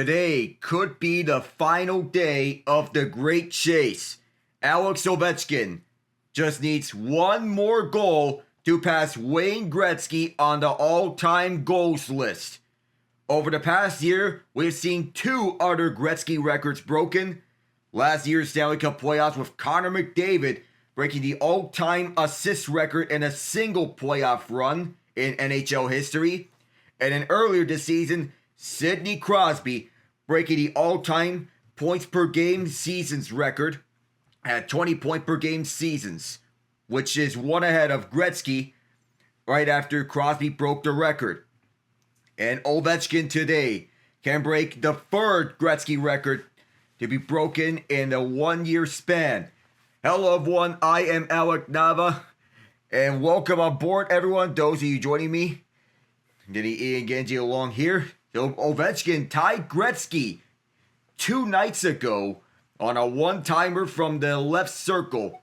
Today could be the final day of the Great Chase. Alex Ovechkin just needs one more goal to pass Wayne Gretzky on the all-time goals list. Over the past year, we've seen two other Gretzky records broken. Last year's Stanley Cup playoffs with Connor McDavid breaking the all-time assist record in a single playoff run in NHL history. And then earlier this season, Sidney Crosby breaking the all-time points per game seasons record at 20 point per game seasons, which is one ahead of Gretzky right after Crosby broke the record. And Ovechkin today can break the third Gretzky record to be broken in a 1 year span. Hello everyone, I am Alec Nava, and welcome on board everyone, those of you joining me. Getting Ian Genge along here. So Ovechkin tied Gretzky 2 nights ago on a one-timer from the left circle.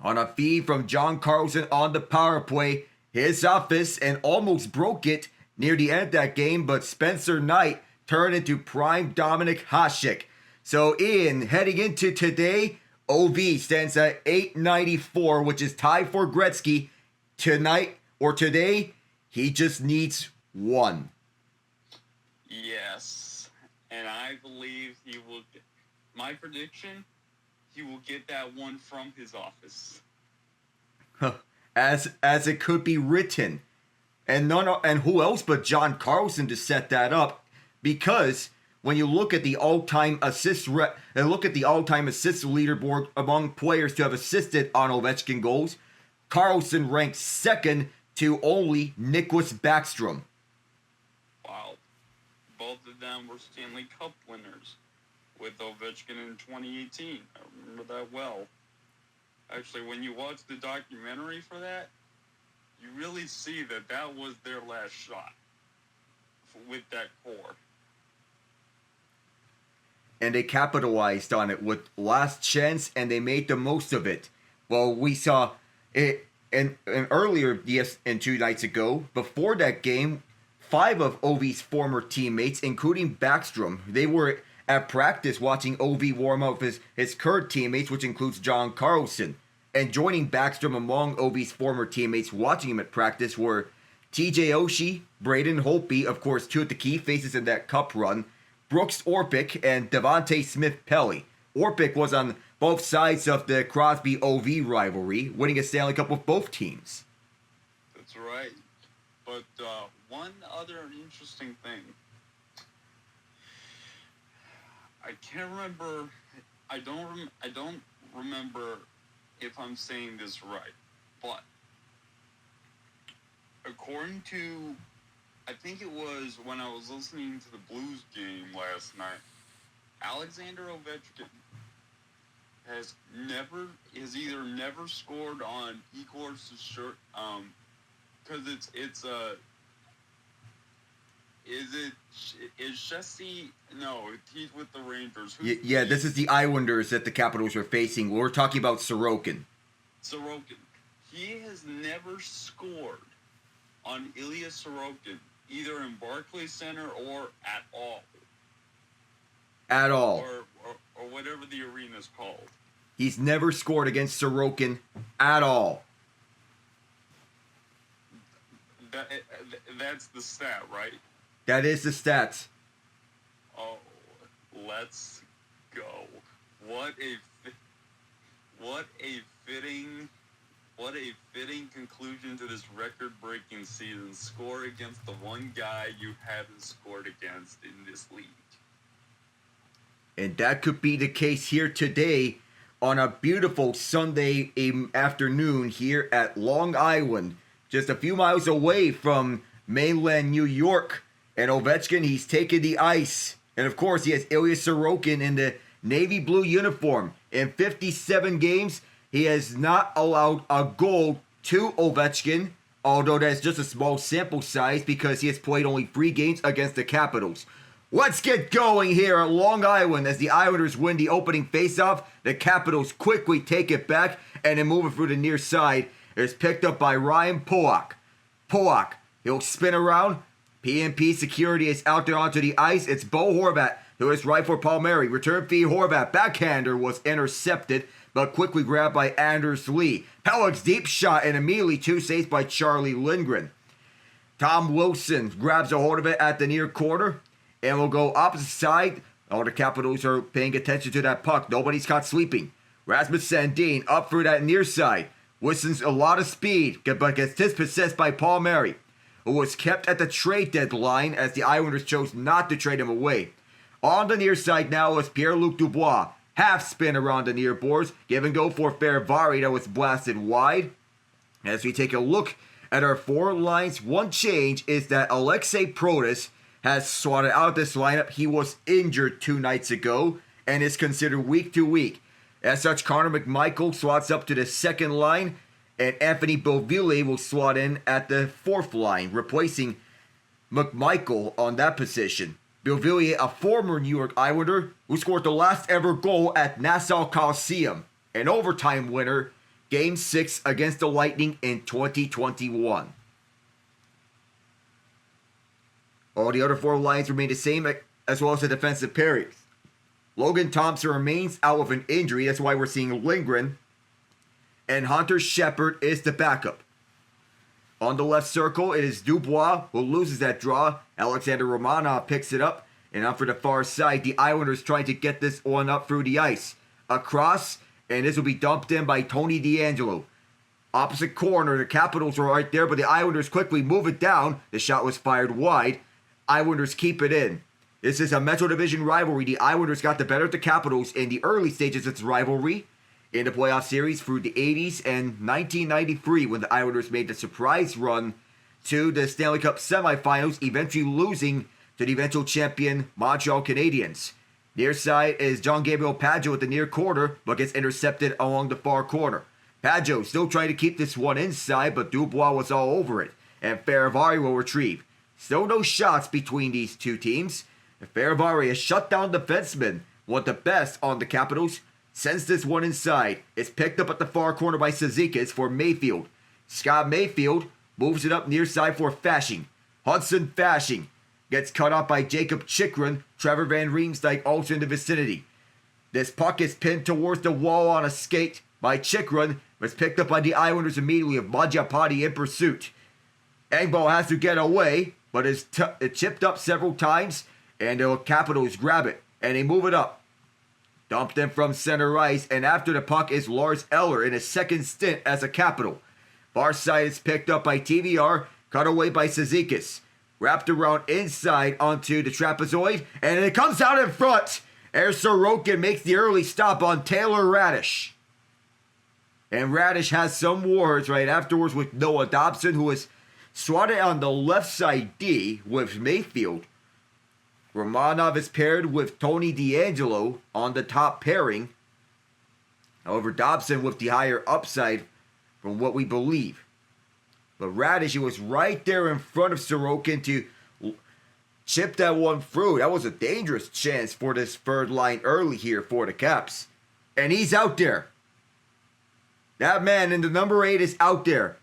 On a feed from John Carlson on the power play, his office, and almost broke it near the end of that game, but Spencer Knight turned into prime Dominik Hasek. So Ian, heading into today, OV stands at 894, which is tied for Gretzky. Tonight, or today, he just needs one. Yes, and I believe he will. My prediction, he will get that one from his office. As it could be written, and who else but John Carlson to set that up? Because when you look at the all-time assist leaderboard among players to have assisted on Ovechkin goals, Carlson ranks second to only Nicklas Backstrom. Wow. Both of them were Stanley Cup winners with Ovechkin in 2018. I remember that well. Actually, when you watch the documentary for that, you really see that was their last shot with that core. And they capitalized on it with last chance, and they made the most of it. Well, we saw it and earlier, yes, and 2 nights ago, before that game, 5 of Ovi's former teammates, including Backstrom, they were at practice watching Ovi warm up his current teammates, which includes John Carlson. And joining Backstrom among Ovi's former teammates watching him at practice were TJ Oshie, Braden Holtby, of course, 2 of the key faces in that cup run, Brooks Orpik, and Devontae Smith-Pelly. Orpik was on both sides of the Crosby-OV rivalry, winning a Stanley Cup with both teams. That's right. But one other interesting thing. I can't remember. I don't remember if I'm saying this right, but according to, I think it was when I was listening to the Blues game last night, Alexander Ovechkin has either never scored on Igor's shirt, because is Jesse, no, he's with the Rangers. Yeah, this is the Islanders that the Capitals are facing. We're talking about Sorokin. He has never scored on Ilya Sorokin, either in Barclays Center or at all. At all. Or whatever the arena's called. He's never scored against Sorokin at all. That's the stat, right? That is the stats. Oh, let's go. What a fitting conclusion to this record-breaking season. Score against the one guy you haven't scored against in this league. And that could be the case here today on a beautiful Sunday afternoon here at Long Island, just a few miles away from mainland New York. And Ovechkin, he's taken the ice. And of course, he has Ilya Sorokin in the navy blue uniform. In 57 games, he has not allowed a goal to Ovechkin, although that's just a small sample size because he has played only 3 games against the Capitals. Let's get going here at Long Island as the Islanders win the opening faceoff. The Capitals quickly take it back and then move it through the near side. It's picked up by Ryan Pulock. He'll spin around, PNP security is out there onto the ice. It's Bo Horvat who is right for Palmieri. Return feed Horvat. Backhander was intercepted, but quickly grabbed by Anders Lee. Pellick's deep shot and immediately 2 saves by Charlie Lindgren. Tom Wilson grabs a hold of it at the near corner and will go opposite side. All the Capitals are paying attention to that puck. Nobody's caught sleeping. Rasmus Sandin up through that near side. Wilson's a lot of speed, but gets dispossessed by Palmieri, who was kept at the trade deadline as the Islanders chose not to trade him away. On the near side now is Pierre-Luc Dubois. Half spin around the near boards. Give and go for Ferravari that was blasted wide. As we take a look at our forward lines, one change is that Alexei Protas has swatted out this lineup. He was injured 2 nights ago and is considered week to week. As such, Connor McMichael swats up to the second line, and Anthony Beauvillier will slot in at the 4th line, replacing McMichael on that position. Beauvillier, a former New York Islander who scored the last ever goal at Nassau Coliseum, an overtime winner, Game 6 against the Lightning in 2021. All the other 4 lines remain the same, as well as the defensive pairings. Logan Thompson remains out with an injury. That's why we're seeing Lindgren. And Hunter Shepard is the backup. On the left circle, it is Dubois who loses that draw. Alexander Romanov picks it up. And up for the far side, the Islanders trying to get this one up through the ice. Across, and this will be dumped in by Tony DeAngelo. Opposite corner, the Capitals were right there, but the Islanders quickly move it down. The shot was fired wide. Islanders keep it in. This is a Metro Division rivalry. The Islanders got the better of the Capitals in the early stages of its rivalry in the playoff series through the 80s and 1993 when the Islanders made the surprise run to the Stanley Cup semifinals, eventually losing to the eventual champion Montreal Canadiens. Near side is Jean-Gabriel Pageau at the near corner, but gets intercepted along the far corner. Pageau still trying to keep this one inside, but Dubois was all over it, and Ferravari will retrieve. Still no shots between these two teams. Ferravari, a shutdown defenseman, one of the best on the Capitals, sends this one inside. It's picked up at the far corner by Cizikas for Mayfield. Scott Mayfield moves it up near side for Fasching. Hudson Fasching gets cut off by Jacob Chikrin. Trevor Van Riemsdyk also in the vicinity. This puck is pinned towards the wall on a skate by Chikrin, but it's picked up by the Islanders immediately with Majapati in pursuit. Engvall has to get away, but it's chipped up several times, and the Capitals grab it, and they move it up. Dumped in from center ice, and after the puck is Lars Eller in his second stint as a Capital. Far side is picked up by TVR, cut away by Cizikas. Wrapped around inside onto the trapezoid, and it comes out in front. Ilya Sorokin makes the early stop on Taylor Radish. And Radish has some words right afterwards with Noah Dobson, who is swatted on the left side D with Mayfield. Romanov is paired with Tony DeAngelo on the top pairing. However, Dobson with the higher upside from what we believe. But Radish, he was right there in front of Sorokin to chip that one through. That was a dangerous chance for this third line early here for the Caps. And he's out there. That man in the number 8 is out there.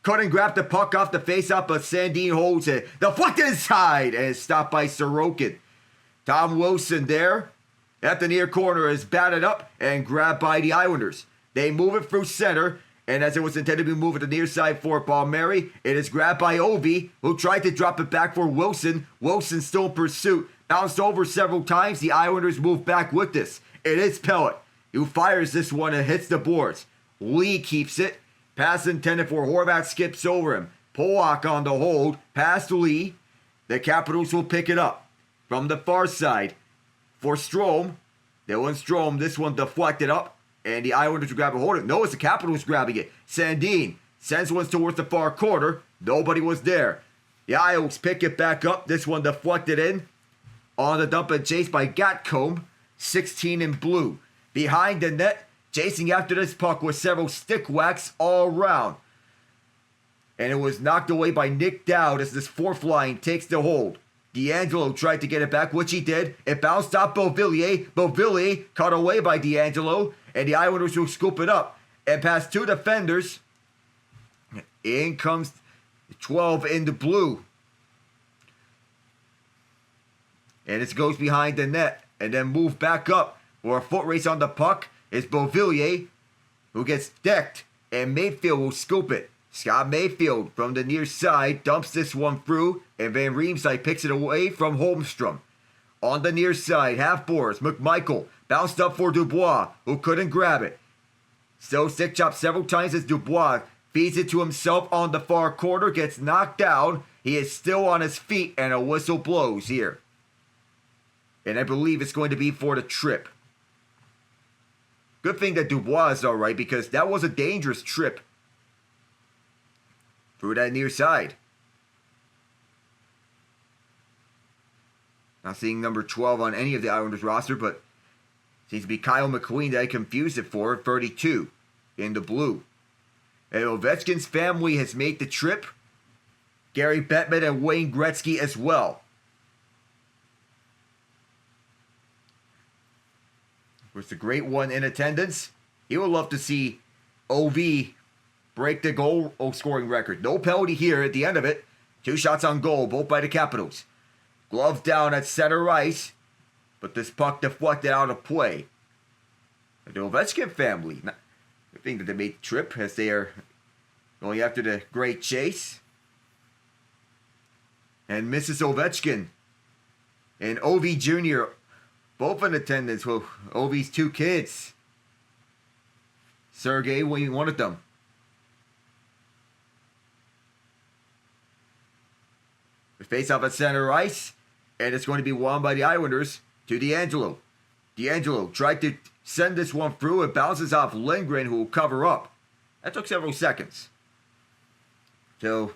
Couldn't grab the puck off the faceoff, but Sandin holds it. The flick inside, and it's stopped by Sorokin. Tom Wilson there at the near corner is batted up and grabbed by the Islanders. They move it through center, and as it was intended to be moved to the near side for Palmieri, it is grabbed by Ovi, who tried to drop it back for Wilson. Wilson still in pursuit. Bounced over several times. The Islanders move back with this. It is Pellet who fires this one and hits the boards. Lee keeps it. Pass intended for Horvat, skips over him. Polak on the hold. Pass to Lee. The Capitals will pick it up. From the far side for Strome. Dylan Strome, this one deflected up. And the Islanders will grab a hold of it. No, it's the Capitals grabbing it. Sandin sends one towards the far corner. Nobody was there. The Isles pick it back up. This one deflected in. On the dump and chase by Gatcomb. 16 in blue. Behind the net. Chasing after this puck with several stick whacks all around. And it was knocked away by Nick Dowd as this fourth line takes the hold. DeAngelo tried to get it back, which he did. It bounced off Beauvillier. Beauvillier caught away by DeAngelo. And the Islanders will scoop it up. And past two defenders. In comes 12 in the blue. And it goes behind the net. And then move back up for a foot race on the puck is Beauvillier, who gets decked. And Mayfield will scoop it. Scott Mayfield from the near side dumps this one through. And Van Riemsdyk picks it away from Holmstrom. On the near side, half boards, McMichael bounced up for Dubois, who couldn't grab it. Still stick chopped several times as Dubois feeds it to himself on the far corner, gets knocked down. He is still on his feet, and a whistle blows here. And I believe it's going to be for the trip. Good thing that Dubois is alright, because that was a dangerous trip through that near side. Not seeing number 12 on any of the Islanders roster, but seems to be Kyle McQueen that I confused it for, 32 in the blue. And Ovechkin's family has made the trip. Gary Bettman and Wayne Gretzky as well. Was the great one in attendance. He would love to see OV break the goal scoring record. No penalty here at the end of it. 2 shots on goal, both by the Capitals. Glove down at center ice, but this puck deflected out of play. The Ovechkin family, I think that they made the trip as they are going after the great chase. And Mrs. Ovechkin and Ovi Jr., both in attendance with Ovi's 2 kids. Sergei, one of them. The face-off at center ice. And it's going to be won by the Islanders to DeAngelo. DeAngelo tried to send this one through. It bounces off Lindgren, who will cover up. That took several seconds. So,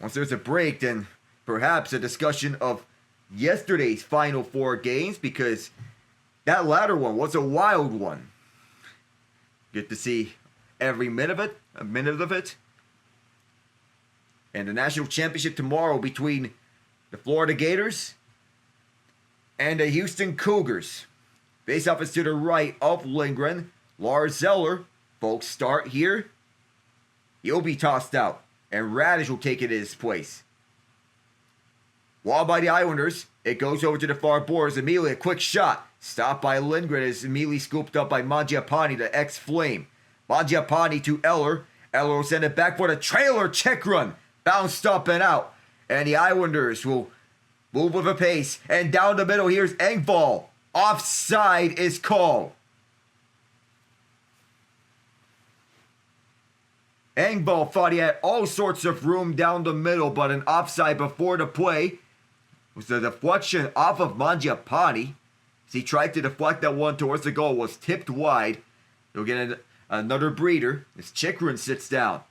once there's a break, then perhaps a discussion of yesterday's Final 4 games, because that latter one was a wild one. Get to see every minute of it. And the national championship tomorrow between the Florida Gators and the Houston Cougars. Face-off is to the right of Lindgren. Lars Zeller, folks, start here. He'll be tossed out, and Radish will take it in his place. While by the Islanders, it goes over to the far boards. Immediately a quick shot. Stopped by Lindgren is immediately scooped up by Mangiapane, the ex-Flame. Mangiapane to Eller. Eller will send it back for the trailer check run. Bounced up and out. And the Islanders will move with a pace. And down the middle, here's Engvall. Offside is called. Engvall thought he had all sorts of room down the middle, but an offside before the play was the deflection off of Mangiapane. As he tried to deflect that one towards the goal, was tipped wide. He'll get another breather as Chikrin sits down.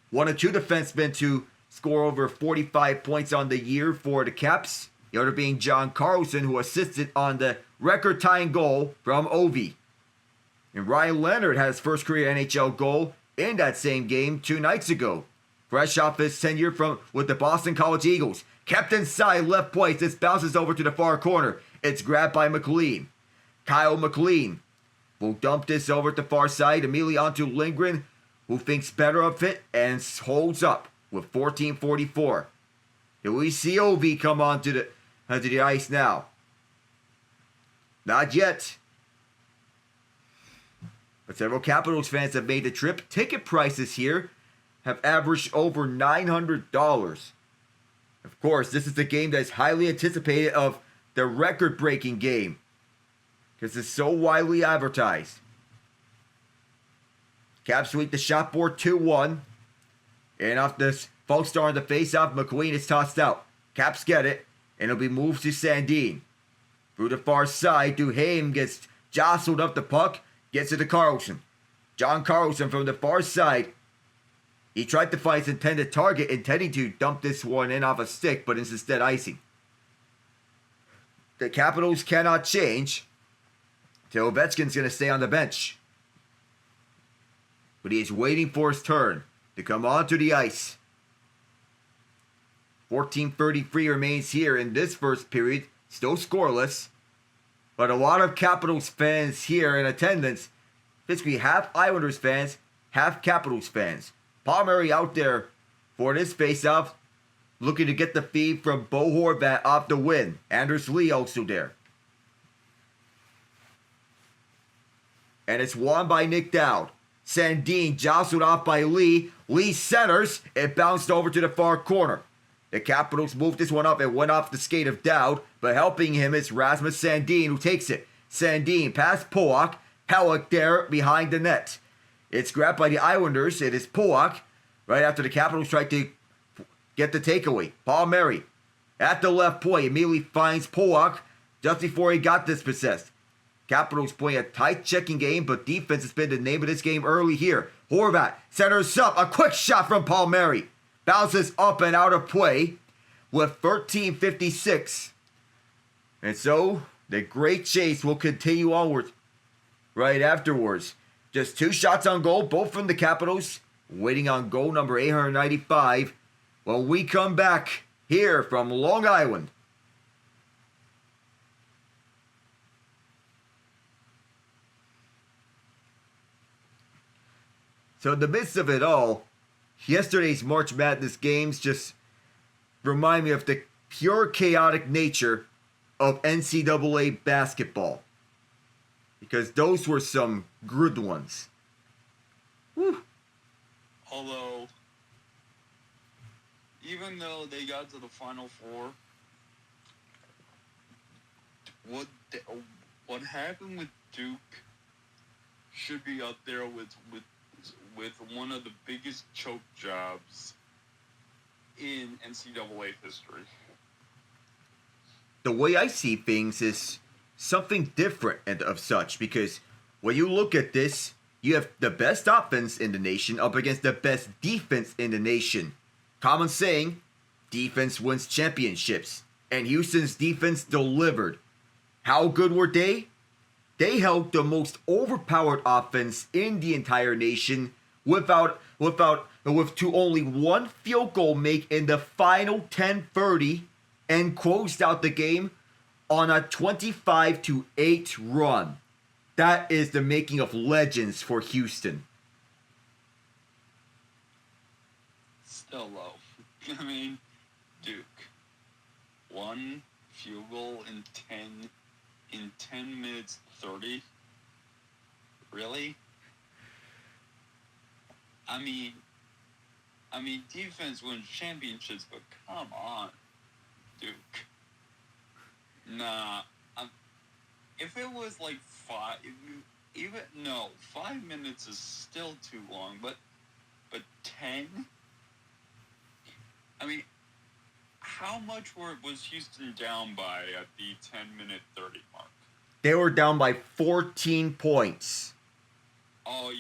One of 2 defensemen to score over 45 points on the year for the Caps. The other being John Carlson, who assisted on the record-tying goal from Ovi. And Ryan Leonard had his first career NHL goal in that same game 2 nights ago. Fresh off his tenure with the Boston College Eagles. Kept inside left point. This bounces over to the far corner. It's grabbed by McLean. Kyle McLean will dump this over at the far side. Immediately onto Lindgren, who thinks better of it and holds up with 14:44. Do we see OV come onto the ice now? Not yet. But several Capitals fans have made the trip. Ticket prices here have averaged over $900. Of course, this is the game that's highly anticipated of the record-breaking game, because it's so widely advertised. Caps sweep the shot board 2-1. And off this false star on the face-off, McQueen is tossed out. Caps get it, and it'll be moved to Sandin. Through the far side, Duhaime gets jostled up the puck, gets it to Carlson. John Carlson from the far side. He tried to find his intended target, intending to dump this one in off a stick, but it's instead icing. The Capitals cannot change. So Ovechkin's going to stay on the bench. But he is waiting for his turn to come onto the ice. 14:33 remains here in this first period. Still scoreless. But a lot of Capitals fans here in attendance. Basically half Islanders fans, half Capitals fans. Palmieri out there for this face-off. looking to get the feed from Bo Horvat off the win. Anders Lee also there. And it's won by Nick Dowd. Sandin jostled off by Lee. Lee centers. It bounced over to the far corner. The Capitals moved this one up and went off the skate of Dowd, but helping him is Rasmus Sandin, who takes it. Sandin past Pulock. Pelech there behind the net. It's grabbed by the Islanders. It is Pulock right after the Capitals tried to get the takeaway. Palmieri at the left point immediately finds Pulock just before he got dispossessed. Capitals playing a tight checking game, but defense has been the name of this game early here. Horvat centers up. A quick shot from Palmieri. Bounces up and out of play with 13:56. And so the great chase will continue onward right afterwards. Just 2 shots on goal, both from the Capitals. Waiting on goal number 895 when we come back here from Long Island. So in the midst of it all, yesterday's March Madness games just remind me of the pure chaotic nature of NCAA basketball. Because those were some good ones. Whew. Although, even though they got to the Final Four, what happened with Duke should be up there with one of the biggest choke jobs in NCAA history. The way I see things is something different and of such, because when you look at this, you have the best offense in the nation up against the best defense in the nation. Common saying, defense wins championships. And Houston's defense delivered. How good were they? They held the most overpowered offense in the entire nation with only one field goal make in the final 10:30 and closed out the game on a 25-8 run. That is the making of legends for Houston. Still low. I mean, Duke. 1 field goal in 10 minutes 30. Really? I mean, defense wins championships, but come on, Duke. Nah, if it was like 5 minutes is still too long, but 10? I mean, how much was Houston down by at the 10-minute 30 mark? They were down by 14 points. Oh,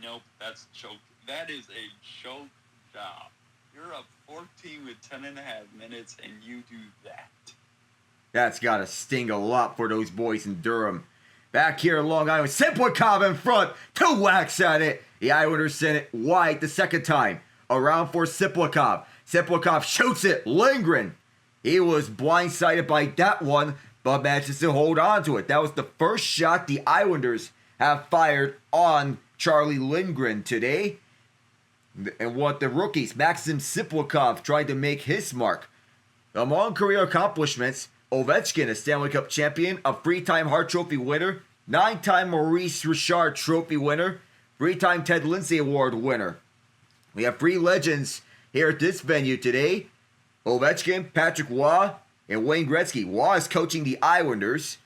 nope, that's choke. That is a choke job. You're up 14 with 10 and a half minutes, and you do that. That's got to sting a lot for those boys in Durham. Back here in Long Island, Siplikov in front, 2 whacks at it. The Islanders sent it wide the second time. Around for Siplikov. Siplikov shoots it, Lindgren. He was blindsided by that one, but manages to hold on to it. That was the first shot the Islanders have fired on Charlie Lindgren today. And what the rookies, Maxim Siplikov, tried to make his mark. Among career accomplishments, Ovechkin, a Stanley Cup champion, a 3-time Hart Trophy winner, 9-time Maurice Richard Trophy winner, 3-time Ted Lindsay Award winner. We have 3 legends here at this venue today. Ovechkin, Patrick Waugh, and Wayne Gretzky. Waugh is coaching the Islanders.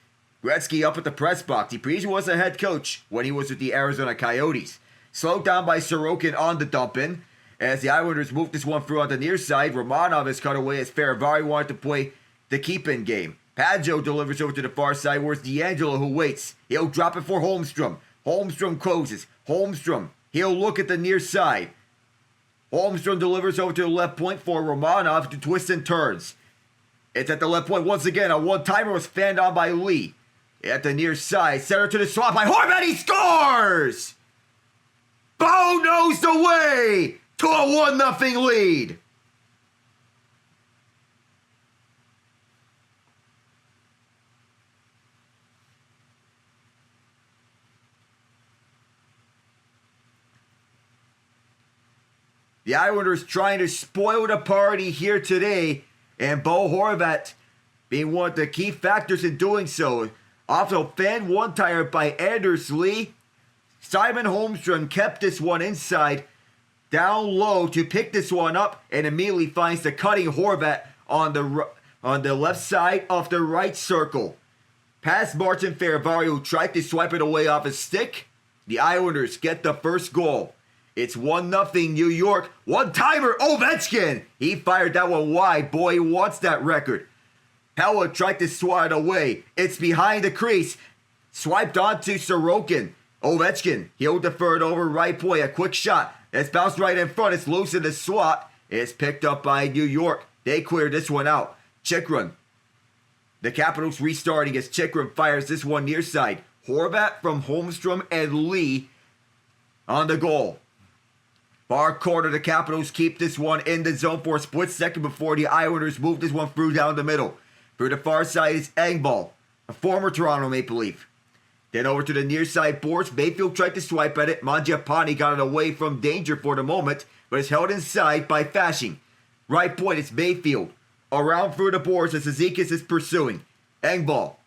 Gretzky up at the press box. He previously was a head coach when he was with the Arizona Coyotes. Slowed down by Sorokin on the dump-in. As the Islanders move this one through on the near side, Romanov is cut away as Faravari wanted to play the keep-in game. Pageau delivers over to the far side, where's D'Angelo, who waits. He'll drop it for Holmstrom. Holmstrom closes. Holmstrom, he'll look at the near side. Holmstrom delivers over to the left point for Romanov to twist and turns. It's at the left point once again. A one-timer was fanned on by Lee. At the near side, center to the slot by Horvat. He scores! Bo knows the way to a 1-0 lead. The Islanders trying to spoil the party here today, and Bo Horvat being one of the key factors in doing so. Also, fan one-timer by Anders Lee. Simon Holmstrom kept this one inside, down low to pick this one up, and immediately finds the cutting Horvat on the left side of the right circle. Past Martin Ferravari, who tried to swipe it away off his stick. The Islanders get the first goal. It's 1-0 New York. One-timer Ovechkin. He fired that one wide. Boy, he wants that record. Pella tried to swat it away. It's behind the crease. Swiped onto Sorokin. Ovechkin, he'll defer it over right point. A quick shot. It's bounced right in front. It's loose in the swat. It's picked up by New York. They cleared this one out. Chikrin. The Capitals restarting as Chikrin fires this one near side. Horvat from Holmstrom and Lee on the goal. Far corner, the Capitals keep this one in the zone for a split second before the Islanders move this one through down the middle. Through the far side is Engvall, a former Toronto Maple Leaf. Then over to the near side boards. Mayfield tried to swipe at it. Mangiapane got it away from danger for the moment, but is held inside by Fasching. Right point, it's Mayfield. Around through the boards as Cizikas is pursuing. Engvall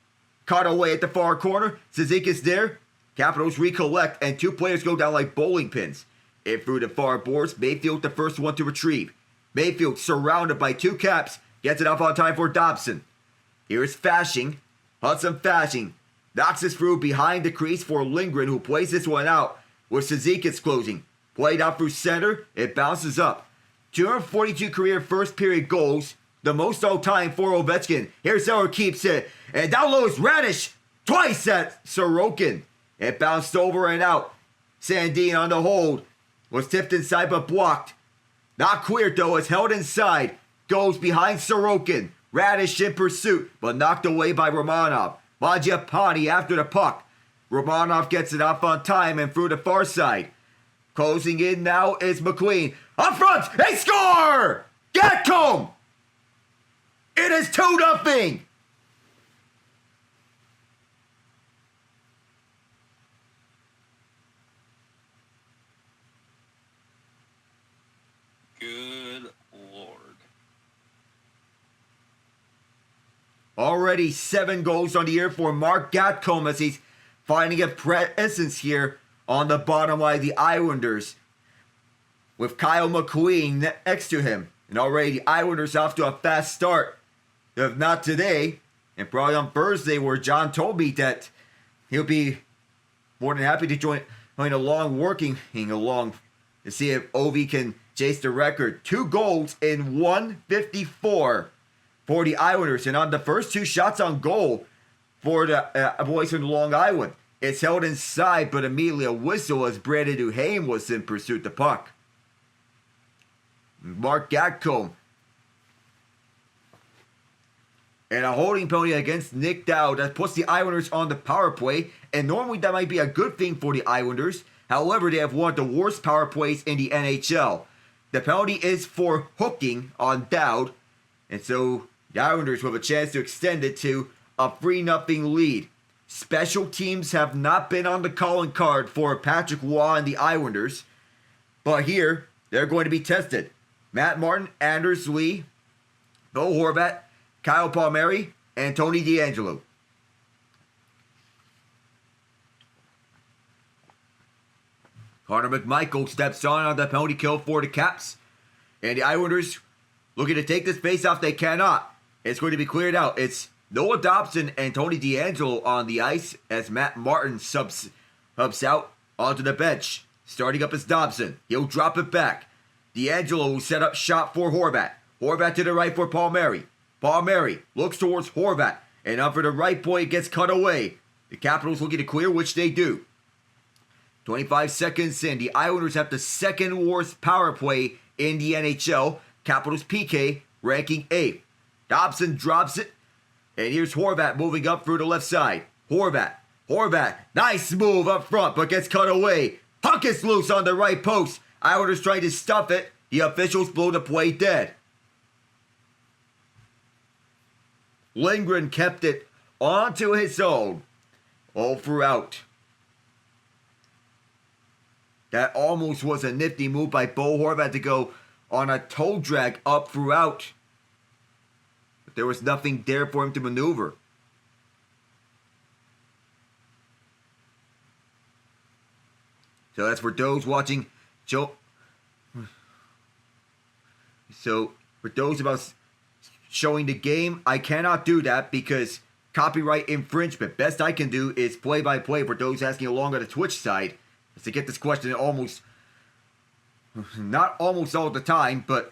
caught away at the far corner. Cizikas there. Capitals recollect, and two players go down like bowling pins. In through the far boards, Mayfield the first one to retrieve. Mayfield surrounded by two Caps. Gets it up on time for Dobson. Here's Fasching. Hudson Fasching knocks this through behind the crease for Lindgren, who plays this one out with Cizikas closing. Played out through center. It bounces up. 242 career first period goals. The most all time for Ovechkin. Here's how it keeps it. And down low is Radish. Twice at Sorokin. It bounced over and out. Sandin on the hold. Was tipped inside but blocked. Not cleared though, it's held inside. Goes behind Sorokin. Radish in pursuit, but knocked away by Romanov. Mangiapane after the puck. Romanov gets it off on time and through the far side. Closing in now is McQueen. Up front, they score! Gatcombe! It is 2-0! Good Lord. Already 7 goals on the year for Mark Gatcombe as he's finding a presence here on the bottom line of the Islanders with Kyle McQueen next to him. And already the Islanders off to a fast start. If not today, and probably on Thursday, where John told me that he'll be more than happy to join along, working along to see if Ovi can chase the record. 2 goals in 154 for the Islanders. And on the first 2 shots on goal for the boys from Long Island, it's held inside, but immediately a whistle as Brandon Duhaime was in pursuit of the puck. Mark Gatcombe. And a holding penalty against Nick Dowd that puts the Islanders on the power play. And normally that might be a good thing for the Islanders. However, they have one of the worst power plays in the NHL. The penalty is for hooking on Dowd. And so the Islanders will have a chance to extend it to a 3-0 lead. Special teams have not been on the calling card for Patrick Waugh and the Islanders. But here, they're going to be tested. Matt Martin, Anders Lee, Bo Horvat, Kyle Palmieri, and Tony DeAngelo. Connor McMichael steps on the penalty kill for the Caps. And the Islanders looking to take this face-off. They cannot. It's going to be cleared out. It's Noah Dobson and Tony DeAngelo on the ice as Matt Martin subs out onto the bench. Starting up is Dobson. He'll drop it back. DeAngelo will set up shot for Horvat. Horvat to the right for Palmieri. Palmieri looks towards Horvat. And up for the right point, gets cut away. The Capitals looking to clear, which they do. 25 seconds in. The Islanders have the second worst power play in the NHL. Capitals PK ranking 8th. Dobson drops it. And here's Horvat moving up through the left side. Horvat. Nice move up front, but gets cut away. Puck is loose on the right post. Islanders trying to stuff it. The officials blow the play dead. Lindgren kept it onto his own all throughout. That almost was a nifty move by Bo Horvat to go on a toe drag up throughout. But there was nothing there for him to maneuver. So that's for those watching. So for those about showing the game, I cannot do that because copyright infringement. Best I can do is play-by-play for those asking along on the Twitch side. Is to get this question not almost all the time, but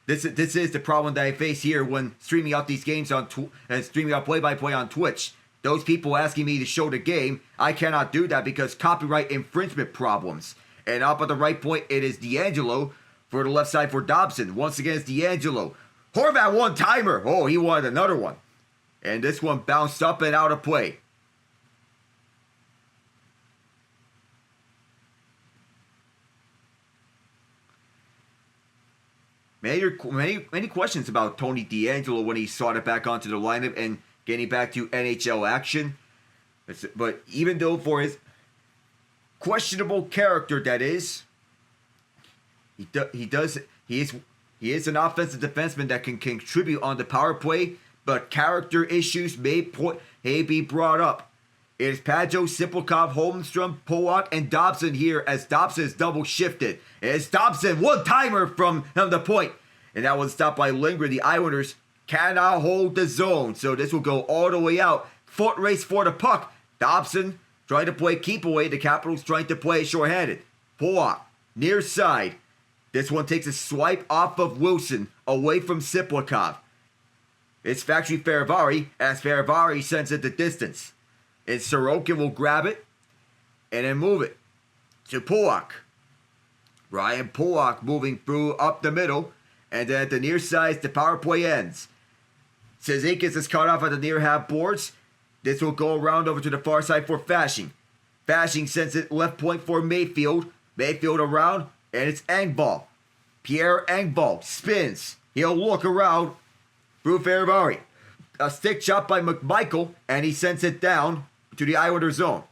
this is the problem that I face here when streaming out these games and streaming out play-by-play on Twitch. Those people asking me to show the game, I cannot do that because copyright infringement problems. And up at the right point, it is D'Angelo for the left side for Dobson. Once again, it's D'Angelo. Horvat one-timer. Oh, he wanted another one. And this one bounced up and out of play. Many questions about Tony D'Angelo when he sought it back onto the lineup and getting back to NHL action. But even though for his questionable character that is, he is an offensive defenseman that can contribute on the power play, but character issues may be brought up. It is Pageau, Siplikov, Holmstrom, Polak, and Dobson here as Dobson is double shifted. It's Dobson, one-timer from the point. And that was stopped by Lindgren. The Islanders cannot hold the zone, so this will go all the way out. Foot race for the puck. Dobson trying to play keep away. The Capitals trying to play shorthanded. Polak, near side. This one takes a swipe off of Wilson, away from Siplikov. It's Factory Feravari, as Feravari sends it the distance. And Sorokin will grab it, and then move it to Polak. Ryan Polak moving through up the middle, and then at the near side, the power play ends. Cizikas is cut off at the near half boards. This will go around over to the far side for Fasching. Fasching sends it left point for Mayfield. Mayfield around, and it's Engvall. Pierre Engvall spins. He'll look around through Feravari. A stick shot by McMichael, and he sends it down to the Islander zone.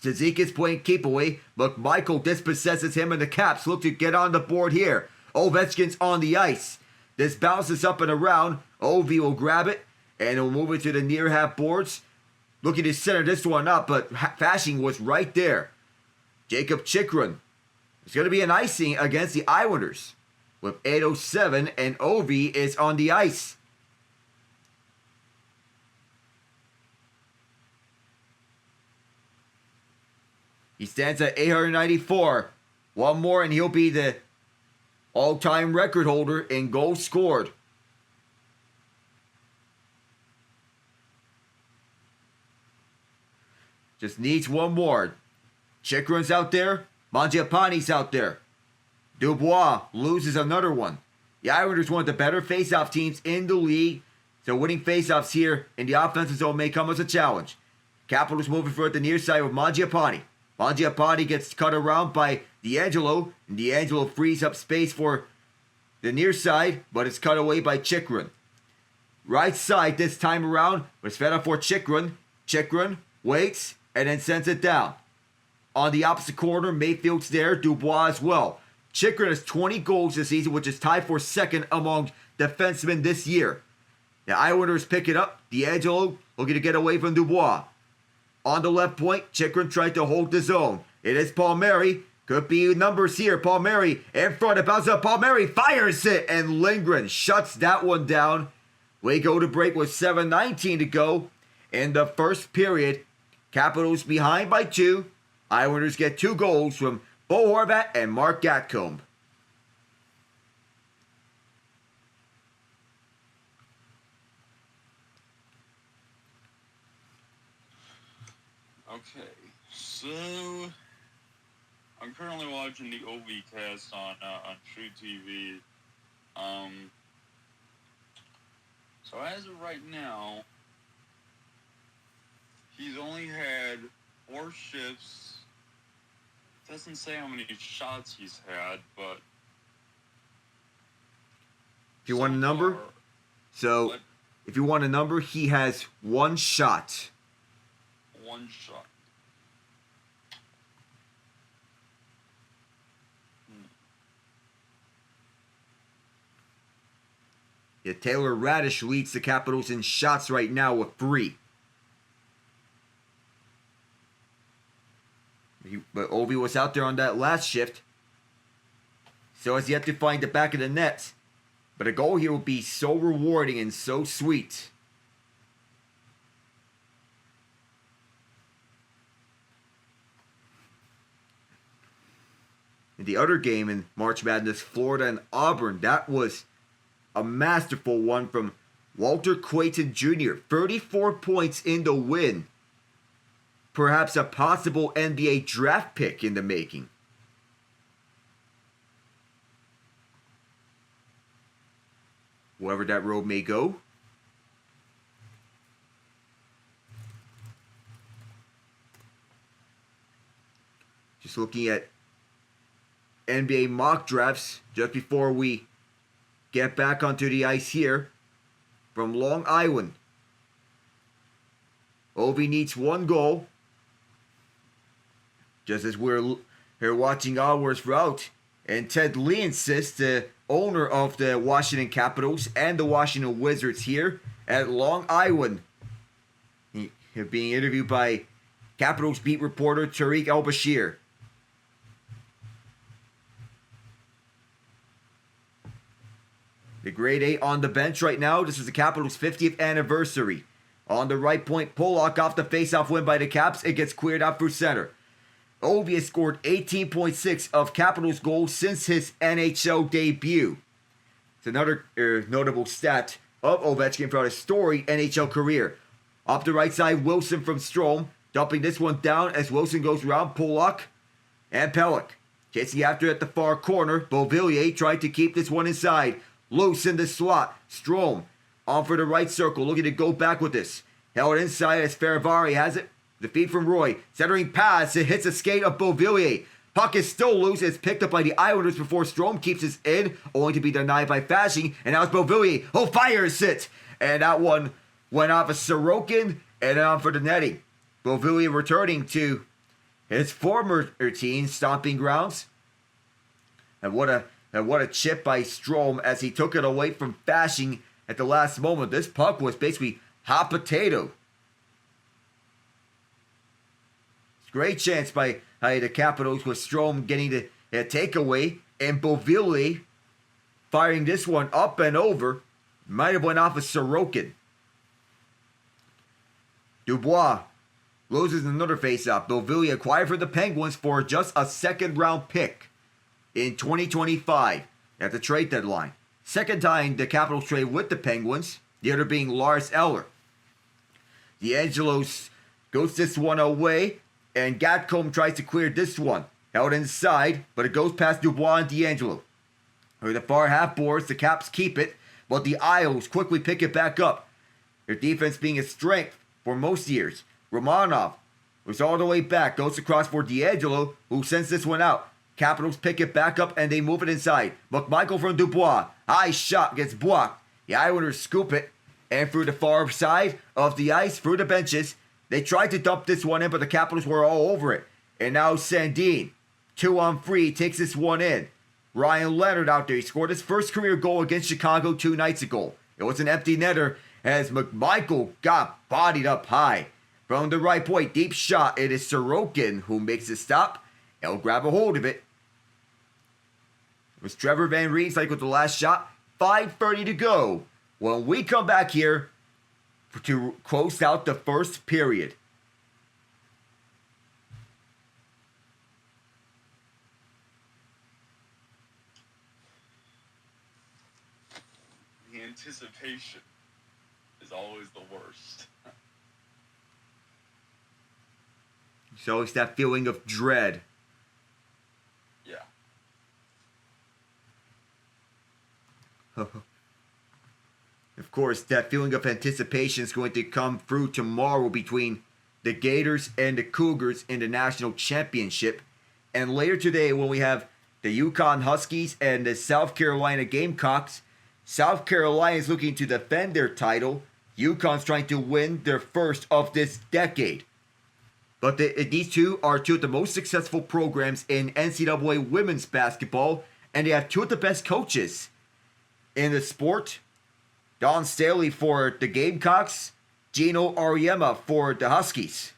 Cizikas playing keep away. McMichael dispossesses him, and the Caps look to get on the board here. Ovechkin's on the ice. This bounces up and around. Ovi will grab it, and he'll move it to the near half boards. Looking to center this one up, but Fasching was right there. Jacob Chikrin. It's going to be an icing against the Islanders with 8:07, and Ovi is on the ice. He stands at 894. One more and he'll be the all-time record holder in goals scored. Just needs one more. Chikrin's out there. Mangiapane's out there. Dubois loses another one. The Islanders one of the better face-off teams in the league. So winning face-offs here in the offensive zone may come as a challenge. Capitals moving for it the near side with Mangiapane. Mangiapane gets cut around by D'Angelo, and D'Angelo frees up space for the near side, but it's cut away by Chikrin. Right side this time around was fed up for Chikrin. Chikrin waits and then sends it down. On the opposite corner, Mayfield's there, Dubois as well. Chikrin has 20 goals this season, which is tied for second among defensemen this year. The Islanders pick it up. D'Angelo looking to get away from Dubois. On the left point, Chikrin tried to hold the zone. It is Palmieri. Could be numbers here. Palmieri in front. It bounces up. Palmieri fires it. And Lindgren shuts that one down. We go to break with 7:19 to go in the first period. Capitals behind by 2. Islanders get 2 goals from Bo Horvat and Mark Gatcomb. Okay, so I'm currently watching the OV cast on True TV. So as of right now, he's only had 4 shifts. Doesn't say how many shots he's had, but if you want a number, if you want a number, he has 1 shot. 1 shot. Taylor Radish leads the Capitals in shots right now with 3. But Ovi was out there on that last shift. So has yet to find the back of the net. But a goal here will be so rewarding and so sweet. In the other game in March Madness, Florida and Auburn, that was a masterful one from Walter Clayton Jr. 34 points in the win. Perhaps a possible NBA draft pick in the making. Wherever that road may go. Just looking at NBA mock drafts just before we get back onto the ice here from Long Island. Ovi needs 1 goal. Just as we're here watching ours route. And Ted Leonsis, the owner of the Washington Capitals and the Washington Wizards here at Long Island. Being interviewed by Capitals beat reporter Tariq El-Bashir. The grade 8 on the bench right now. This is the Capitals' 50th anniversary. On the right point, Pollock off the faceoff win by the Caps. It gets cleared out through center. Ovi has scored 18.6 of Capitals goals since his NHL debut. It's another notable stat of Ovechkin throughout his storied NHL career. Off the right side, Wilson from Strome, dumping this one down as Wilson goes around Pollock and Pellick. Chasing after at the far corner, Beauvillier tried to keep this one inside. Loose in the slot, Strome on for the right circle, looking to go back with this. Held inside as Faravari has it. The feed from Roy. Centering pass. It hits a skate of Beauvillier. Puck is still loose. It's picked up by the Islanders before Strome keeps it in. Only to be denied by Fasching. And now it's Beauvillier. Oh, fires it. And that one went off of Sorokin. And on for the netting. Beauvillier returning to his former team, stomping grounds. And what a chip by Strome as he took it away from Fasching at the last moment. This puck was basically hot potato. Great chance by the Capitals with Strome getting the takeaway. And Beauvillier firing this one up and over. Might have went off of Sorokin. Dubois loses another faceoff. Beauvillier acquired for the Penguins for just a second-round pick in 2025 at the trade deadline. Second time the Capitals trade with the Penguins. The other being Lars Eller. D'Angelo's goes this one away. And Gatcombe tries to clear this one. Held inside, but it goes past Dubois and D'Angelo. Over the far half boards, the Caps keep it, but the Isles quickly pick it back up. Their defense being a strength for most years. Romanov was all the way back, goes across for D'Angelo, who sends this one out. Capitals pick it back up and they move it inside. McMichael from Dubois. High shot gets blocked. The Islanders scoop it, and through the far side of the ice, through the benches, they tried to dump this one in, but the Capitals were all over it. And now Sandin, 2-on-3, takes this one in. Ryan Leonard out there. He scored his first career goal against Chicago 2 nights ago. It was an empty netter as McMichael got bodied up high. From the right point, deep shot. It is Sorokin who makes it stop. He'll grab a hold of it. It was Trevor Van Riemsdyk with the last shot. 5:30 to go. When we come back here to close out the first period. The anticipation is always the worst. It's always that feeling of dread. Yeah. Of course, that feeling of anticipation is going to come through tomorrow between the Gators and the Cougars in the national championship. And later today, when we have the Yukon Huskies and the South Carolina Gamecocks, South Carolina is looking to defend their title. Yukon's trying to win their first of this decade. But these two are two of the most successful programs in NCAA women's basketball, and they have two of the best coaches in the sport. Don Staley for the Gamecocks. Gino Auriemma for the Huskies.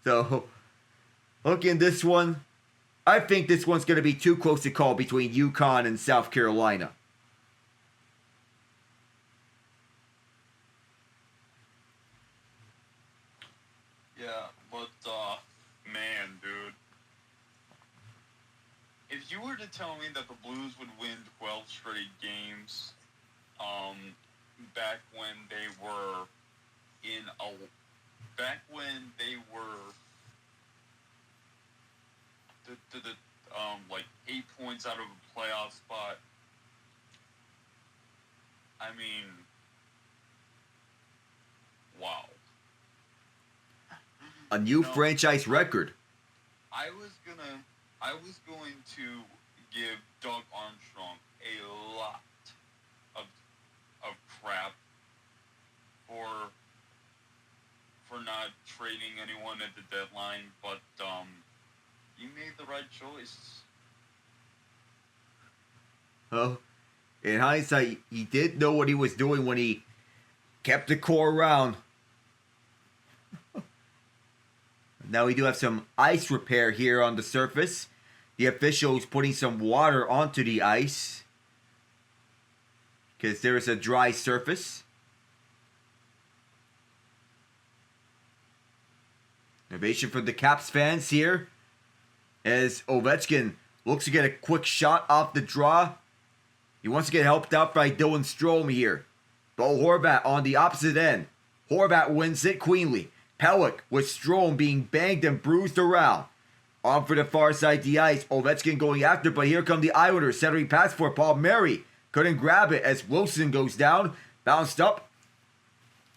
So, looking at this one, I think this one's going to be too close to call between UConn and South Carolina. Yeah, but, man, dude. If you were to tell me that the Blues would win 12 straight games, back when they were like 8 points out of a playoff spot, I mean, wow. A new franchise record. I was going to give Doug Armstrong a lot of crap for not trading anyone at the deadline, but he made the right choice. Well, in hindsight, he did know what he was doing when he kept the core around. Now we do have some ice repair here on the surface. The officials putting some water onto the ice because there is a dry surface. Innovation for the Caps fans here as Ovechkin looks to get a quick shot off the draw. He wants to get helped out by Dylan Strome here. Bo Horvat on the opposite end. Horvat wins it cleanly. Pierre-Luc with Strome being banged and bruised around. On for the far side of the ice. Ovechkin going after, but here come the Islanders. Centering pass for Paul Mary. Couldn't grab it as Wilson goes down. Bounced up.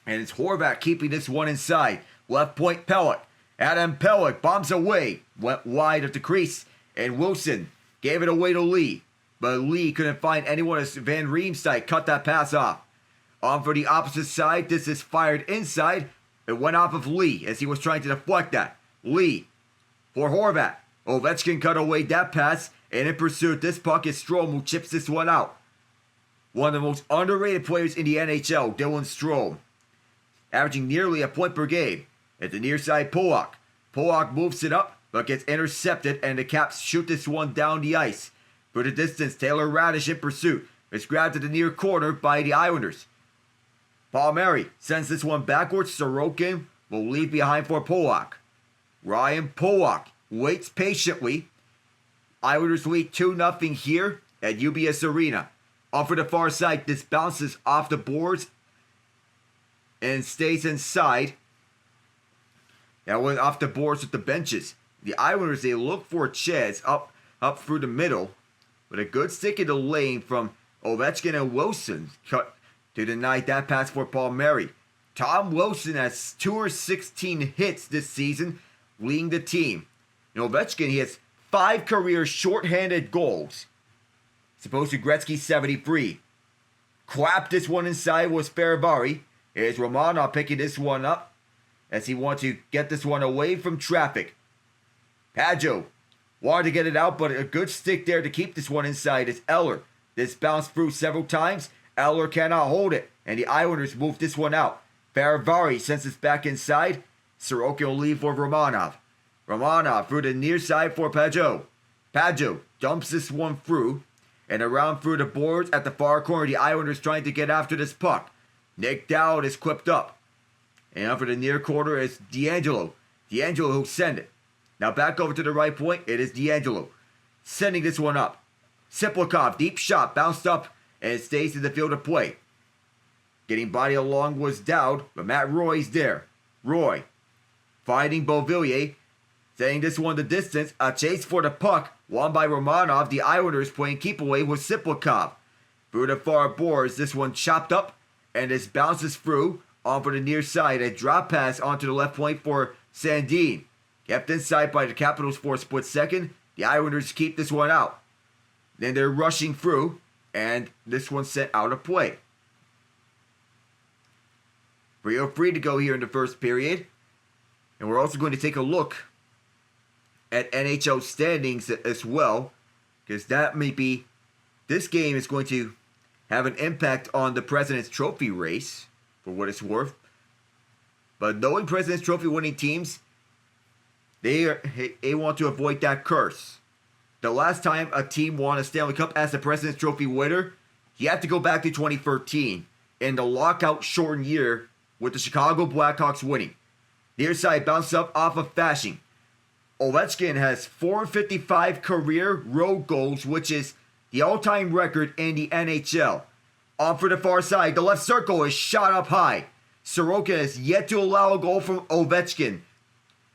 And it's Horvat keeping this one inside. Left point Pierre-Luc. Adam Pierre-Luc bombs away. Went wide of the crease. And Wilson gave it away to Lee. But Lee couldn't find anyone as Van Riemsdyk cut that pass off. On for the opposite side. This is fired inside. It went off of Lee as he was trying to deflect that. Lee for Horvat. Ovechkin cut away that pass. And in pursuit, this puck is Strome who chips this one out. One of the most underrated players in the NHL, Dylan Strome. Averaging nearly a point per game. At the near side, Polak. Polak moves it up, but gets intercepted, and the Caps shoot this one down the ice. For the distance, Taylor Radish in pursuit. It's grabbed at the near corner by the Islanders. Paul Mary sends this one backwards. Sorokin will leave behind for Polak. Ryan Polak waits patiently. Islanders lead 2-0 here at UBS Arena. Off for the far side, this bounces off the boards and stays inside. That went off the boards with the benches. The Islanders, they look for a chance up through the middle. With a good stick in the lane from Ovechkin and Wilson. Cut to deny that pass for Paul Mary. Tom Wilson has 2 or 16 hits this season, leading the team. And Ovechkin, he has 5 career shorthanded goals. Supposed to Gretzky 73. Clapped this one inside was Faravari. Here's Romanov picking this one up as he wants to get this one away from traffic. Pageau wanted to get it out, but a good stick there to keep this one inside is Eller. This bounced through several times. Eller cannot hold it, and the Islanders move this one out. Faravari sends this back inside. Sorokin will leave for Romanov. Romanov through the near side for Pageau. Pageau dumps this one through, and around through the boards at the far corner, the Islanders trying to get after this puck. Nick Dowd is clipped up. And for the near corner is D'Angelo. D'Angelo who send it. Now back over to the right point, it is D'Angelo. Sending this one up. Siplikov, deep shot, bounced up, and it stays in the field of play. Getting body along was Dowd, but Matt Roy's there. Roy finding Beauvillier, sending this one the distance. A chase for the puck, won by Romanov. The Islanders playing keep away with Siplikov. Through the far boards, this one chopped up, and this bounces through. On for the near side, a drop pass onto the left point for Sandin. Kept inside by the Capitals for a split second. The Islanders keep this one out. Then they're rushing through, and this one's sent out of play. We're free to go here in the first period. And we're also going to take a look at NHL standings as well. Because that may be, this game is going to have an impact on the President's Trophy race, for what it's worth. But knowing President's Trophy winning teams, they want to avoid that curse. The last time a team won a Stanley Cup as the President's Trophy winner, you have to go back to 2013 in the lockout shortened year with the Chicago Blackhawks winning. Near side bounced up off of Fasching. Ovechkin has 455 career road goals, which is the all-time record in the NHL. On for the far side, the left circle is shot up high. Sorokin has yet to allow a goal from Ovechkin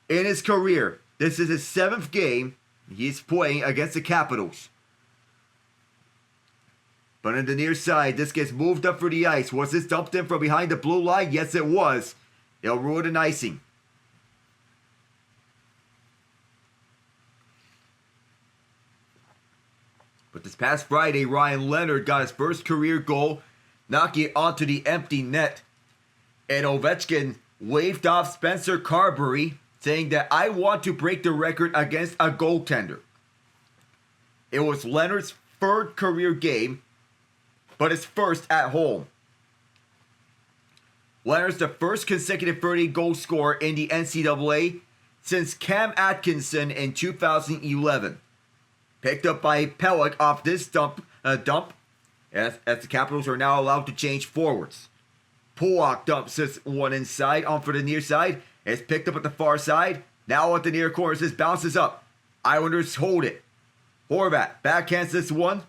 in his career. This is his 7th game he's playing against the Capitals. But on the near side, this gets moved up for the ice. Was this dumped in from behind the blue line? Yes, it was. It'll ruin an icing. But this past Friday, Ryan Leonard got his first career goal, knocking it onto the empty net. And Ovechkin waved off Spencer Carberry, saying that I want to break the record against a goaltender. It was Leonard's 3rd career game, but his first at home. Leonard's the first consecutive 30-goal scorer in the NCAA since Cam Atkinson in 2011. Picked up by Pierre-Luc off this dump as the Capitals are now allowed to change forwards. Polak dumps this one inside on for the near side. It's picked up at the far side. Now at the near corner, this bounces up. Islanders hold it. Horvat backhands this one.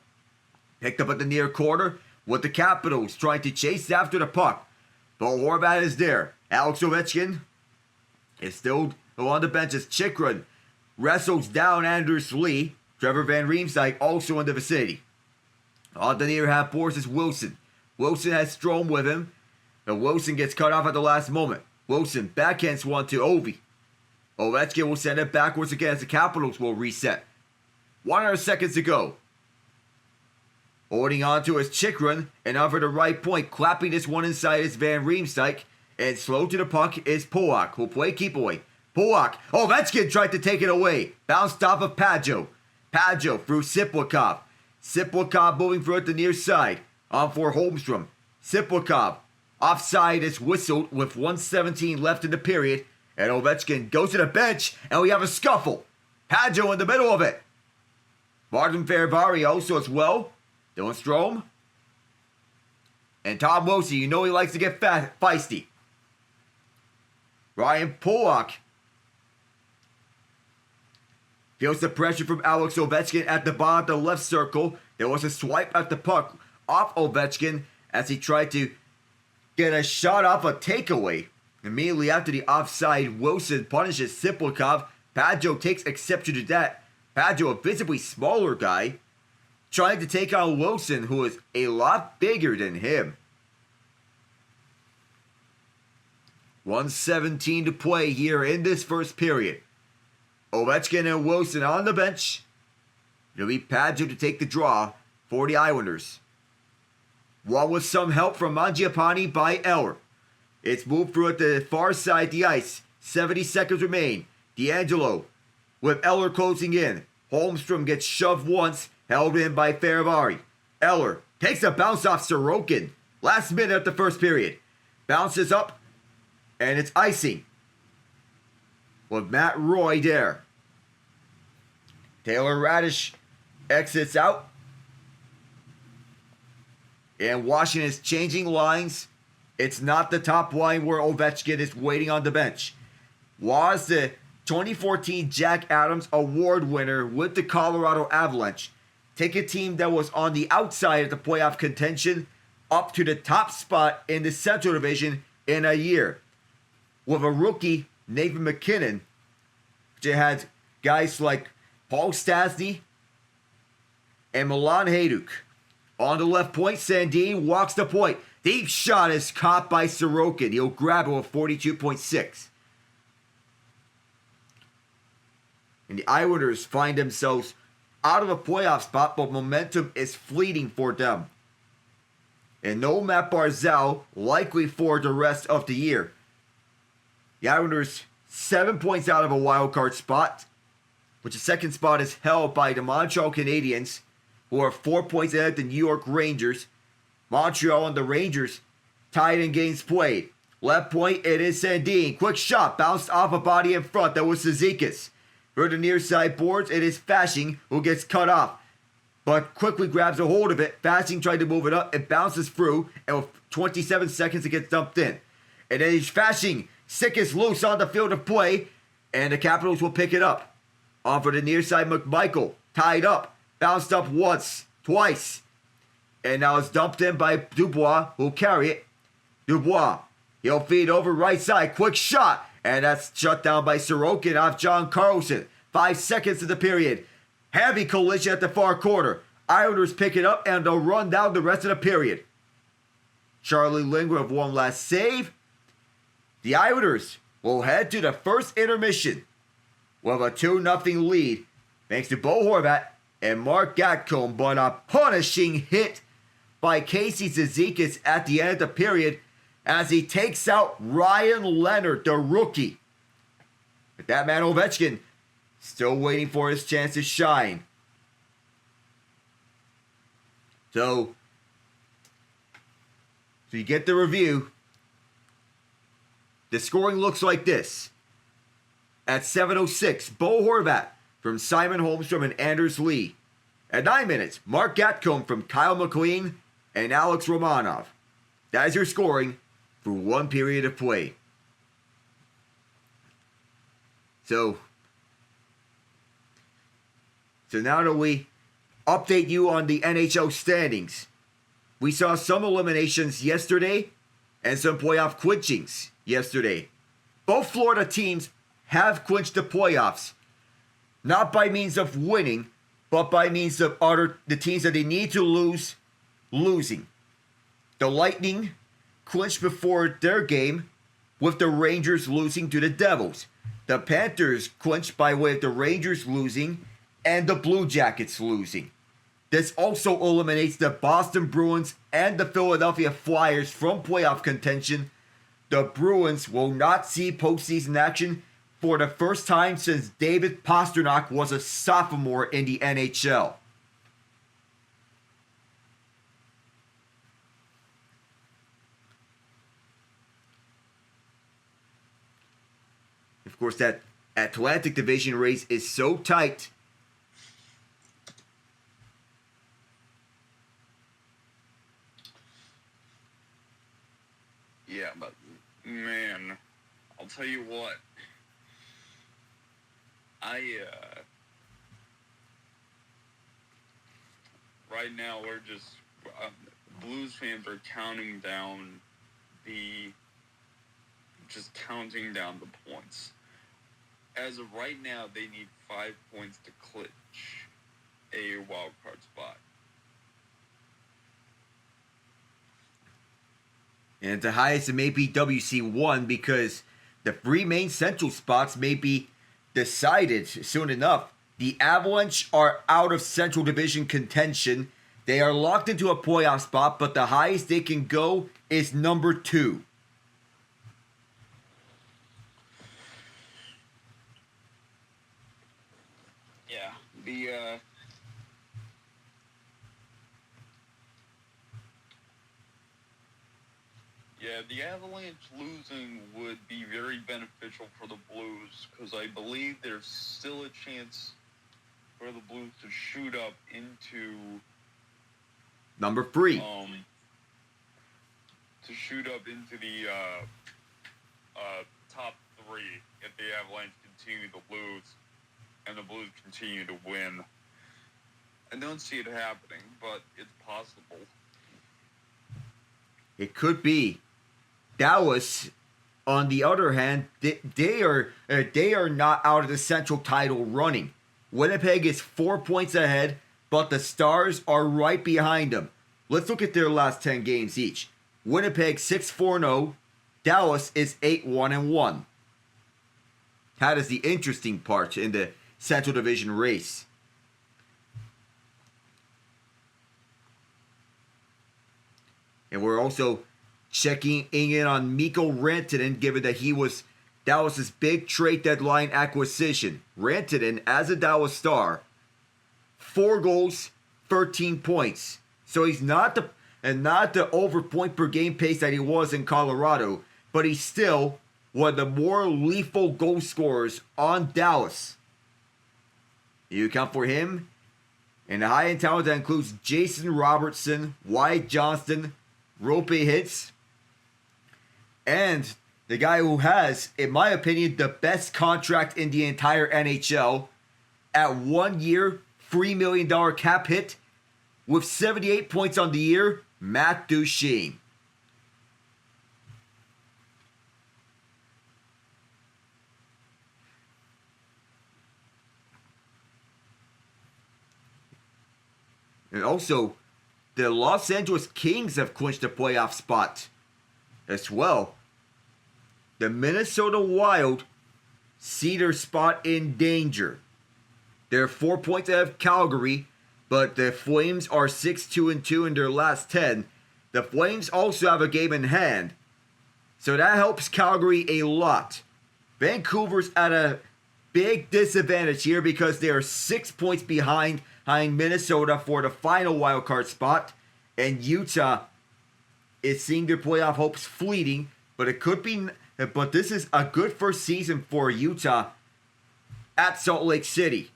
Picked up at the near corner with the Capitals trying to chase after the puck. But Horvat is there. Alex Ovechkin is still on the bench as Chychrun wrestles down Anders Lee. Trevor Van Riemsdyk also in the vicinity. On the near half boards is Wilson. Wilson has Strome with him. And Wilson gets cut off at the last moment. Wilson backhands one to Ovi. Ovechkin will send it backwards again as the Capitals will reset. 100 seconds to go. Holding on to his Chychrun and over the right point, clapping this one inside is Van Riemsdyk. And slow to the puck is Polak, who'll play keep away. Polak, Ovechkin tried to take it away. Bounced off of Padjo. Padjo through Siplikov. Siplikov moving through at the near side. On for Holmstrom. Siplikov. Offside is whistled with 1:17 left in the period. And Ovechkin goes to the bench and we have a scuffle. Padjo in the middle of it. Martin Fehervary also as well. Dylan Strome. And Tom Wilson, you know he likes to get feisty. Ryan Polak feels the pressure from Alex Ovechkin at the bottom of the left circle. There was a swipe at the puck off Ovechkin as he tried to get a shot off a takeaway. Immediately after the offside, Wilson punishes Siplikov. Padjo takes exception to that. Padjo, a visibly smaller guy, trying to take on Wilson, who is a lot bigger than him. 1:17 to play here in this first period. Ovechkin and Wilson on the bench. It'll be Padjo to take the draw for the Islanders. One with some help from Mangiapane by Eller. It's moved through at the far side of the ice. 70 seconds remain. D'Angelo with Eller closing in. Holmstrom gets shoved once, held in by Fehervary. Eller takes a bounce off Sorokin. Last minute of the first period. Bounces up, and it's icing. With Matt Roy there. Taylor Radish exits out. And Washington is changing lines. It's not the top line where Ovechkin is waiting on the bench. Was the 2014 Jack Adams Award winner with the Colorado Avalanche. Take a team that was on the outside of the playoff contention up to the top spot in the Central Division in a year. With a rookie, Nathan McKinnon, which had guys like Paul Stastny and Milan Hajduk. On the left point, Sandin walks the point. Deep shot is caught by Sorokin. He'll grab it with 42.6. And the Islanders find themselves out of a playoff spot, but momentum is fleeting for them. And no Mat Barzal likely for the rest of the year. The Islanders 7 points out of a wild card spot, which the second spot is held by the Montreal Canadiens, who are 4 points ahead of the New York Rangers, Montreal and the Rangers tied in games played. Left point, it is Sandin. Quick shot, bounced off a body in front. That was Zizekas. For the near side boards, it is Fasching who gets cut off, but quickly grabs a hold of it. Fasching tried to move it up. It bounces through, and with 27 seconds, it gets dumped in. And then it's Fasching. Sick is loose on the field of play, and the Capitals will pick it up. On for the near side, McMichael. Tied up. Bounced up once, twice. And now it's dumped in by Dubois, who'll carry it. Dubois. He'll feed over right side. Quick shot. And that's shut down by Sorokin off John Carlson. 5 seconds of the period. Heavy collision at the far corner. Islanders pick it up and they'll run down the rest of the period. Charlie Lindgren with one last save. The Islanders will head to the first intermission with a 2-0 lead thanks to Bo Horvat and Mark Gatcomb, but a punishing hit by Casey Zizekas at the end of the period as he takes out Ryan Leonard, the rookie. But that man Ovechkin still waiting for his chance to shine. So you get the review. The scoring looks like this. At 7:06, Bo Horvat from Simon Holmstrom and Anders Lee. At 9 minutes, Mark Gatcomb from Kyle McLean and Alex Romanov. That is your scoring for one period of play. So now that we update you on the NHL standings, we saw some eliminations yesterday and some playoff clinchings yesterday. Both Florida teams have clinched the playoffs, not by means of winning, but by means of the teams that they need to lose, losing. The Lightning clinched before their game with the Rangers losing to the Devils. The Panthers clinched by way of the Rangers losing and the Blue Jackets losing. This also eliminates the Boston Bruins and the Philadelphia Flyers from playoff contention. The Bruins will not see postseason action for the first time since David Pastrnak was a sophomore in the NHL. Of course, that Atlantic Division race is so tight. Yeah, but man, I'll tell you what. Right now we're just Blues fans are counting down the points. As of right now, they need 5 points to clinch a wild card spot. And the highest it may be WC1 because the 3 main central spots may be decided soon enough. The Avalanche are out of Central Division contention. They are locked into a playoff spot, but the highest they can go is number 2. Yeah, the Avalanche losing would be very beneficial for the Blues because I believe there's still a chance for the Blues to shoot up into number 3. To shoot up into the top 3 if the Avalanche continue to lose and the Blues continue to win. I don't see it happening, but it's possible. It could be. Dallas, on the other hand, they are not out of the Central title running. Winnipeg is 4 points ahead, but the Stars are right behind them. Let's look at their last 10 games each. Winnipeg 6-4-0. Dallas is 8-1-1. That is the interesting part in the Central Division race. And we're also checking in on Mikko Rantanen, given that he was Dallas's big trade deadline acquisition. Rantanen, as a Dallas Star, 4 goals, 13 points. So he's not and not the over point per game pace that he was in Colorado, but he's still one of the more lethal goal scorers on Dallas. You account for him and the high-end talent that includes Jason Robertson, Wyatt Johnston, Rope Hits, and the guy who has, in my opinion, the best contract in the entire NHL at 1 year, $3 million cap hit with 78 points on the year, Matt Duchene. And also, the Los Angeles Kings have clinched a playoff spot as well. The Minnesota Wild see their spot in danger. They're 4 points ahead of Calgary, but the Flames are 6-2-2 in their last 10. The Flames also have a game in hand, so that helps Calgary a lot. Vancouver's at a big disadvantage here because they are 6 points behind Minnesota for the final wildcard spot, and Utah is seeing their playoff hopes fleeting, but it could be. But this is a good first season for Utah at Salt Lake City.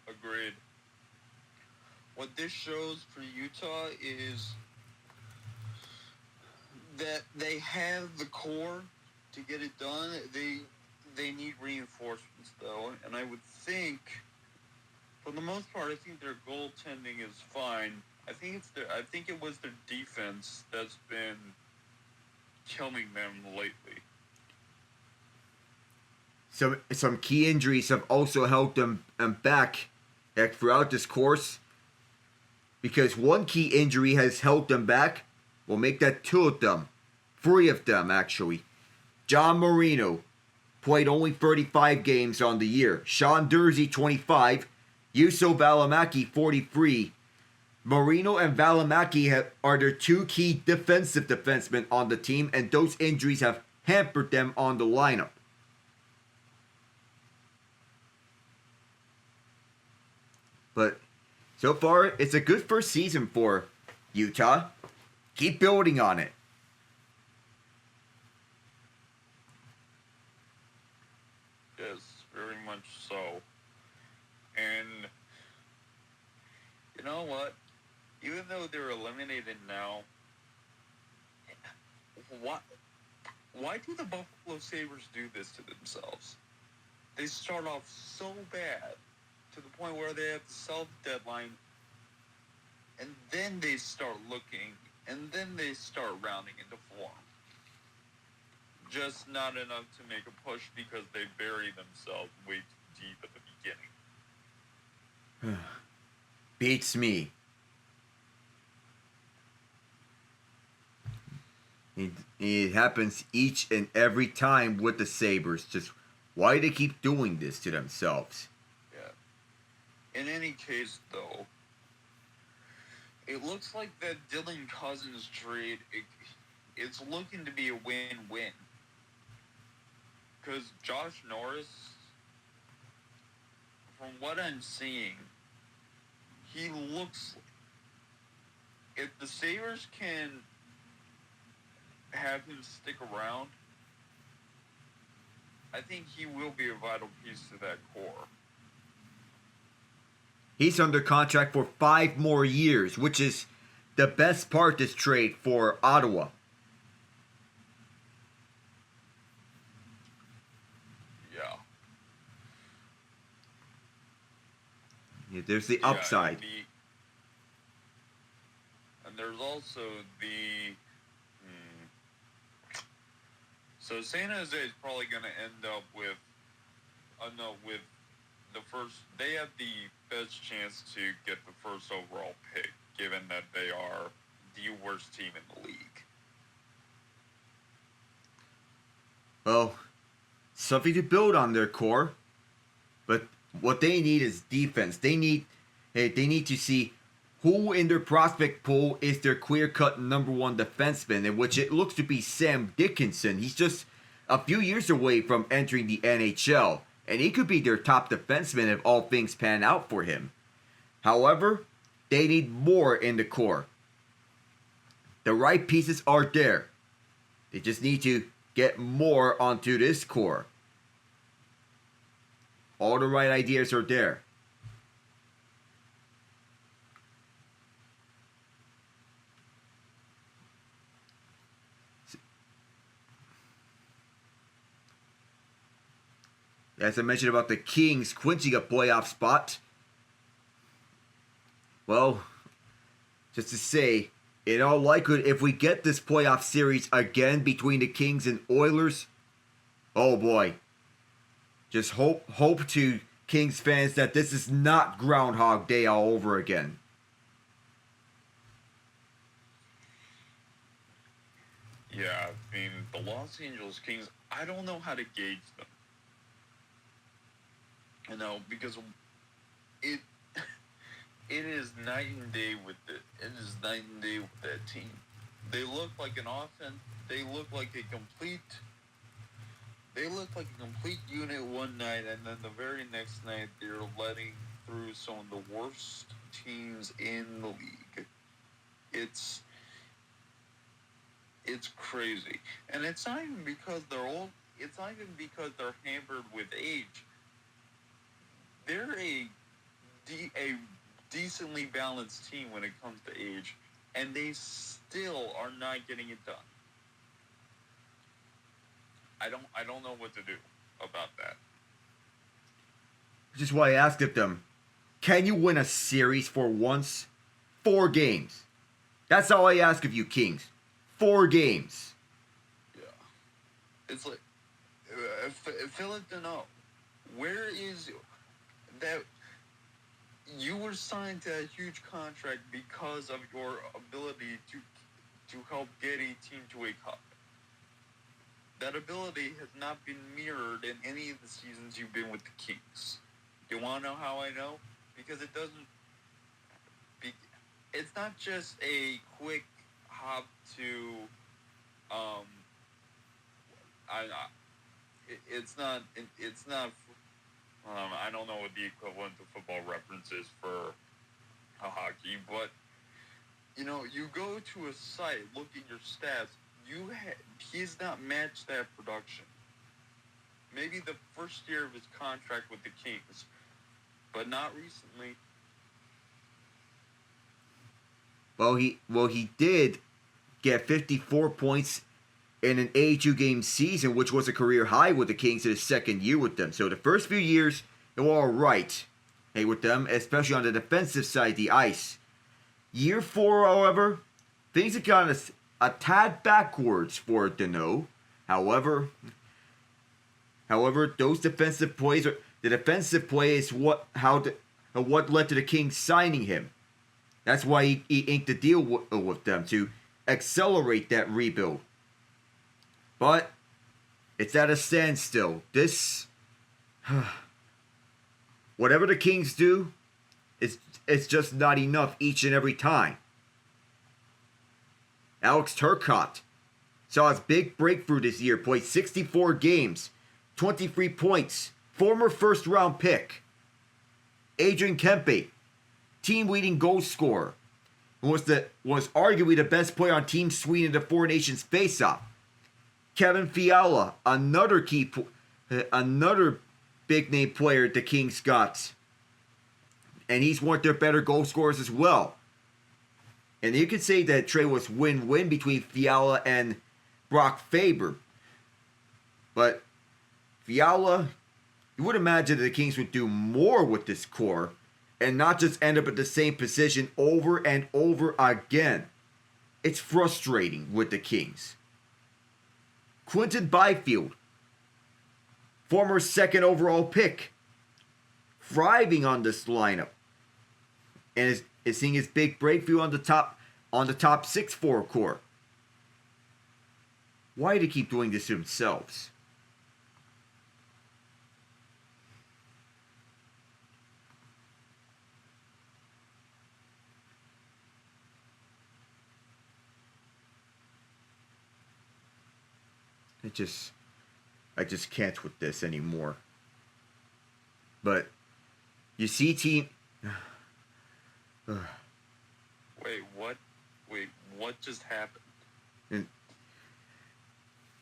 Agreed. What this shows for Utah is that they have the core to get it done. They need reinforcements though, and I would think, for the most part, I think their goaltending is fine. I think it was their defense that's been killing them lately. Some key injuries have also held them back throughout this course, because one key injury has held them back. We'll make that 2 of them. 3 of them, actually. John Marino played only 35 games on the year. Sean Durzi, 25. Juuso Valimaki, 43. Marino and Valimaki are their 2 key defensive defensemen on the team, and those injuries have hampered them on the lineup. But so far, it's a good first season for Utah. Keep building on it. Yes, very much so. And you know what? Even though they're eliminated now, why do the Buffalo Sabres do this to themselves? They start off so bad to the point where they have to sell the deadline, and then they start looking, and then they start rounding into form. Just not enough to make a push because they bury themselves way too deep at the beginning. Beats me. It happens each and every time with the Sabres. Just why do they keep doing this to themselves? Yeah. In any case, though, it looks like that Dylan Cousins trade, it's looking to be a win-win. Because Josh Norris, from what I'm seeing, he looks... If the Sabres can have him stick around, I think he will be a vital piece to that core. He's under contract for 5 more years, which is the best part of this trade for Ottawa. Yeah, there's the upside. And there's also the... So San Jose is probably going to end up with the first. They have the best chance to get the first overall pick, given that they are the worst team in the league. Well, something to build on their core, but what they need is defense. They need to see who in their prospect pool is their clear-cut number 1 defenseman, in which it looks to be Sam Dickinson. He's just a few years away from entering the NHL, and he could be their top defenseman if all things pan out for him. However, they need more in the core. The right pieces are there. They just need to get more onto this core. All the right ideas are there. As I mentioned about the Kings clinching a playoff spot, well, just to say, in all likelihood, if we get this playoff series again between the Kings and Oilers, oh boy. Just hope to Kings fans that this is not Groundhog Day all over again. Yeah, I mean, the Los Angeles Kings, I don't know how to gauge them. You know, because it is night and day with it. It is night and day with that team. They look like an offense. They look like a complete unit one night, and then the very next night they're letting through some of the worst teams in the league. It's crazy, and it's not even because they're old. It's not even because they're hampered with age. They're a decently balanced team when it comes to age, and they still are not getting it done. I don't know what to do about that. Which is why I asked of them, can you win a series for once? 4 games. That's all I ask of you, Kings. 4 games. Yeah. It's like, Philip to know, where is that? You were signed to a huge contract because of your ability to help get a team to a cup. That ability has not been mirrored in any of the seasons you've been with the Kings. You want to know how I know? Because it doesn't. It's not just a quick hop to. It's not. I don't know what the equivalent of football reference is for a hockey, but you go to a site, look at your stats. He's not matched that production. Maybe the first year of his contract with the Kings, but not recently. Well, he did get 54 points in an 82 game season, which was a career high with the Kings in his second year with them. So the first few years, they were all right, with them, especially on the defensive side of the ice. Year 4, however, things have gone a tad backwards for Deneau. However, those defensive plays, the defensive play is what led to the Kings signing him. That's why he inked the deal with them, to accelerate that rebuild. But it's at a standstill. Whatever the Kings do, it's just not enough each and every time. Alex Turcotte saw his big breakthrough this year, played 64 games, 23 points, former first-round pick. Adrian Kempe, team-leading goal scorer, was arguably the best player on Team Sweden in the Four Nations face-off. Kevin Fiala, another big-name player the Kings got, and he's one of their better goal scorers as well. And you could say that trade was win-win between Fiala and Brock Faber. But Fiala, you would imagine that the Kings would do more with this core and not just end up at the same position over and over again. It's frustrating with the Kings. Quinton Byfield, former second overall pick, thriving on this lineup, and is seeing his big breakthrough on the top 6-4 core. Why do they keep doing this to themselves? I just can't with this anymore. But you see Wait, what? Wait, what just happened? And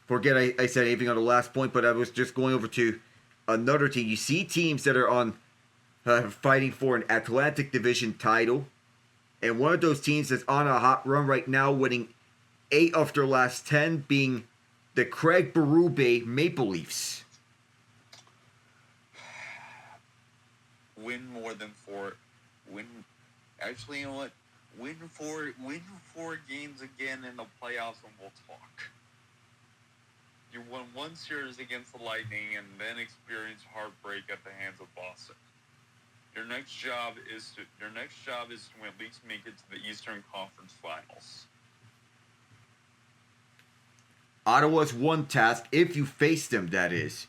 forget I said anything on the last point, but I was just going over to another team. You see teams that are on fighting for an Atlantic Division title, and one of those teams that's on a hot run right now, winning 8 of their last 10, being the Craig Berube Maple Leafs. Win more than 4. Win. Actually, you know what? Win four games again in the playoffs, and we'll talk. You won 1 series against the Lightning, and then experience heartbreak at the hands of Boston. Your next job is to at least make it to the Eastern Conference Finals. Ottawa's one task, if you face them, that is.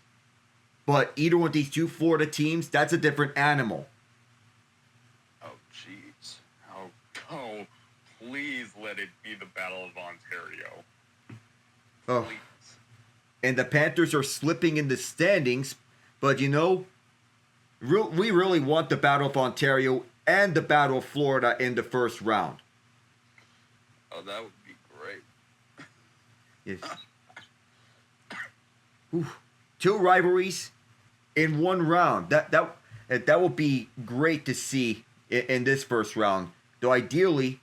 But either one of these two Florida teams, that's a different animal. Oh, jeez. Oh, please let it be the Battle of Ontario. Oh. Please. And the Panthers are slipping in the standings, but you know, we really want the Battle of Ontario and the Battle of Florida in the first round. Oh, that would be great. Yes. Ooh, 2 rivalries in 1 round. That would be great to see in this first round. Though ideally,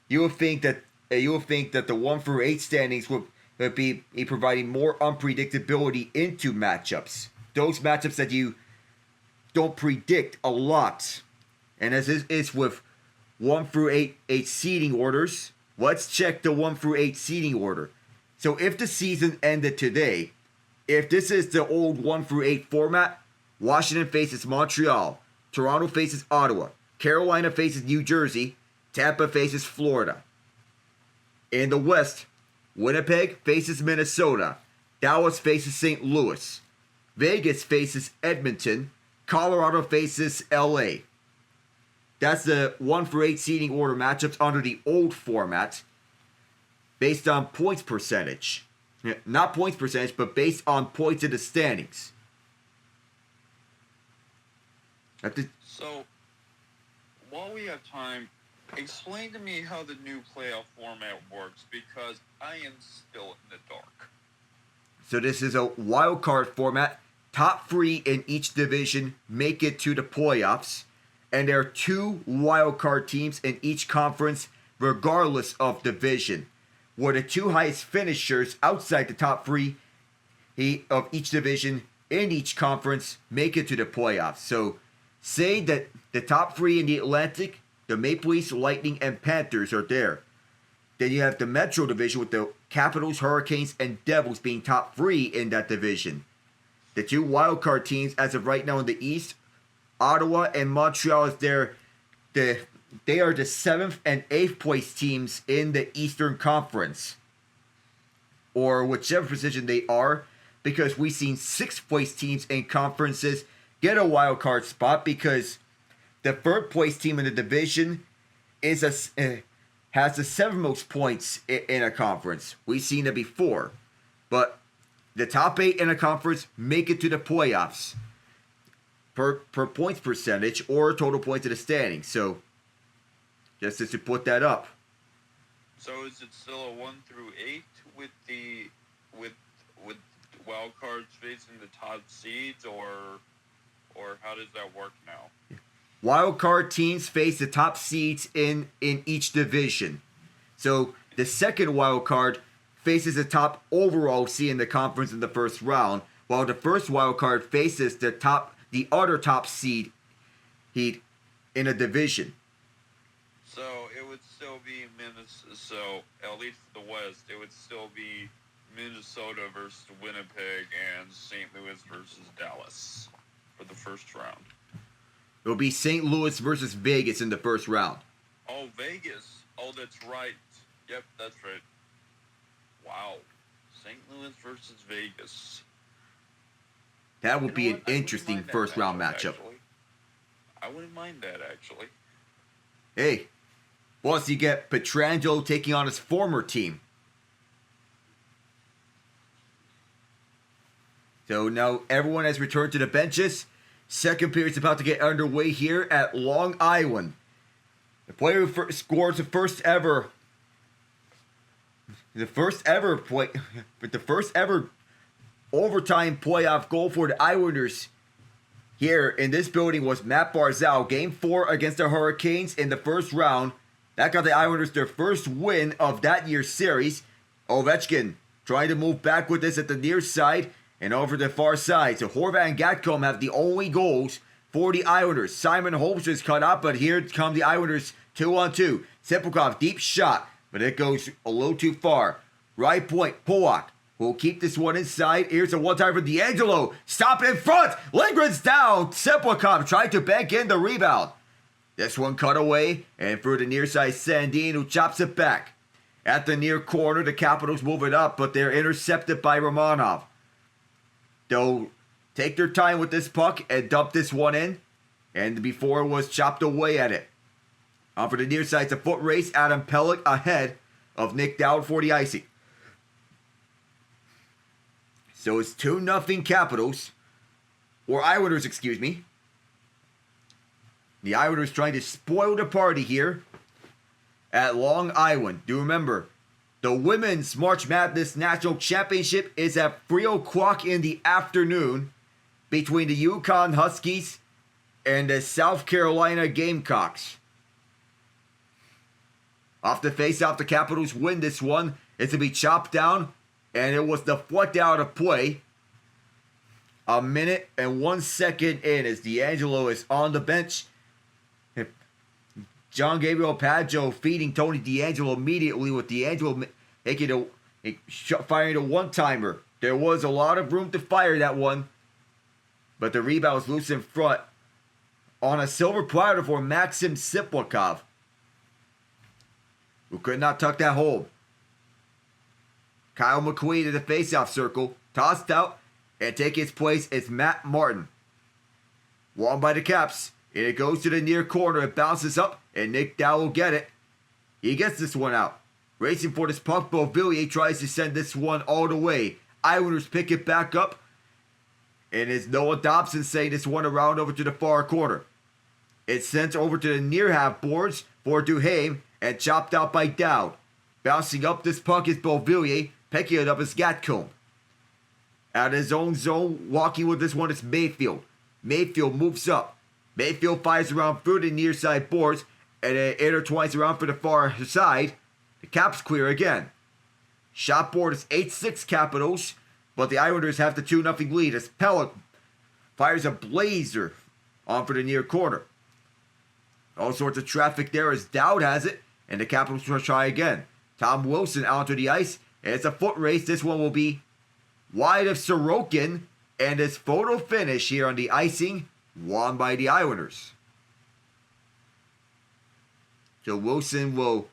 you would think that the 1 through 8 standings would be providing more unpredictability into matchups. Those matchups that you don't predict a lot. And as is with 1 through 8 seeding orders, let's check the 1 through 8 seeding order. So if the season ended today, if this is the old 1 through 8 format, Washington faces Montreal, Toronto faces Ottawa, Carolina faces New Jersey, Tampa faces Florida. In the West, Winnipeg faces Minnesota, Dallas faces St. Louis, Vegas faces Edmonton, Colorado faces LA. That's the 1 through 8 seeding order matchups under the old format, based on points percentage. Not points percentage, but based on points in the standings. So, while we have time, explain to me how the new playoff format works, because I am still in the dark. So this is a wild card format. Top 3 in each division make it to the playoffs. And there are 2 wild card teams in each conference, regardless of division, where the 2 highest finishers outside the top 3 of each division in each conference make it to the playoffs. So say that the top 3 in the Atlantic, the Maple Leafs, Lightning, and Panthers are there. Then you have the Metro Division with the Capitals, Hurricanes, and Devils being top 3 in that division. The 2 wildcard teams as of right now in the East, Ottawa and Montreal, is they are the 7th and 8th place teams in the Eastern Conference. Or whichever position they are, because we've seen 6th place teams in conferences get a wild card spot, because the 3rd place team in the division has the 7th most points in a conference. We've seen it before. But the top 8 in a conference make it to the playoffs per points percentage or total points in the standings. So just to put that up. So is it still a 1 through 8 with wild cards facing the top seeds, or how does that work now? Wild card teams face the top seeds in each division. So the second wild card faces the top overall seed in the conference in the first round, while the first wild card faces the other top seed in a division. So it would still be Minnesota. So at least for the West, it would still be Minnesota versus Winnipeg and St. Louis versus Dallas for the first round. It will be St. Louis versus Vegas in the first round. Oh, Vegas. Oh, that's right. Yep, that's right. Wow. St. Louis versus Vegas. That would be an interesting first round matchup. Actually. I wouldn't mind that, actually. Hey, plus you get Pietrangelo taking on his former team. So now everyone has returned to the benches. Second period is about to get underway here at Long Island. The player who scores the first ever overtime playoff goal for the Islanders here in this building was Mat Barzal. Game 4 against the Hurricanes in the first round. That got the Islanders their first win of that year's series. Ovechkin trying to move back with this at the near side and over the far side. So Horvat and Gatcomb have the only goals for the Islanders. Simon Holmes is cut out, but here come the Islanders 2-on-2. Sepulkov, deep shot, but it goes a little too far. Right point, Polak will keep this one inside. Here's a one-time for D'Angelo. Stop in front. Lindgren's down. Sepulkov tried to bank in the rebound. This one cut away, and through the near side, Sandin, who chops it back. At the near corner, the Capitals move it up, but they're intercepted by Romanov. They'll take their time with this puck and dump this one in, and before it was chopped away at it. On for the near side, it's a foot race. Adam Pelech ahead of Nick Dowd for the icing. So it's 2-0 Capitals, or Islanders, excuse me. The Islanders trying to spoil the party here at Long Island. Do remember, the Women's March Madness National Championship is at 3 o'clock in the afternoon between the Yukon Huskies and the South Carolina Gamecocks. Off the face-off, the Capitals win this one. It's to be chopped down, and it was deflected out of play. A minute and 1 second in as D'Angelo is on the bench. Jean-Gabriel Pageau feeding Tony D'Angelo immediately with D'Angelo firing a one-timer. There was a lot of room to fire that one, but the rebound was loose in front on a silver platter for Maxim Sepulkov, who could not tuck that home. Kyle McQueen to the faceoff circle, tossed out, and taking his place is Matt Martin. Won by the Caps. And it goes to the near corner. It bounces up, and Nick Dowd will get it. He gets this one out. Racing for this puck, Beauvillier tries to send this one all the way. Islanders pick it back up, and it's Noah Dobson saying this one around over to the far corner. It's sent over to the near half boards for Duhaime, and chopped out by Dowd. Bouncing up this puck is Beauvillier, picking it up is Gatcomb. Out of his own zone, walking with this one is Mayfield. Mayfield moves up. Mayfield fires around through the near side boards, and it intertwines around for the far side. The Caps clear again. Shot board is 8-6 Capitals, but the Islanders have the 2-0 lead as Pelech fires a blazer on for the near corner. All sorts of traffic there as Dowd has it, and the Capitals will try again. Tom Wilson onto the ice, and it's a foot race. This one will be wide of Sorokin, and his photo finish here on the icing, won by the Islanders. So Wilson will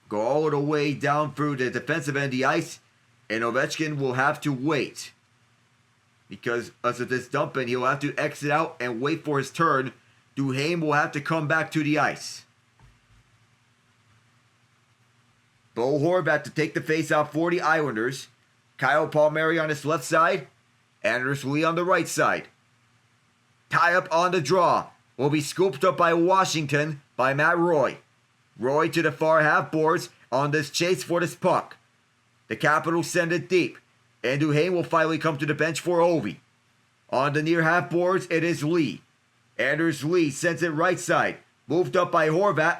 go all the way down through the defensive end of the ice, and Ovechkin will have to wait. Because as of this dumping, he'll have to exit out and wait for his turn. Duhaime will have to come back to the ice. Bo Horvat to take the face-off for the Islanders. Kyle Palmieri on his left side. Anders Lee on the right side. Tie up on the draw. Will be scooped up by Washington by Matt Roy. Roy to the far half boards on this chase for this puck. The Capitals send it deep. And Duhaime will finally come to the bench for Ovi. On the near half boards, it is Lee. Anders Lee sends it right side. Moved up by Horvat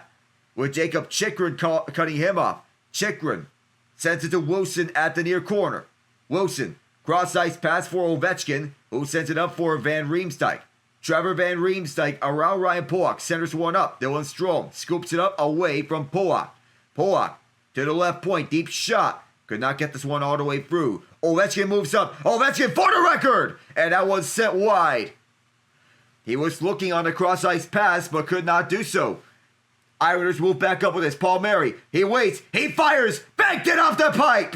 with Jacob Chychrun cutting him off. Chychrun sends it to Wilson at the near corner. Wilson, cross-ice pass for Ovechkin, who sends it up for Van Riemsdyk. Trevor Van Riemsdyk around Ryan Polak, centers one up. Dylan Strome scoops it up away from Polak. Polak to the left point, deep shot. Could not get this one all the way through. Ovechkin moves up. Ovechkin for the record! And that one's sent wide. He was looking on the cross-ice pass, but could not do so. Islanders move back up with this. Palmieri, he waits, he fires, banked it off the pipe!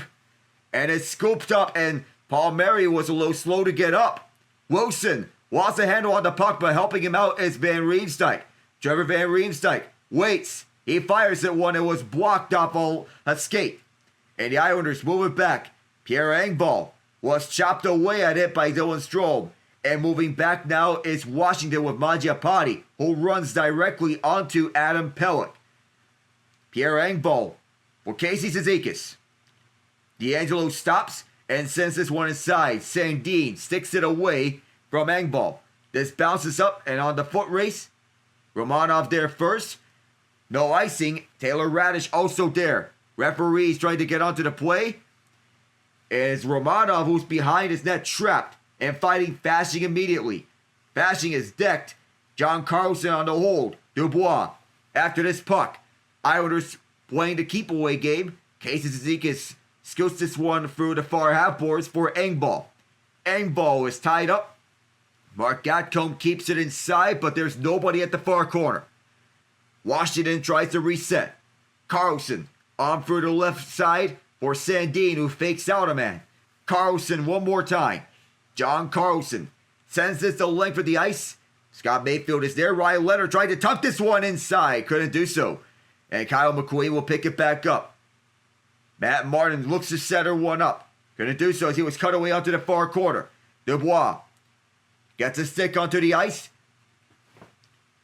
And it's scooped up, and Palmieri was a little slow to get up. Wilson lost the handle on the puck, but helping him out is Van Riemsdyk. Trevor Van Riemsdyk waits. He fires at one and was blocked off a skate. And the Islanders move it back. Pierre Engvall was chopped away at it by Dylan Strome. And moving back now is Washington with Mangiapane, who runs directly onto Adam Pelech. Pierre-Luc for Casey Cizikas. D'Angelo stops and sends this one inside. Sandin sticks it away from Engvall. This bounces up and on the foot race. Romanov there first. No icing. Taylor Radish also there. Referees trying to get onto the play. It's Romanov who's behind his net trapped and fighting Fasching immediately. Fasching is decked. John Carlson on the hold. Dubois. After this puck, Islanders playing the keep away game. Casey Cizikas scoots this one through the far half boards for Engvall. Engvall is tied up. Mark Gatcomb keeps it inside, but there's nobody at the far corner. Washington tries to reset. Carlson on through the left side for Sandin, who fakes out a man. Carlson one more time. John Carlson sends this the length of the ice. Scott Mayfield is there. Ryan Leonard tried to tuck this one inside. Couldn't do so. And Kyle McQueen will pick it back up. Matt Martin looks to set her one up. Couldn't do so as he was cut away onto the far corner. Dubois gets a stick onto the ice.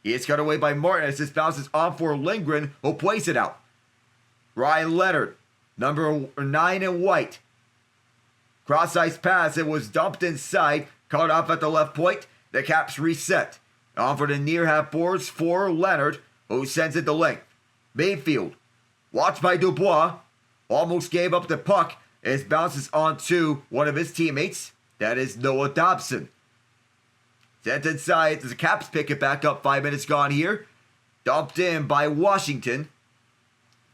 He is cut away by Martin as this bounces on for Lindgren, who plays it out. Ryan Leonard, number 9 in white. Cross-ice pass, it was dumped inside, cut off at the left point. The Caps reset. On for the near half boards for Leonard, who sends it the length. Mayfield, watched by Dubois, almost gave up the puck as it bounces onto one of his teammates. That is Noah Dobson. Sent inside as the Caps pick it back up. 5 minutes gone here. Dumped in by Washington.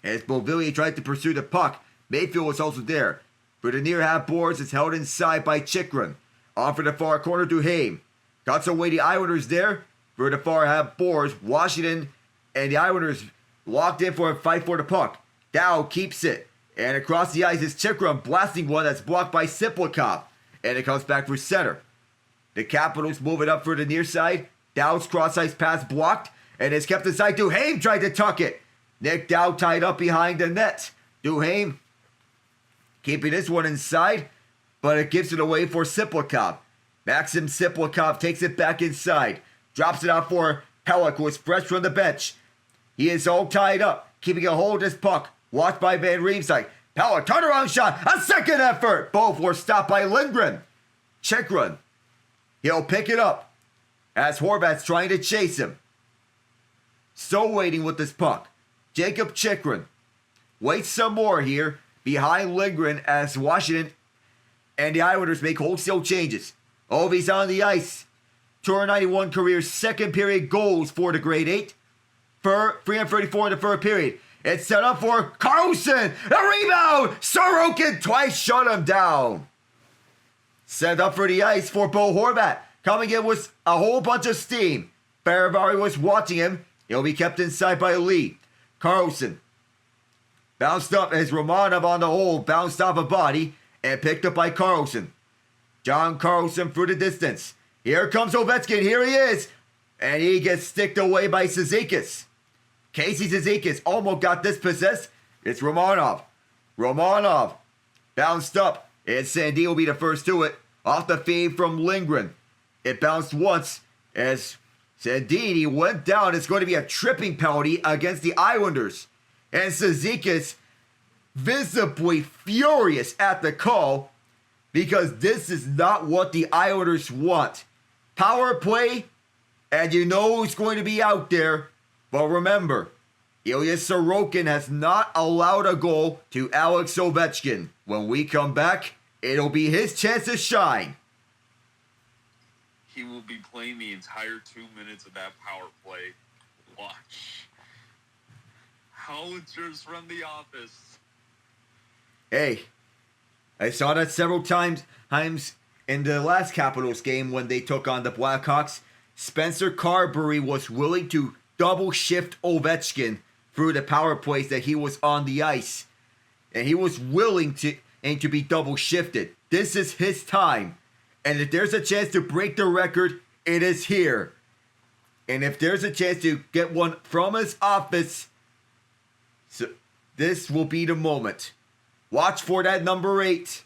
As Beauvillier tried to pursue the puck, Mayfield was also there. For the near half boards, it's held inside by Chikrin. On for the far corner, Duhaime. Cuts away the Islanders there. For the far half boards, Washington and the Islanders locked in for a fight for the puck. Dow keeps it. And across the ice is Chikrin blasting one that's blocked by Siplikov. And it comes back for center. The Capitals move it up for the near side. Dow's cross-ice pass blocked. And it's kept inside. Duhaime tried to tuck it. Nick Dow tied up behind the net. Duhaime keeping this one inside. But it gives it away for Siplikov. Maxim Siplikov takes it back inside. Drops it out for Pelech, who is fresh from the bench. He is all tied up. Keeping a hold of this puck. Watched by Van Riemsdyk. Pelech, turnaround shot. A second effort. Both were stopped by Lindgren. Chikrin. He'll pick it up as Horvat's trying to chase him. Still waiting with this puck. Jacob Chikrin waits some more here behind Lindgren as Washington and the Islanders make wholesale changes. Ovi's on the ice. 291 career second period goals for the grade 8. 334 in the third period. It's set up for Carlson. A rebound. Sorokin twice shut him down. Set up for the ice for Bo Horvat. Coming in with a whole bunch of steam. Faravari was watching him. He'll be kept inside by Lee. Carlson bounced up as Romanov on the hold. Bounced off a body and picked up by Carlson. John Carlson through the distance. Here comes Ovechkin. Here he is. And he gets sticked away by Cizikas. Casey Cizikas almost got dispossessed. It's Romanov. Romanov bounced up. And Sandin will be the first to it. Off the feed from Lindgren. It bounced once as Sandin went down. It's going to be a tripping penalty against the Islanders. And Cizikas visibly furious at the call because this is not what the Islanders want. Power play, and you know who's going to be out there. But remember, Ilya Sorokin has not allowed a goal to Alex Ovechkin. When we come back, it'll be his chance to shine. He will be playing the entire 2 minutes of that power play. Watch. Howitzers run the office. Hey, I saw that several times in the last Capitals game when they took on the Blackhawks. Spencer Carberry was willing to double shift Ovechkin through the power plays that he was on the ice. And he was willing to be double shifted. This is his time. And if there's a chance to break the record, it is here. And if there's a chance to get one from his office, so this will be the moment. Watch for that number 8.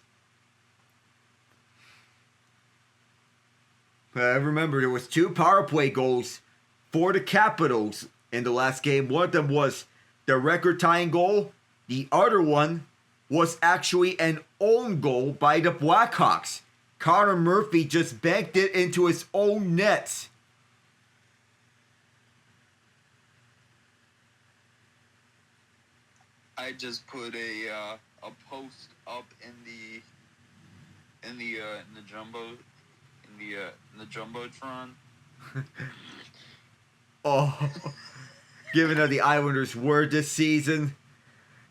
Remember, there was 2 power play goals for the Capitals in the last game. One of them was the record-tying goal. The other one was actually an own goal by the Blackhawks. Connor Murphy just banked it into his own net. I just put a post up in the jumbotron. Oh, given that the Islanders were this season,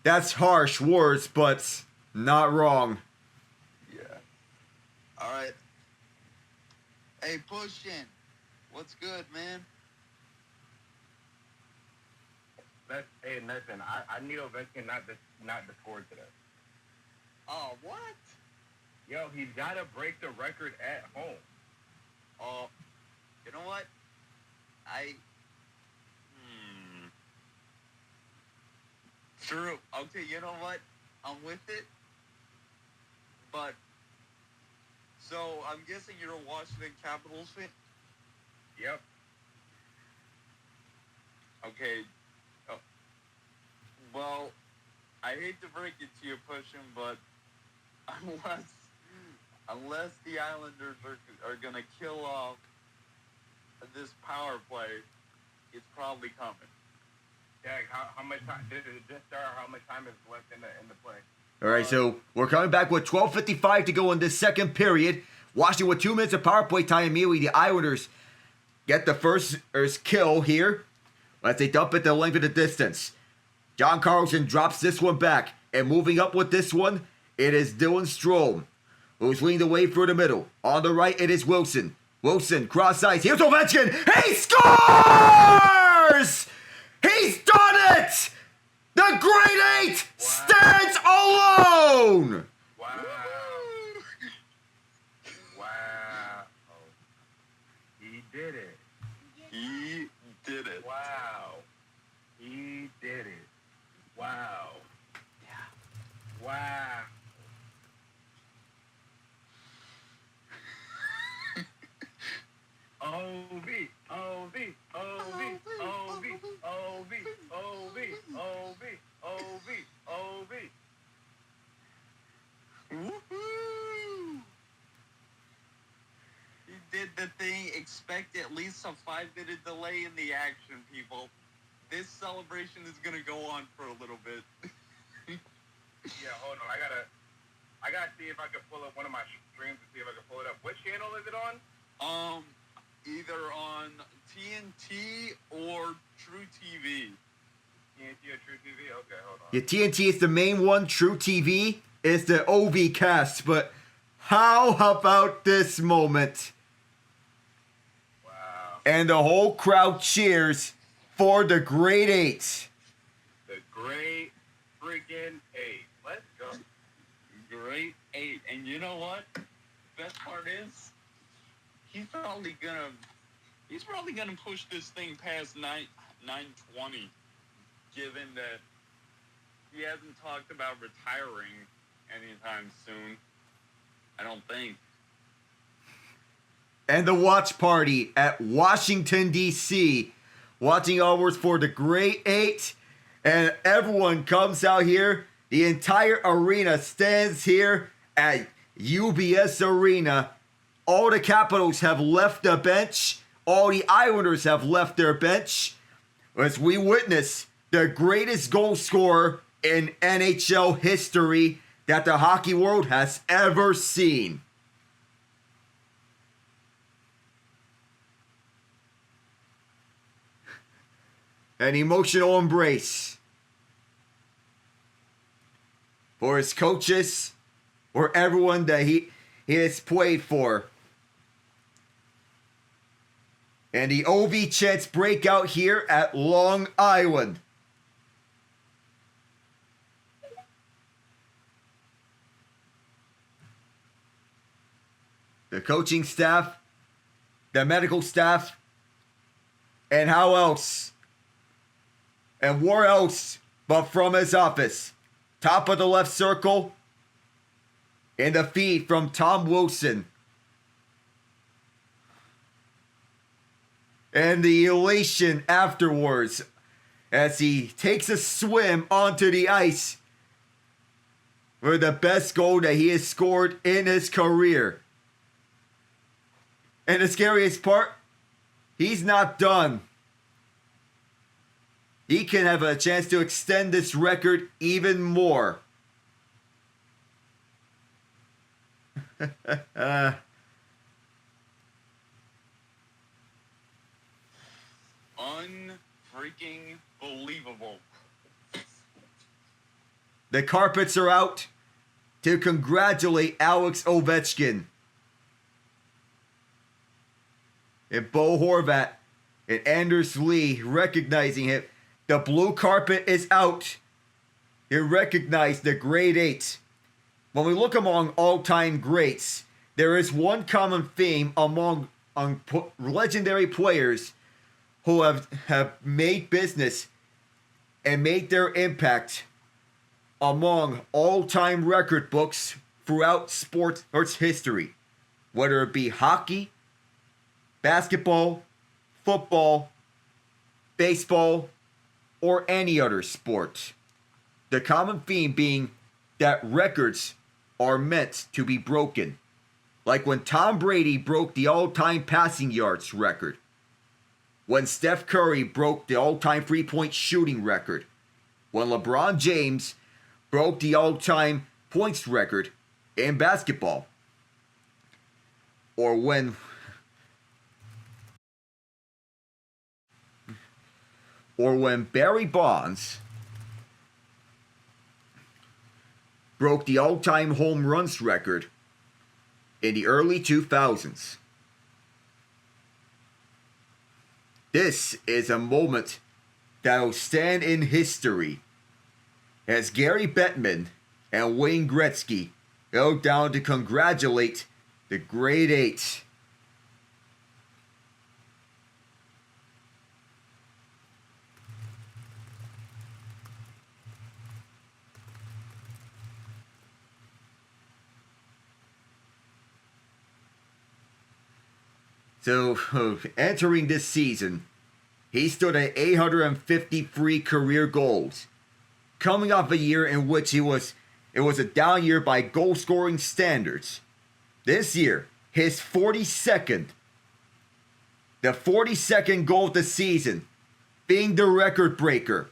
that's harsh words, but not wrong. Yeah. All right. Hey, Pushin, what's good, man? Hey, listen, I need Ovechkin not to score today. Oh, what? Yo, he's got to break the record at home. Oh, you know what? True. Okay, you know what? I'm with it. But, so, I'm guessing you're a Washington Capitals fan? Yep. Okay. Oh. Well, I hate to break it to you, Pushin, but unless the Islanders are going to kill off this power play, it's probably coming. Jack, how much time did it just start? How much time is left in the play? All right, so we're coming back with 12:55 to go in this second period. Washington with 2 minutes of power play time. Immediately, the Islanders get the first kill here. As they dump it the length of the distance. John Carlson drops this one back. And moving up with this one, it is Dylan Strome, who's leading the way through the middle. On the right, it is Wilson. Wilson, cross ice. Here's Ovechkin. He scores! He's done it! The Great Eight stands alone! Wow. Wow. He did it. He did it. Wow. He did it. Wow. Yeah. Wow. OV, OV, OV, OV, OV, OV, OV, OV, OV. Woohoo! He did the thing. Expect at least a 5-minute delay in the action, people. This celebration is gonna go on for a little bit. Yeah, hold on. I gotta see if I can pull up one of my streams to see if I can pull it up. What channel is it on? Either on TNT or True TV. TNT or True TV? Okay, hold on. Yeah, TNT is the main one. True TV is the OV cast. But how about this moment? Wow. And the whole crowd cheers for the Great Eight. The Great freaking Eight. Let's go. Great Eight. And you know what? Best part is, he's probably gonna push this thing past 920, given that he hasn't talked about retiring anytime soon. I don't think. And the watch party at Washington, D.C. Watching onwards for the Great Eight. And everyone comes out here. The entire arena stands here at UBS Arena. All the Capitals have left the bench. All the Islanders have left their bench. As we witness the greatest goal scorer in NHL history that the hockey world has ever seen. An emotional embrace for his coaches, for everyone that he has played for. And the OV chants break out here at Long Island. The coaching staff, the medical staff, and how else? And where else but from his office? Top of the left circle. In the feed from Tom Wilson. And the elation afterwards as he takes a swim onto the ice for the best goal that he has scored in his career. And the scariest part, he's not done. He can have a chance to extend this record even more. Unfreaking believable. The carpets are out to congratulate Alex Ovechkin. And Bo Horvat and Anders Lee recognizing him. The blue carpet is out. He recognized the grade 8. When we look among all-time greats, there is one common theme among legendary players who have made business and made their impact among all-time record books throughout sports history, whether it be hockey, basketball, football, baseball, or any other sport. The common theme being that records are meant to be broken. Like when Tom Brady broke the all-time passing yards record. When Steph Curry broke the all-time three-point shooting record. When LeBron James broke the all-time points record in basketball. Or when Barry Bonds broke the all-time home runs record in the early 2000s. This is a moment that will stand in history as Gary Bettman and Wayne Gretzky go down to congratulate the grade 8. So, entering this season, he stood at 853 career goals, coming off a year in which it was a down year by goal-scoring standards. This year, his 42nd goal of the season, being the record breaker.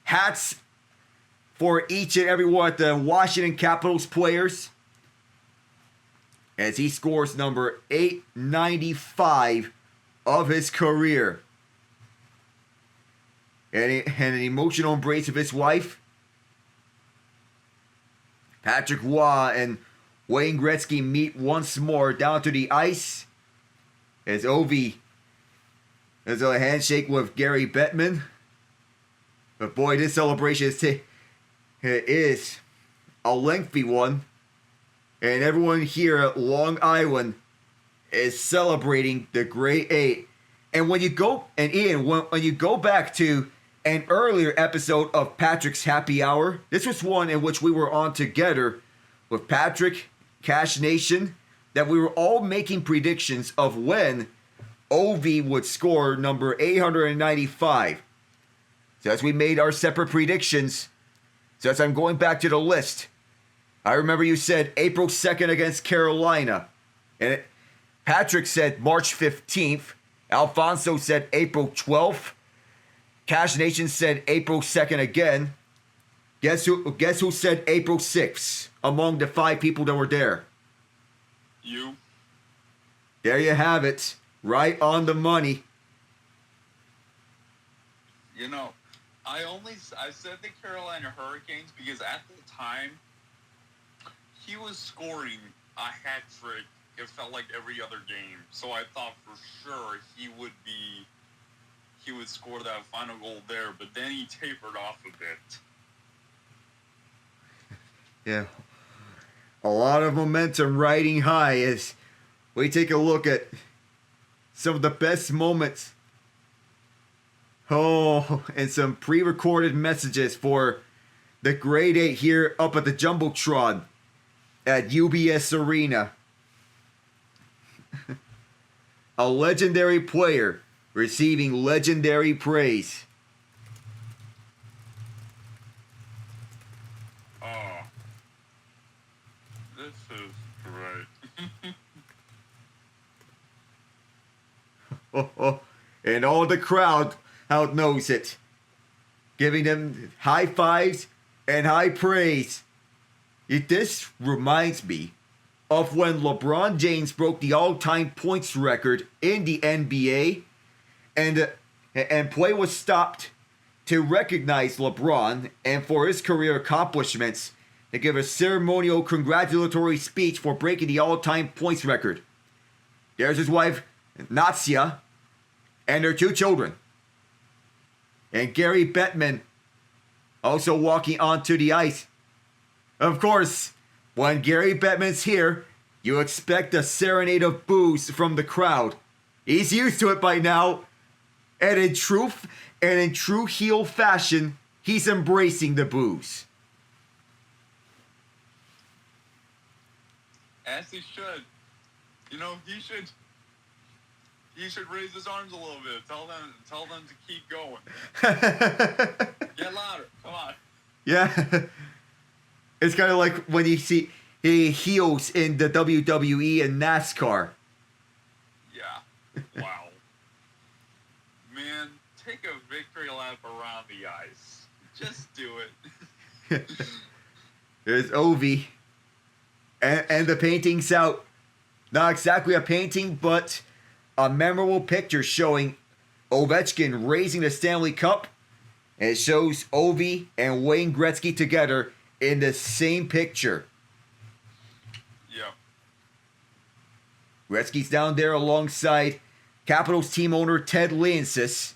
Hats for each and every one of the Washington Capitals players, as he scores number 895 of his career. And an emotional embrace of his wife. Patrick Roy and Wayne Gretzky meet once more down to the ice as Ovi has a handshake with Gary Bettman. But boy, this celebration is a lengthy one. And everyone here at Long Island is celebrating the grade 8. And when you go, and Ian, when you go back to an earlier episode of Patrick's Happy Hour, this was one in which we were on together with Patrick, Cash Nation, that we were all making predictions of when Ovi would score number 895. So as we made our separate predictions, so as I'm going back to the list, I remember you said April 2nd against Carolina. And Patrick said March 15th. Alfonso said April 12th. Cash Nation said April 2nd again. Guess who said April 6th among the 5 people that were there? You. There you have it. Right on the money. You know, I said the Carolina Hurricanes because at the time, he was scoring a hat trick, it felt like every other game. So I thought for sure he would score that final goal there, but then he tapered off a bit. Yeah. A lot of momentum riding high as we take a look at some of the best moments. Oh, and some pre-recorded messages for the grade 8 here up at the Jumbotron at UBS Arena. A legendary player receiving legendary praise. Oh, this is great. And all the crowd out knows it, giving them high fives and high praise. This reminds me of when LeBron James broke the all-time points record in the NBA, and play was stopped to recognize LeBron and for his career accomplishments, to give a ceremonial congratulatory speech for breaking the all-time points record. There's his wife, Natsia, and their 2 children. And Gary Bettman also walking onto the ice. Of course, when Gary Bettman's here, you expect a serenade of boos from the crowd. He's used to it by now. And in true heel fashion, he's embracing the boos. As he should. You know, he should raise his arms a little bit. Tell them to keep going. Get louder. Come on. Yeah. It's kind of like when you see heels in the WWE and NASCAR. Yeah. Wow. Man, take a victory lap around the ice. Just do it. There's Ovi. And the painting's out. Not exactly a painting, but a memorable picture showing Ovechkin raising the Stanley Cup. And it shows Ovi and Wayne Gretzky together in the same picture. Yeah. Gretzky's down there alongside Capitals team owner Ted Leonsis.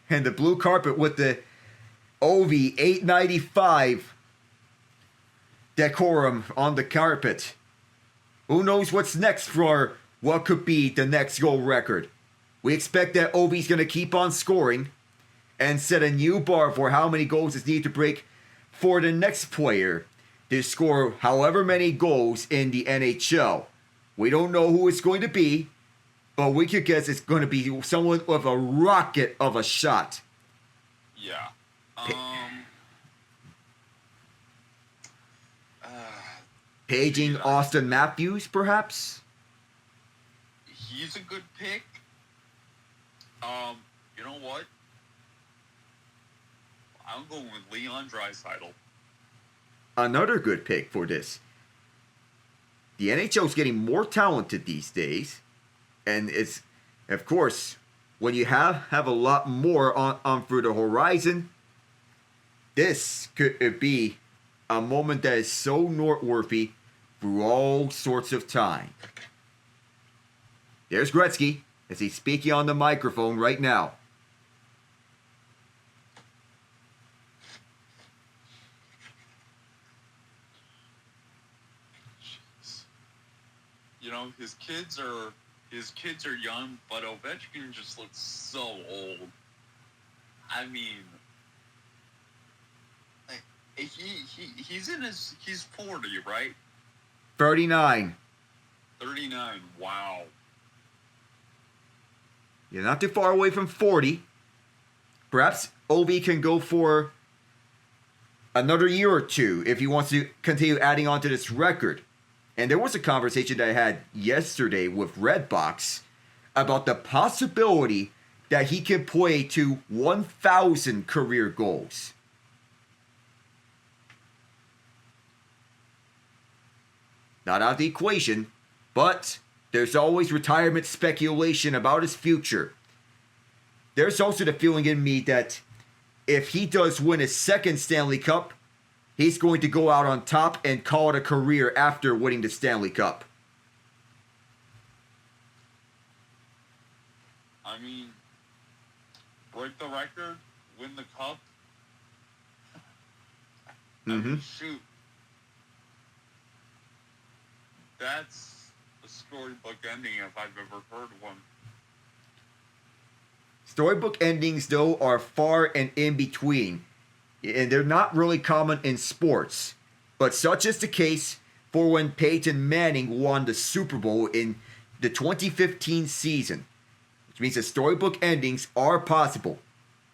And the blue carpet with the Ovi 895 decorum on the carpet. Who knows what's next for what could be the next goal record? We expect that Ovi's going to keep on scoring and set a new bar for how many goals is needed to break for the next player to score however many goals in the NHL. We don't know who it's going to be, but we could guess it's going to be someone with a rocket of a shot. Yeah. Paging Austin Matthews, perhaps? He's a good pick. You know what? I'm going with Leon Draisaitl. Another good pick for this. The NHL is getting more talented these days. And it's, of course, when you have a lot more on through the horizon, this could be a moment that is so noteworthy through all sorts of time. There's Gretzky as he's speaking on the microphone right now. Jeez. You know, his kids are young, but Ovechkin just looks so old. I mean, like, he's 40, right? 39. 39. Wow. You're not too far away from 40. Perhaps Ovi can go for another year or two if he wants to continue adding on to this record. And there was a conversation that I had yesterday with Redbox about the possibility that he can play to 1,000 career goals. Not out of the equation, but there's always retirement speculation about his future. There's also the feeling in me that if he does win his second Stanley Cup, he's going to go out on top and call it a career after winning the Stanley Cup. I mean, break the record, win the cup. I mean, shoot. That's a storybook ending if I've ever heard one. Storybook endings, though, are far and in between. And they're not really common in sports. But such is the case for when Peyton Manning won the Super Bowl in the 2015 season. which means that storybook endings are possible.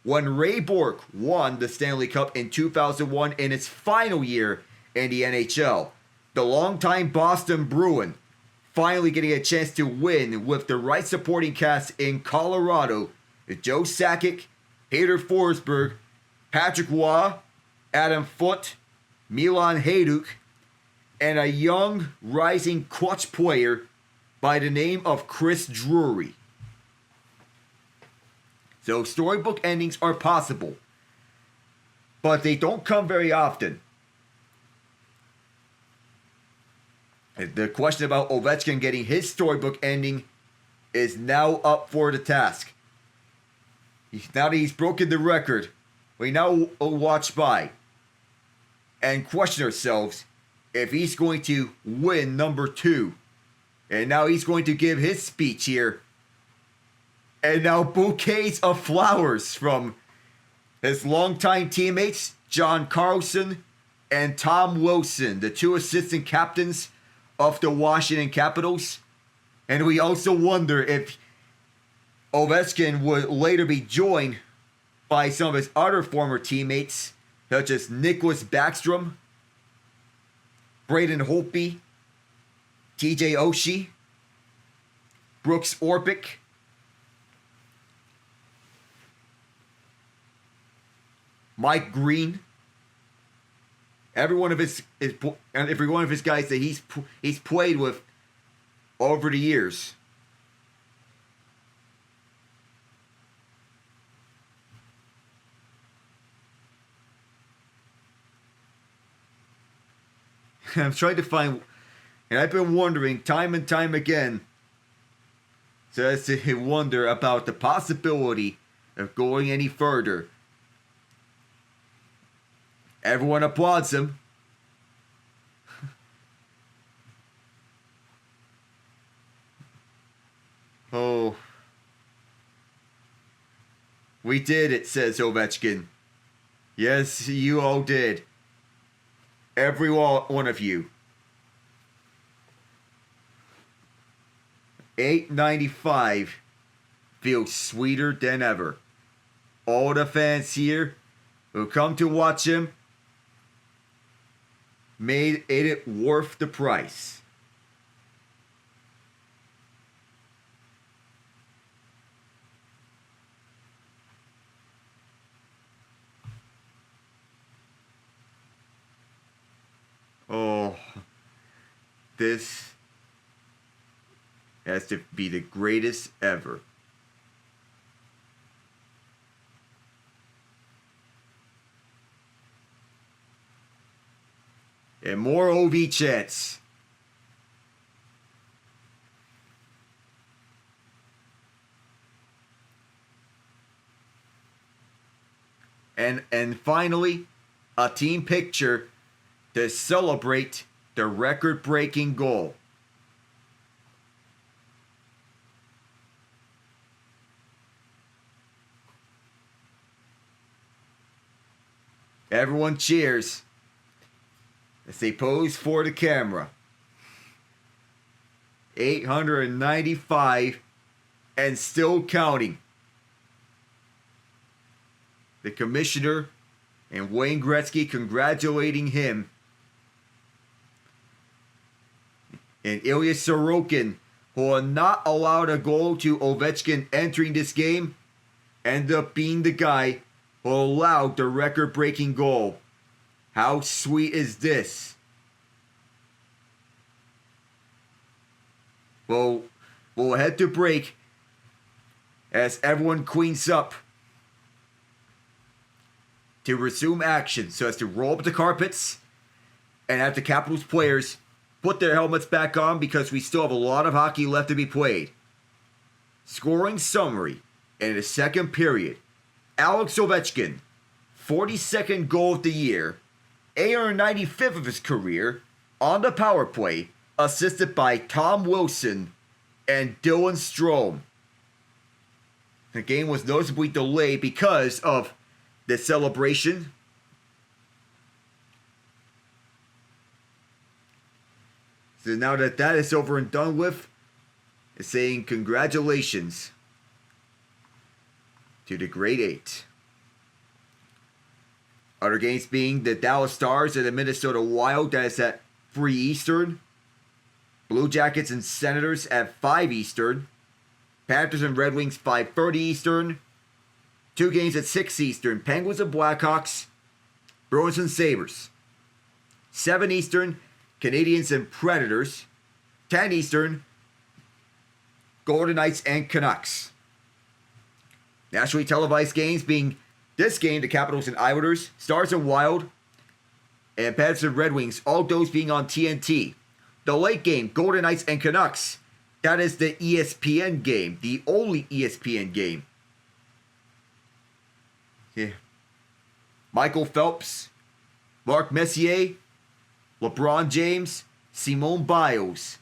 When Ray Bourque won the Stanley Cup in 2001 in its final year in the NHL, the longtime Boston Bruin finally getting a chance to win with the right supporting cast in Colorado, Joe Sakic, Peter Forsberg, Patrick Waugh, Adam Foote, Milan Hajduk, and a young rising clutch player by the name of Chris Drury. So storybook endings are possible, but they don't come very often. The question about Ovechkin getting his storybook ending is now up for the task. Now that he's broken the record, we now watch by and question ourselves if he's going to win number 2. And now he's going to give his speech here. And now bouquets of flowers from his longtime teammates, John Carlson and Tom Wilson, the 2 assistant captains of the Washington Capitals. And we also wonder if Ovechkin would later be joined by some of his other former teammates, such as Nicholas Backstrom, Braden Holtby, TJ Oshie, Brooks Orpik, Mike Green, every one of his guys that he's played with over the years. I'm trying to find, and I've been wondering time and time again, so as to wonder about the possibility of going any further. Everyone applauds him. Oh. We did it, says Ovechkin. Yes, you all did. Every one of you. $8.95 feels sweeter than ever. All the fans here who come to watch him made it worth the price. Oh, this has to be the greatest ever. And more OV chants. And finally, a team picture to celebrate the record-breaking goal. Everyone cheers as they pose for the camera. 895 and still counting. The commissioner and Wayne Gretzky congratulating him. And Ilya Sorokin, who had not allowed a goal to Ovechkin entering this game, ended up being the guy who allowed the record-breaking goal. How sweet is this? Well, we'll head to break as everyone cleans up to resume action, so as to roll up the carpets and have the Capitals players put their helmets back on, because we still have a lot of hockey left to be played. Scoring summary in the second period. Alex Ovechkin, 42nd goal of the year, 895th of his career, on the power play, assisted by Tom Wilson and Dylan Strome. The game was noticeably delayed because of the celebration. So now that is over and done with, it's saying congratulations to the Grade 8. Other games being the Dallas Stars and the Minnesota Wild, that is at 3 Eastern. Blue Jackets and Senators at 5 Eastern. Panthers and Red Wings 5:30 Eastern. 2 games at 6 Eastern. Penguins and Blackhawks. Bruins and Sabres. 7 Eastern. Canadiens and Predators. 10 Eastern. Golden Knights and Canucks. Nationally televised games being this game, the Capitals and Islanders, Stars and Wild, and Panthers and Red Wings, all those being on TNT. The late game, Golden Knights and Canucks, that is the ESPN game, the only ESPN game. Yeah. Michael Phelps, Mark Messier, LeBron James, Simone Biles,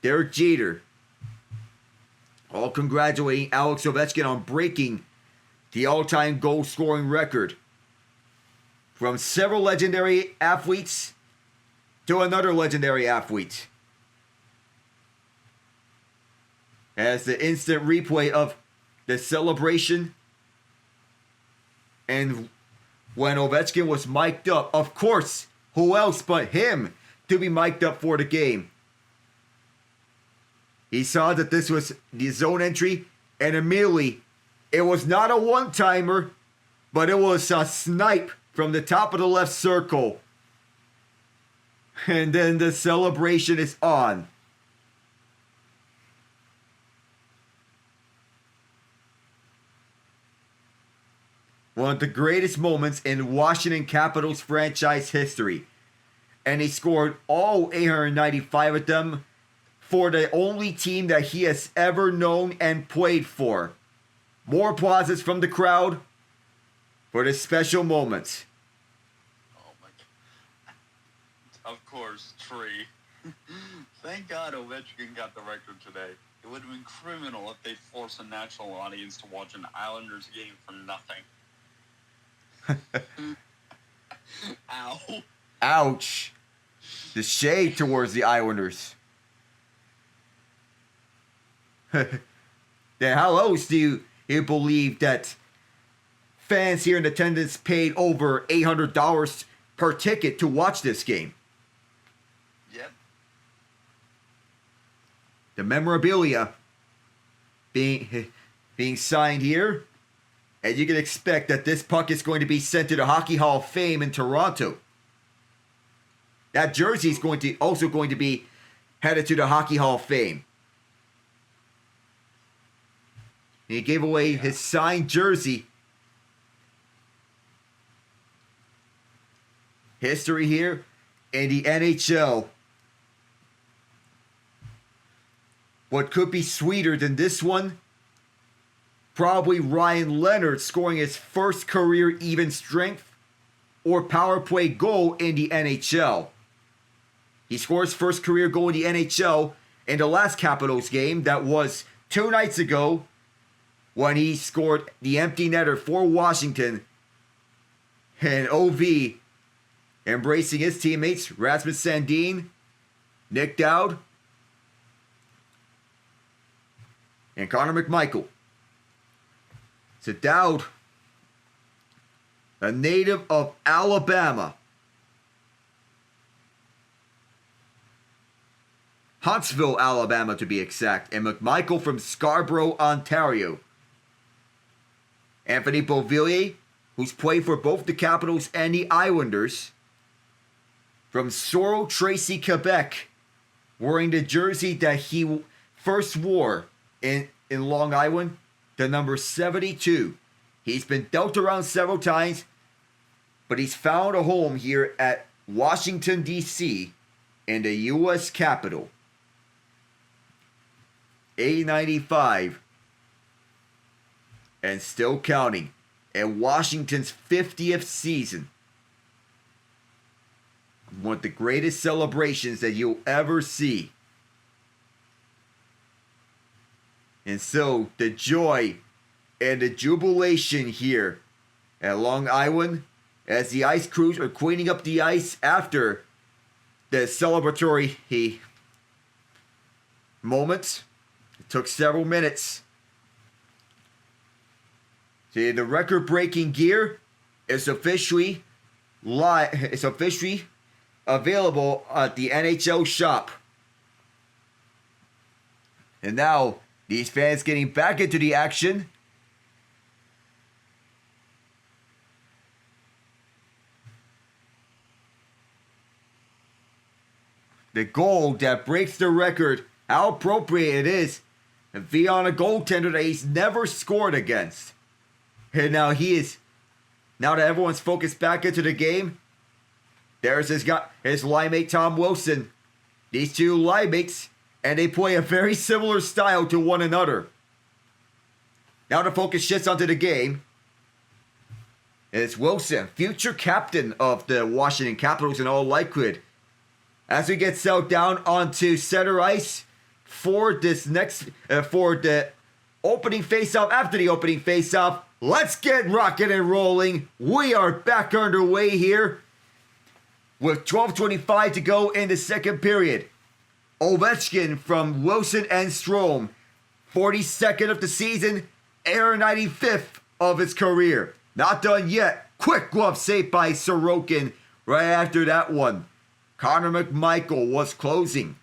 Derek Jeter, all congratulating Alex Ovechkin on breaking the all-time goal-scoring record. From several legendary athletes to another legendary athlete. As the instant replay of the celebration, and when Ovechkin was mic'd up, of course, who else but him to be mic'd up for the game? He saw that this was the zone entry, and immediately, it was not a one-timer, but it was a snipe from the top of the left circle. And then the celebration is on. One of the greatest moments in Washington Capitals franchise history. And he scored all 895 of them for the only team that he has ever known and played for. More applauses from the crowd for this special moment. Oh my God. Of course, Tree. Thank God Ovechkin got the record today. It would have been criminal if they forced a national audience to watch an Islanders game for nothing. Ow. Ouch. The shade towards the Islanders. Then how else do you believe that fans here in attendance paid over $800 per ticket to watch this game? Yep. The memorabilia being signed here. And you can expect that this puck is going to be sent to the Hockey Hall of Fame in Toronto. That jersey is also going to be headed to the Hockey Hall of Fame. He gave away his signed jersey. History here in the NHL. What could be sweeter than this one? Probably Ryan Leonard scoring his first career even strength or power play goal in the NHL. He scored his first career goal in the NHL in the last Capitals game. That was 2 nights ago, when he scored the empty netter for Washington, and OV embracing his teammates, Rasmus Sandin, Nick Dowd, and Connor McMichael. So Dowd, a native of Alabama, Huntsville, Alabama to be exact, and McMichael from Scarborough, Ontario. Anthony Beauvillier, who's played for both the Capitals and the Islanders, from Sorel, Tracy, Quebec, wearing the jersey that he first wore in Long Island, the number 72. He's been dealt around several times, but he's found a home here at Washington, D.C., in the U.S. Capitol. $8.95. And still counting. In Washington's 50th season. One of the greatest celebrations that you'll ever see. And so, the joy and the jubilation here at Long Island as the ice crews are cleaning up the ice after the celebratory moments. It took several minutes. See, the record-breaking gear is officially available at the NHL shop. And now, these fans getting back into the action. The goal that breaks the record, how appropriate it is, and be on a goaltender that he's never scored against. And now now that everyone's focused back into the game, there's his line mate Tom Wilson. These two line mates, and they play a very similar style to one another. Now the focus shifts onto the game. It's Wilson, future captain of the Washington Capitals in all likelihood. As we get settled down onto center ice for this for the opening faceoff. After the opening faceoff, let's get rocking and rolling. We are back underway here with 12:25 to go in the second period. Ovechkin from Wilson and Strome, 42nd of the season, 95th of his career. Not done yet. Quick glove save by Sorokin right after that one. Connor McMichael was closing.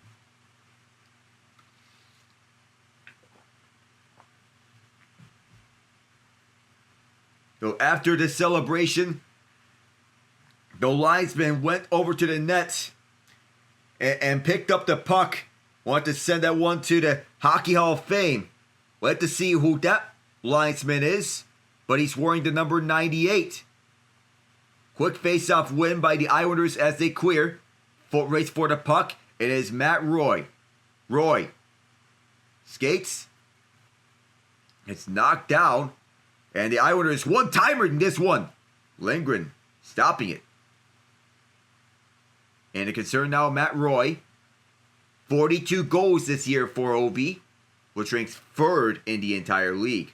So after the celebration, the linesman went over to the net and picked up the puck. Wanted to send that one to the Hockey Hall of Fame. We'll have to see who that linesman is, but he's wearing the number 98. Quick face-off win by the Islanders as they clear. Foot race for the puck. It is Matt Roy. Roy skates. It's knocked down. And the Islanders one-timer in this one. Lindgren stopping it. And the concern now, Matt Roy. 42 goals this year for OV, which ranks third in the entire league.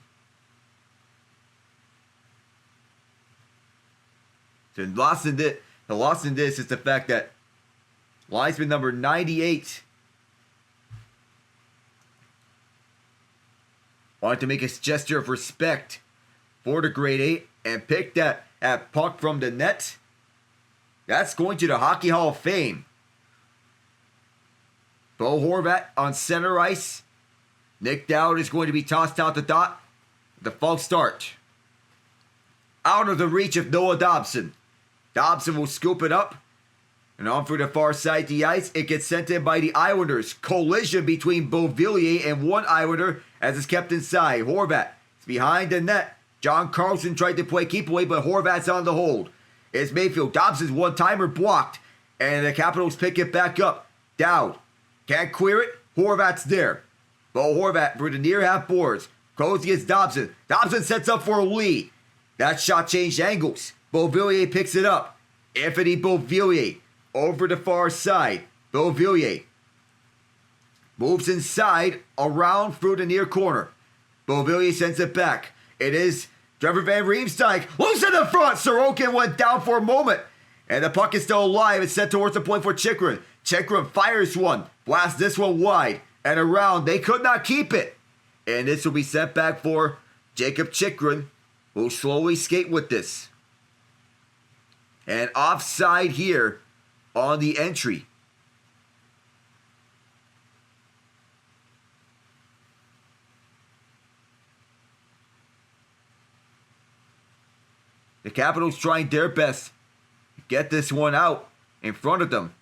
So the loss in this is the fact that linesman number 98 wanted to make a gesture of respect for the grade 8 and pick that puck from the net. That's going to the Hockey Hall of Fame. Bo Horvat on center ice. Nick Dowd is going to be tossed out the dot. The false start. Out of the reach of Noah Dobson. Dobson will scoop it up. And on through the far side of the ice. It gets sent in by the Islanders. Collision between Beauvillier and one Islander as it's kept inside. Horvat is behind the net. John Carlson tried to play keep away, but Horvat's on the hold. It's Mayfield. Dobson's one-timer blocked. And the Capitals pick it back up. Dowd can't clear it. Horvat's there. Bo Horvat through the near half boards. Goes against Dobson. Dobson sets up for a lead. That shot changed angles. Beauvillier picks it up. Anthony Beauvillier over the far side. Beauvillier moves inside around through the near corner. Beauvillier sends it back. It is Trevor Van Riemsdyk. Loose in the front. Sorokin went down for a moment. And the puck is still alive. It's sent towards the point for Chychrun. Chychrun fires one. Blasts this one wide. And around. They could not keep it. And this will be sent back for Jacob Chychrun, who will slowly skate with this. And offside here on the entry. The Capitals trying their best to get this one out in front of them.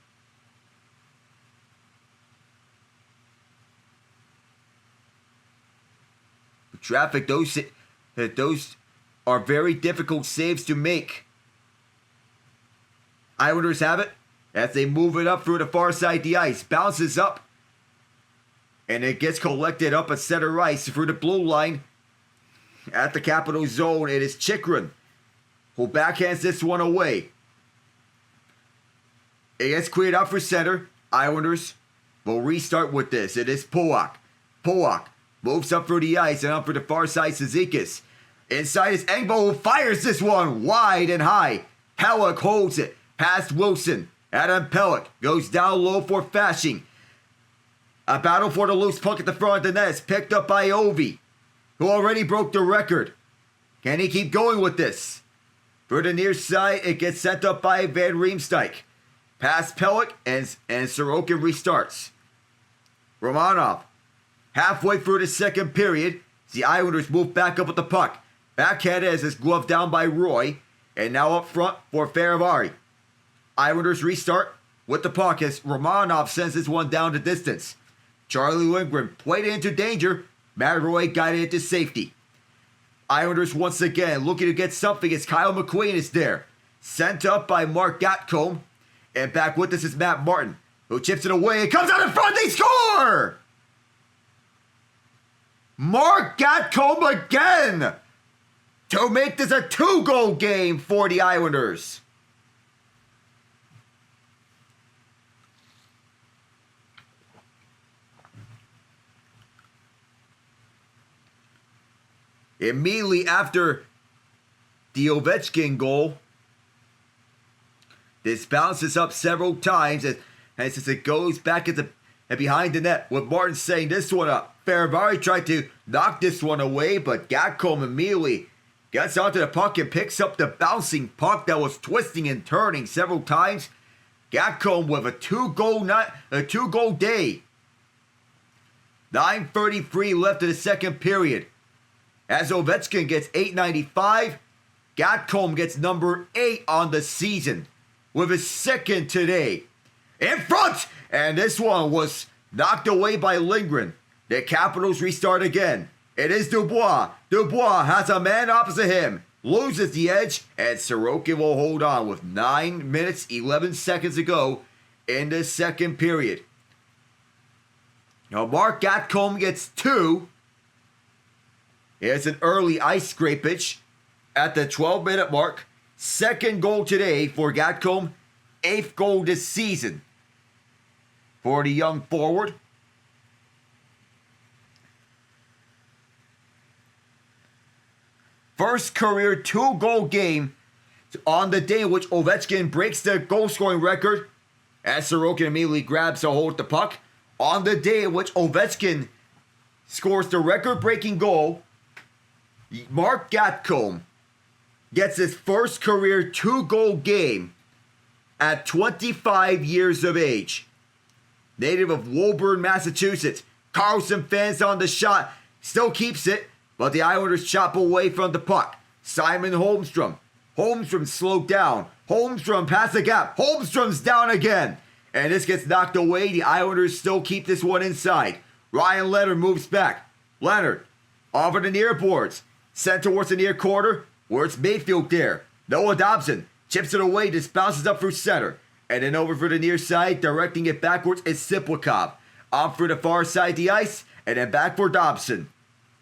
The traffic, those are very difficult saves to make. Islanders have it as they move it up through the far side of the ice. Bounces up. And it gets collected up at center ice through the blue line. At the Capital zone, it is Chychrun who backhands this one away. It gets cleared out for center. Islanders will restart with this. It is Pulock. Pulock moves up through the ice and up for the far side, Cizikas. Inside is Engbo, who fires this one wide and high. Pelech holds it past Wilson. Adam Pelech goes down low for Fasching. A battle for the loose puck at the front of the net is picked up by Ovi, who already broke the record. Can he keep going with this? For the near side, it gets sent up by Van Riemsdyk. Past Pelech, and Sorokin restarts. Romanov, halfway through the second period, the Islanders move back up with the puck. Backhand as it's gloved down by Roy, and now up front for Faravari. Islanders restart with the puck as Romanov sends this one down the distance. Charlie Lindgren played it into danger. Matt Roy guided it to safety. Islanders once again looking to get something as Kyle McQueen is there. Sent up by Mark Gatcomb. And back with us is Matt Martin, who chips it away and comes out in front. They score! Mark Gatcomb again to make this a 2-goal game for the Islanders. Immediately after the Ovechkin goal, this bounces up several times as it goes back at and behind the net with Martin setting this one up. Faravari tried to knock this one away, but Gatcomb immediately gets onto the puck and picks up the bouncing puck that was twisting and turning several times. Gatcomb with a two-goal day. 9:33 left in the second period. As Ovechkin gets $8.95, Gatcomb gets number 8 on the season with his second today. In front! And this one was knocked away by Lindgren. The Capitals restart again. It is Dubois. Dubois has a man opposite him. Loses the edge, and Sorokin will hold on with 9 minutes, 11 seconds to go in the second period. Now Mark Gatcomb gets 2. Here's an early ice scrapage at the 12-minute mark. Second goal today for Gatcomb. 8th goal this season for the young forward. First career 2-goal game on the day in which Ovechkin breaks the goal-scoring record as Sorokin immediately grabs a hold of the puck. On the day in which Ovechkin scores the record-breaking goal, Mark Gatcomb gets his first career 2-goal game at 25 years of age. Native of Woburn, Massachusetts. Carlson fans on the shot, still keeps it, but the Islanders chop away from the puck. Simon Holmstrom. Holmstrom slowed down. Holmstrom past the gap. Holmstrom's down again. And this gets knocked away. The Islanders still keep this one inside. Ryan Leonard moves back. Leonard over the near boards. Sent towards the near corner, where it's Mayfield there. Noah Dobson chips it away, just bounces up through center. And then over for the near side, directing it backwards is Siplikov. Off for the far side of the ice, and then back for Dobson.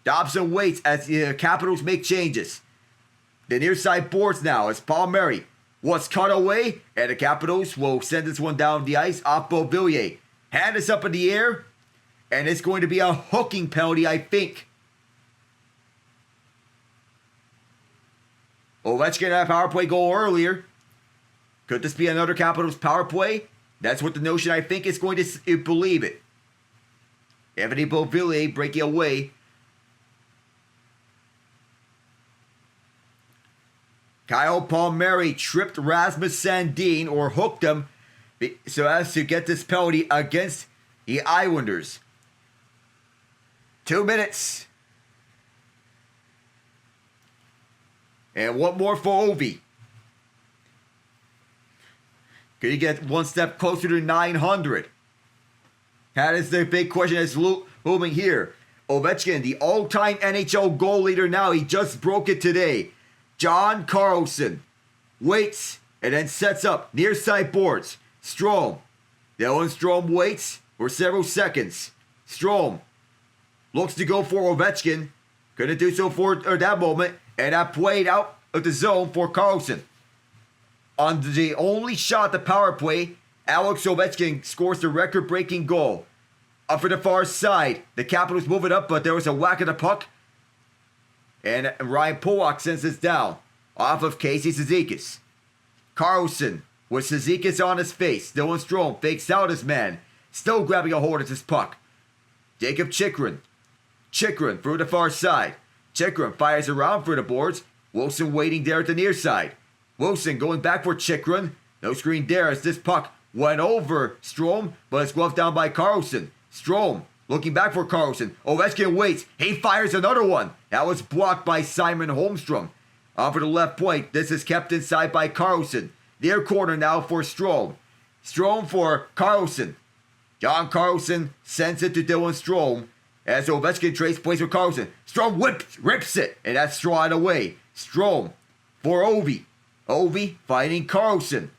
Dobson waits as the Capitals make changes. The near side boards now as Palmieri was cut away, and the Capitals will send this one down the ice off Beauvillier. Hand is up in the air, and it's going to be a hooking penalty, I think. Ovechkin had a power play goal earlier. Could this be another Capitals power play? That's what the notion I think is going to believe it. Anthony Beauvillier breaking away. Kyle Palmieri tripped Rasmus Sandin, or hooked him, so as to get this penalty against the Islanders. 2 minutes. And one more for Ovi. Could he get one step closer to 900? That is the big question that's looming here. Ovechkin, the all-time NHL goal leader now. He just broke it today. John Carlson waits and then sets up near side boards. Strome. Dylan Strome waits for several seconds. Strome looks to go for Ovechkin. Couldn't do so for that moment. And that played out of the zone for Carlson. On the only shot at the power play, Alex Ovechkin scores the record-breaking goal. Up for the far side, the Capitals move it up, but there was a whack of the puck. And Ryan Pollock sends this down off of Casey Cizikas. Carlson with Cizikas on his face. Dylan Strome fakes out his man, still grabbing a hold of his puck. Jacob Chikrin. Chikrin through the far side. Chikrin fires around for the boards. Wilson waiting there at the near side. Wilson going back for Chikrin. No screen there as this puck went over Strome, but it's gloved down by Karlsson. Strome looking back for Karlsson. Ovechkin waits. He fires another one. That was blocked by Simon Holmstrom. On for the left point. This is kept inside by Karlsson. Near corner now for Strome. Strome for Karlsson. John Karlsson sends it to Dylan Strome. As Ovechkin trades plays with Karlsson. Strome rips it, and that's straw away. Strome for Ovi. Ovi fighting Karlsson.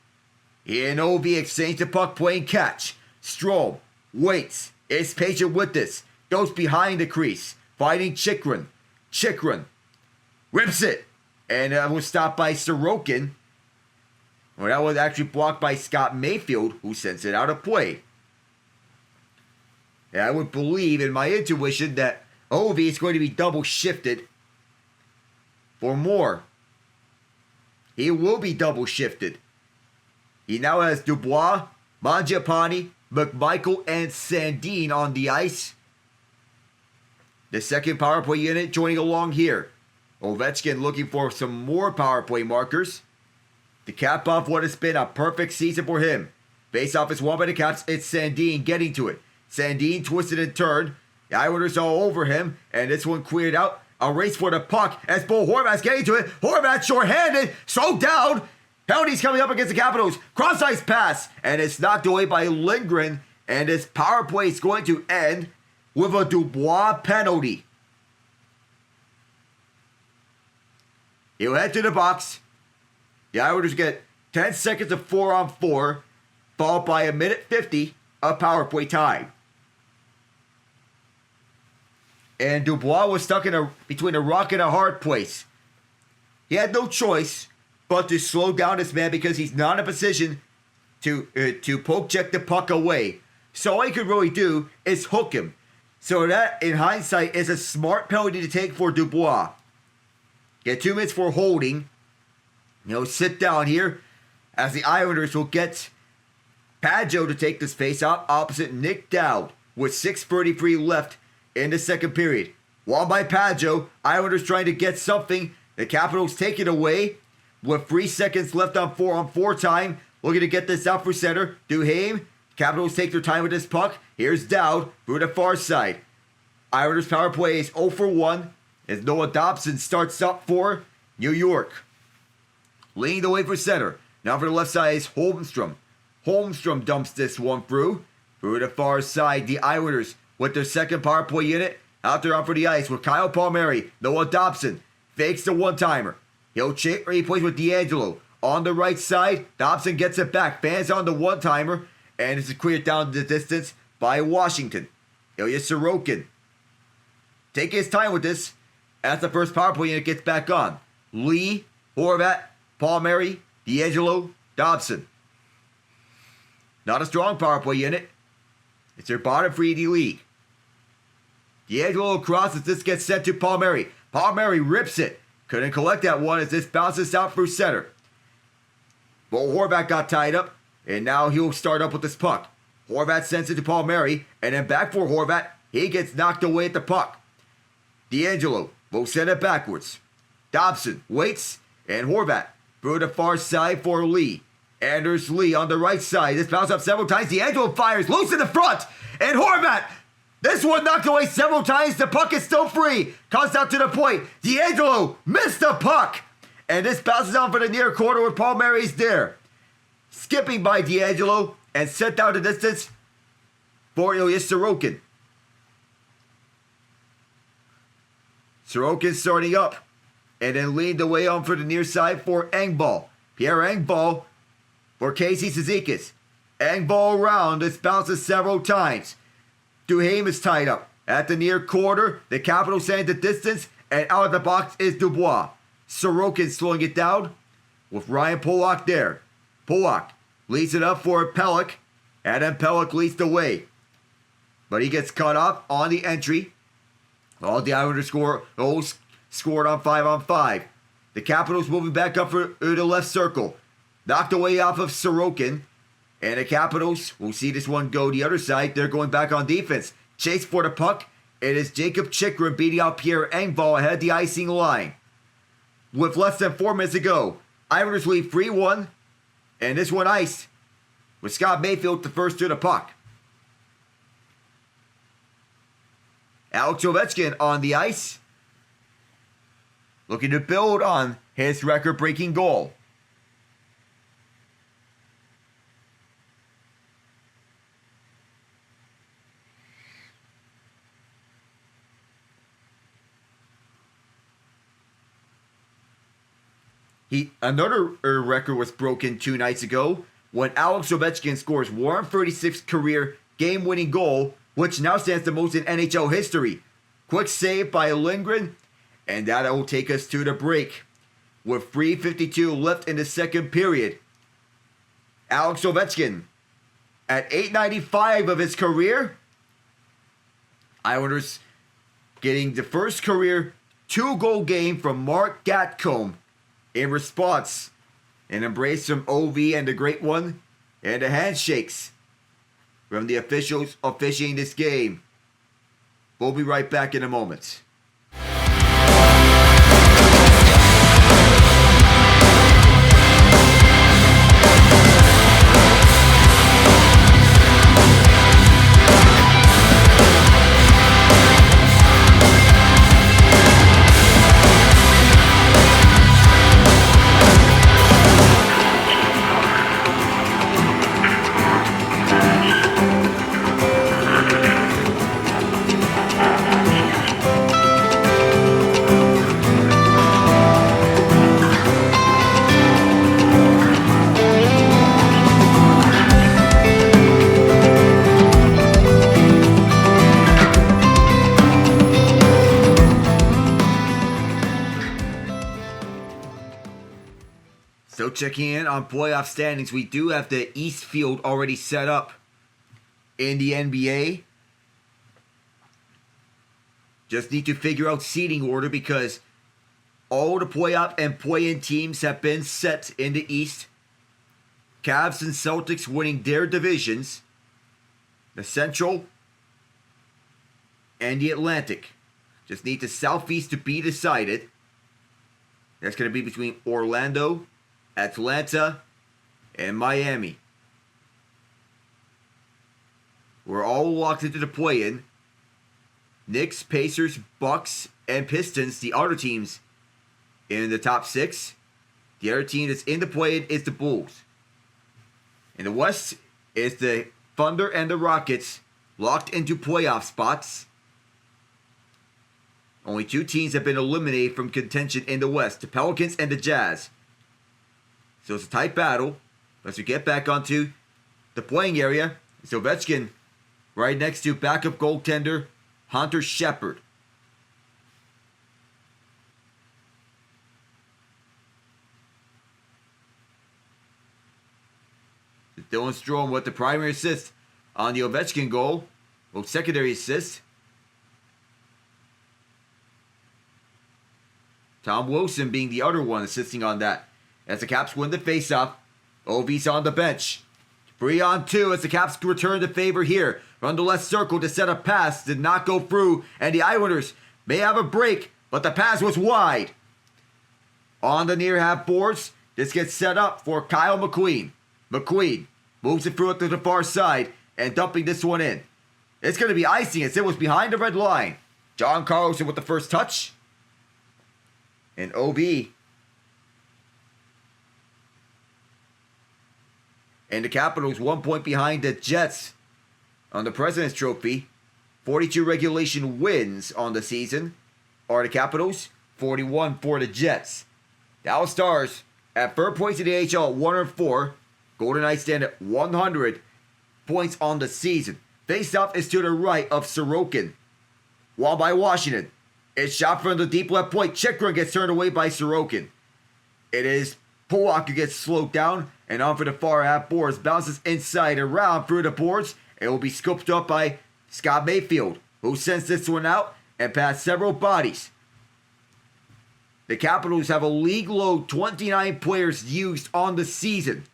He and Ovi exchange the puck playing catch. Strome waits. Is patient with this. Goes behind the crease. Fighting Chikrin. Chikrin rips it. And that was stopped by Sorokin. Well, that was actually blocked by Scott Mayfield, who sends it out of play. And I would believe in my intuition that Ovi is going to be double shifted for more. He will be double shifted. He now has Dubois, Mangiapane, McMichael, and Sandin on the ice. The second power play unit joining along here. Ovechkin looking for some more power play markers to cap off what has been a perfect season for him. Face off is won by the Caps. It's Sandin getting to it. Sandin twisted and turned. The Islanders all over him, and this one cleared out. A race for the puck as Bo Horvat's getting to it. Horvat shorthanded, slowed down. Penalties coming up against the Capitals. Cross-ice pass, and it's knocked away by Lindgren. And this power play is going to end with a Dubois penalty. He'll head to the box. The Islanders get 10 seconds of 4-on-4, followed by a minute 50 of power play time. And Dubois was stuck between a rock and a hard place. He had no choice but to slow down this man because he's not in a position to poke check the puck away. So all he could really do is hook him. So that, in hindsight, is a smart penalty to take for Dubois. Get 2 minutes for holding. Sit down here as the Islanders will get Pageau to take this face-off opposite Nick Dowd with 6:33 left in the second period. Won by Pageau. Islanders trying to get something. The Capitals take it away with 3 seconds left on 4-on-4 time. Looking to get this out for center. Duhaime. Capitals take their time with this puck. Here's Dowd through the far side. Islanders power play is 0 for 1 as Noah Dobson starts up for New York. Leading the way for center. Now for the left side is Holmstrom. Holmstrom dumps this one through the far side. The Islanders with their second power play unit out there on for the ice with Kyle Palmieri. Noah Dobson fakes the one-timer. He plays with D'Angelo on the right side. Dobson gets it back, fans on the one-timer, and it's cleared down the distance by Washington. Ilya Sorokin taking his time with this as the first power play unit gets back on. Lee, Horvat, Palmieri, D'Angelo, Dobson. Not a strong power play unit. It's their bottom for ED league. D'Angelo across as this gets sent to Palmieri. Palmieri rips it. Couldn't collect that one as this bounces out through center. But Horvat got tied up, and now he'll start up with this puck. Horvat sends it to Palmieri, and then back for Horvat. He gets knocked away at the puck. D'Angelo will send it backwards. Dobson waits, and Horvat through the far side for Lee. Anders Lee on the right side. This bounces up several times. D'Angelo fires loose in the front, and Horvat. This one knocked away several times. The puck is still free. Comes out to the point. D'Angelo missed the puck. And this bounces out for the near corner with Palmieri's there. Skipping by D'Angelo and sent down the distance for Ilya Sorokin. Sorokin starting up. And then leaned away on for the near side for Engvall. Pierre Engvall for Casey Cizikas. Engvall around. This bounces several times. Duhaime is tied up at the near corner. The Capitals send the distance, and out of the box is Dubois. Sorokin slowing it down with Ryan Pollock there. Pollock leads it up for Pelech, and then Pelech leads the way. But he gets cut off on the entry. All the Islanders scored on 5-on-5. The Capitals moving back up for the left circle. Knocked away off of Sorokin. And the Capitals will see this one go the other side. They're going back on defense. Chase for the puck. it is Jacob Chikrin beating out Pierre Engvall ahead of the icing line. With less than 4 minutes to go, Islanders lead 3-1, and this one iced with Scott Mayfield the first to the puck. Alex Ovechkin on the ice, looking to build on his record-breaking goal. Another record was broken 2 nights ago when Alex Ovechkin scores 136th career game-winning goal, which now stands the most in NHL history. Quick save by Lindgren, and that will take us to the break. With 3:52 left in the second period, Alex Ovechkin at .895 of his career. Islanders getting the first career 2-goal game from Mark Gatcomb. In response, an embrace from OV and the Great One, and the handshakes from the officials officiating this game. We'll be right back in a moment. So checking in on playoff standings, we do have the East field already set up in the NBA. Just need to figure out seeding order because all the playoff and play-in teams have been set in the East. Cavs and Celtics winning their divisions. The Central and the Atlantic. Just need the Southeast to be decided. That's going to be between Orlando, Atlanta, and Miami. We're all locked into the play-in. Knicks, Pacers, Bucks, and Pistons, the other teams in the top 6. The other team that's in the play-in is the Bulls. In the West is the Thunder and the Rockets locked into playoff spots. Only 2 teams have been eliminated from contention in the West, the Pelicans and the Jazz. So it's a tight battle. As we get back onto the playing area, it's Ovechkin right next to backup goaltender Hunter Shepard. Dylan Strome with the primary assist on the Ovechkin goal. Well, secondary assist. Tom Wilson being the other one assisting on that. As the Caps win the faceoff, Ovi's on the bench. 3 on 2 as the Caps return the favor here. From the left circle to set a pass did not go through, and the Islanders may have a break, but the pass was wide. On the near half boards, this gets set up for Kyle McQueen. McQueen moves it through it to the far side and dumping this one in. It's going to be icing as it was behind the red line. John Carlson with the first touch. And OB. And the Capitals 1 point behind the Jets on the President's Trophy. 42 regulation wins on the season are the Capitals. 41 for the Jets. Dallas Stars at third place in the AHL at 104. Golden Knights stand at 100 points on the season. Face-off is to the right of Sorokin. Won by Washington. It's shot from the deep left point. Chikrin gets turned away by Sorokin. It is Polak who gets slowed down and on for the far half boards. Bounces inside around through the boards. It will be scooped up by Scott Mayfield, who sends this one out and past several bodies. The Capitals have a league-low 29 players used on the season.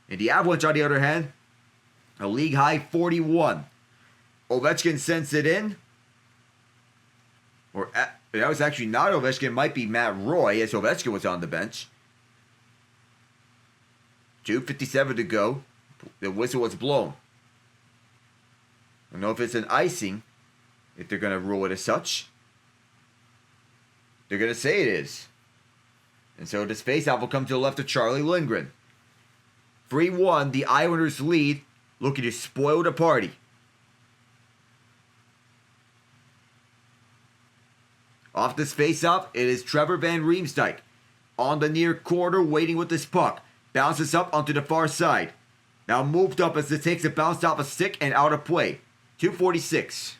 And the Avalanche, on the other hand, a league-high 41. Ovechkin sends it in. That was actually not Ovechkin. It might be Matt Roy, as Ovechkin was on the bench. 2:57 to go. The whistle was blown. I don't know if it's an icing, if they're going to rule it as such. They're going to say it is. And so this faceoff will come to the left of Charlie Lindgren. 3-1, the Islanders lead, looking to spoil the party. Off this faceoff, it is Trevor Van Riemsdyk. On the near corner, waiting with this puck. Bounces up onto the far side. Now moved up as it takes a bounce off a stick and out of play. 2:46.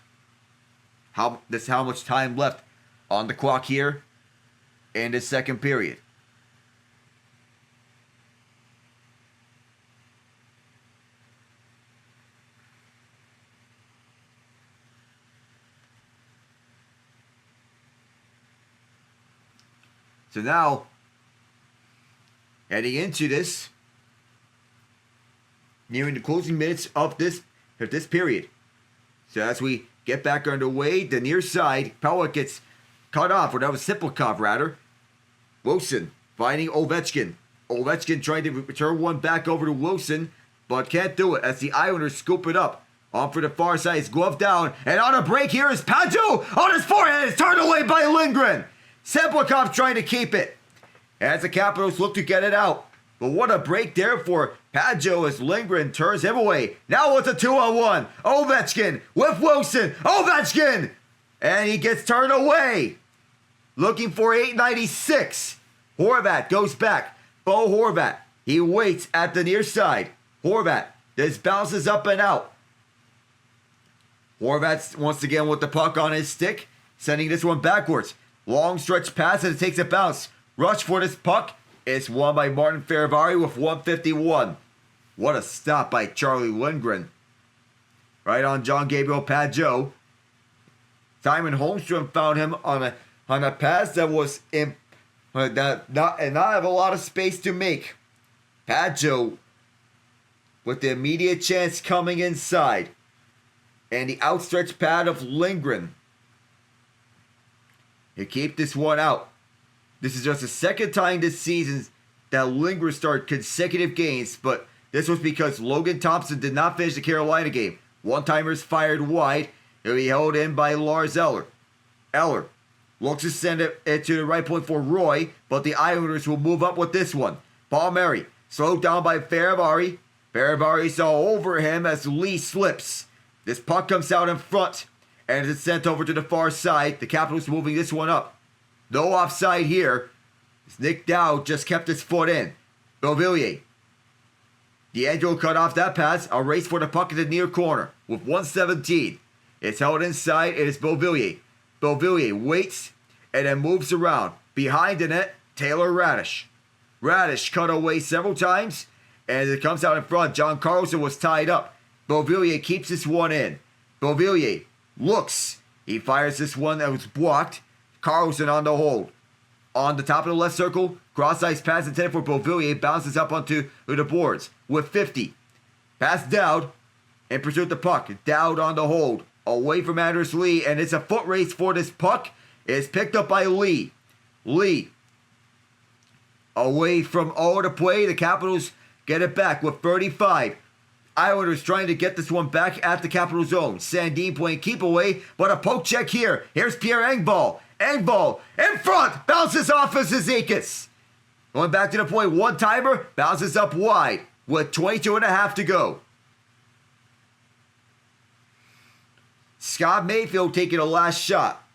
That's how much time left on the clock here in the second period. So now, heading into this, nearing the closing minutes of this period. So as we get back underway, the near side, Pellick gets cut off, or that was Siplikov rather. Wilson finding Ovechkin. Ovechkin trying to return one back over to Wilson, but can't do it as the Islanders scoop it up. On for the far side, his glove down, and on a break here is Pageau on his forehead. It's turned away by Lindgren. Siplikov trying to keep it as the Capitals look to get it out. But what a break there for Pageau as Lindgren turns him away. Now it's a 2-on-1. Ovechkin with Wilson. Ovechkin! And he gets turned away. Looking for 896. Horvat goes back. Bo Horvat. He waits at the near side. Horvat. This bounces up and out. Horvat once again with the puck on his stick. Sending this one backwards. Long stretch pass and it takes a bounce. Rush for this puck. It's won by Martin Fehérváry with 1:51. What a stop by Charlie Lindgren. Right on Jean-Gabriel Pageau. Simon Holmstrom found him on a pass that was not have a lot of space to make. Pageau with the immediate chance coming inside. And the outstretched pad of Lindgren. He keep this one out. This is just the second time this season that Lindgren started consecutive games, but this was because Logan Thompson did not finish the Carolina game. One-timers fired wide. He'll be held in by Lars Eller. Eller looks to send it to the right point for Roy, but the Islanders will move up with this one. Palmieri slowed down by Fehérváry. Fehérváry saw over him as Lee slips. This puck comes out in front, and it's sent over to the far side. The Capitals moving this one up. No offside here. Nick Dowd just kept his foot in. Beauvillier. D'Angelo cut off that pass. A race for the puck in the near corner with 1:17. It's held inside. It is Beauvillier. Beauvillier waits and then moves around. Behind the net, Taylor Radish. Radish cut away several times, and it comes out in front. John Carlson was tied up. Beauvillier keeps this one in. Beauvillier looks. He fires this one that was blocked. Carlson on the hold. On the top of the left circle, cross-ice pass intended for Beauvillier bounces up onto the boards with 50. Pass Dowd in pursuit of the puck. Dowd on the hold. Away from Anders Lee, and it's a foot race for this puck. It's picked up by Lee. Lee. Away from all the play, the Capitals get it back with 35. Islanders trying to get this one back at the Capital zone. Sandin playing keep away, but a poke check here. Here's Pierre Engvall. Engvall in front, bounces off of Zizekas. Going back to the point, one-timer, bounces up wide with 22.5 to go. Scott Mayfield taking a last shot.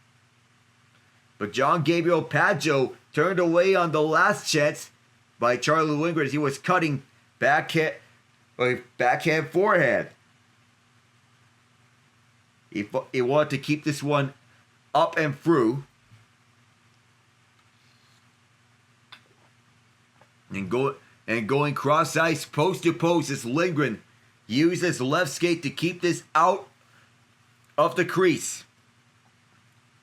But Jean-Gabriel Pageau turned away on the last chance by Charlie Lindgren as he was cutting backhand forehand. He wanted to keep this one up and through. And going cross ice post to post as Lindgren used his left skate to keep this out of the crease.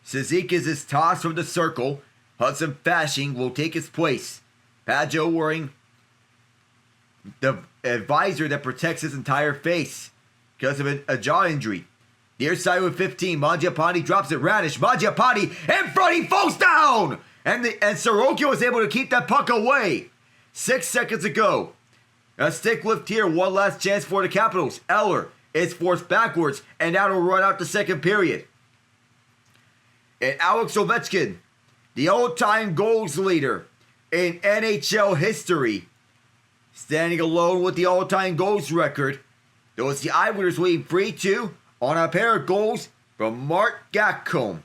Zizekas is tossed from the circle. Hudson Fasching will take his place. Pageau wearing the visor that protects his entire face because of a jaw injury. Near side with 15. Mangiapane drops it. Radish. Mangiapane in front. He falls down. And Sorokin was able to keep that puck away. 6 seconds to go. A stick lift here. One last chance for the Capitals. Eller is forced backwards. And now to run out the second period. And Alex Ovechkin, the all-time goals leader in NHL history, standing alone with the all-time goals record. There was the Islanders leading 3-2 on a pair of goals from Mark Gacombe.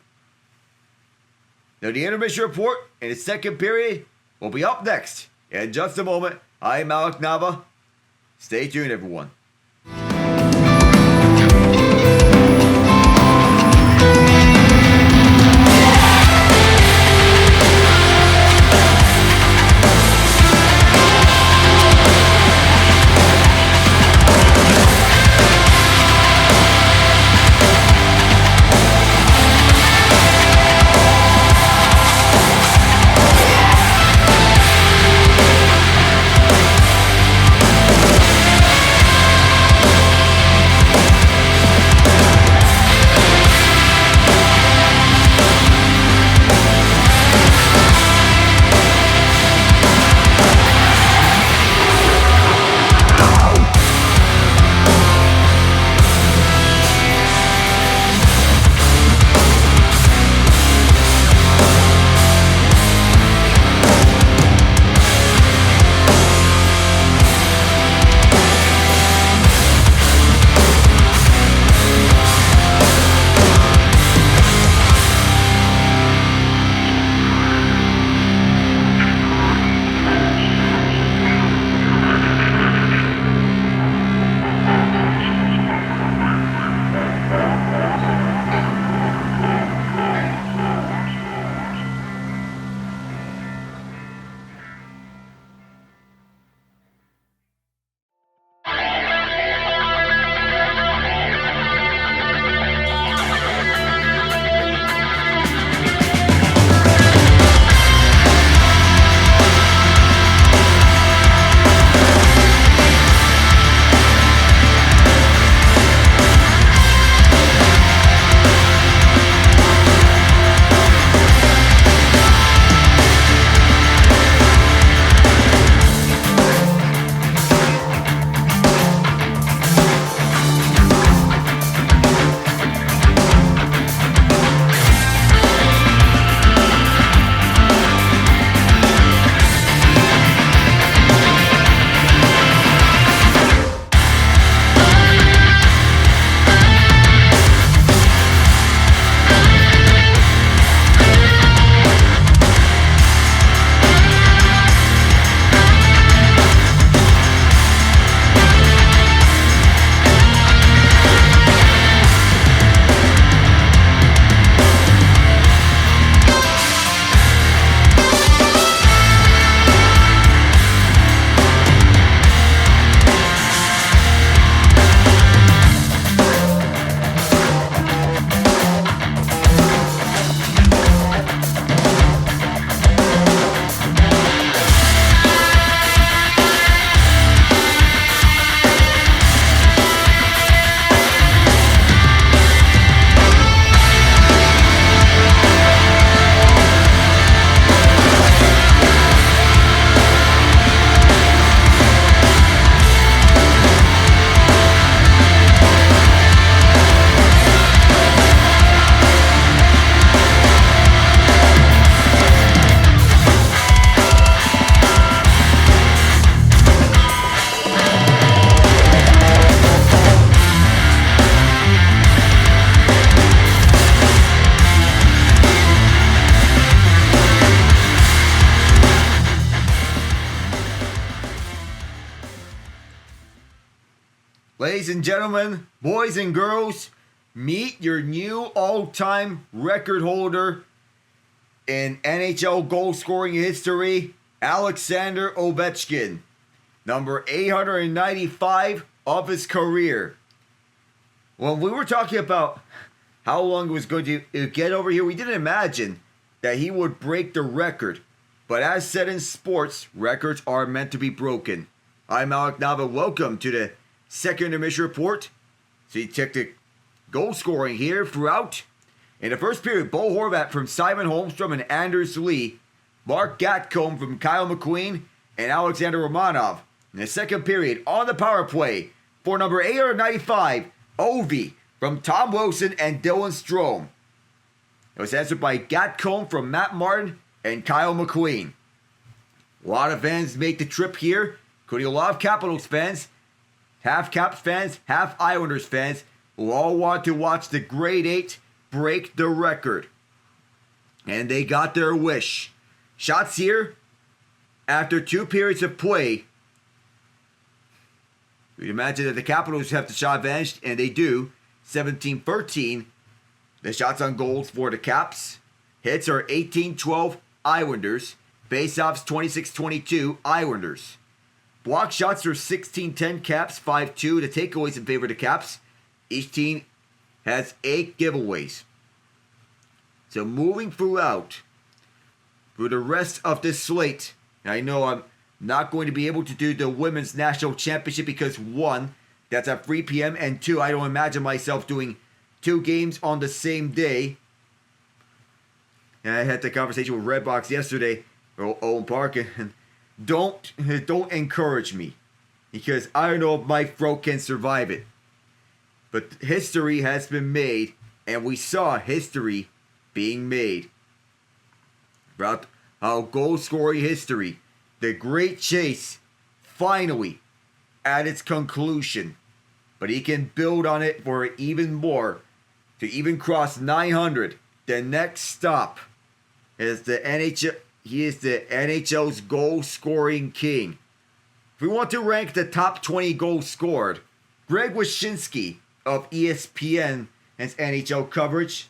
Now the intermission report in the second period will be up next in just a moment. I'm Alec Nava. Stay tuned, everyone. Ladies and gentlemen, boys and girls, meet your new all-time record holder in NHL goal scoring history, Alexander Ovechkin, number 895 of his career. When we were talking about how long it was going to get over here, we didn't imagine that he would break the record. But as said in sports, records are meant to be broken. I'm Alec Nava. Welcome to the second intermission report. So you check the goal scoring here throughout. In the first period, Bo Horvat from Simon Holmstrom and Anders Lee, Mark Gatcombe from Kyle McQueen, and Alexander Romanov. In the second period, on the power play, for number 895, Ovi from Tom Wilson and Dylan Strome. It was answered by Gatcombe from Matt Martin and Kyle McQueen. A lot of fans make the trip here, including a lot of Capitals fans, half Caps fans, half Islanders fans, who all want to watch the Grade 8 break the record. And they got their wish. Shots here, after 2 periods of play. You'd imagine that the Capitals have the shot advantage, and they do. 17-13. The shots on goals for the Caps. Hits are 18-12 Islanders. Faceoffs 26-22 Islanders. Block shots are 16-10 Caps, 5-2. The takeaways in favor of the Caps. Each team has 8 giveaways. So moving throughout, for the rest of this slate, I know I'm not going to be able to do the Women's National Championship because 1, that's at 3 p.m. and 2, I don't imagine myself doing 2 games on the same day. And I had the conversation with Redbox yesterday, Owen Park, and don't encourage me because I don't know if my throat can survive it. But history has been made, and we saw history being made. Throughout our goal scoring history, the Great Chase finally at its conclusion. But he can build on it for even more to even cross 900. The next stop is the NHL. He is the NHL's goal scoring king. If we want to rank the top 20 goals scored, Greg Wyshynski of ESPN and NHL coverage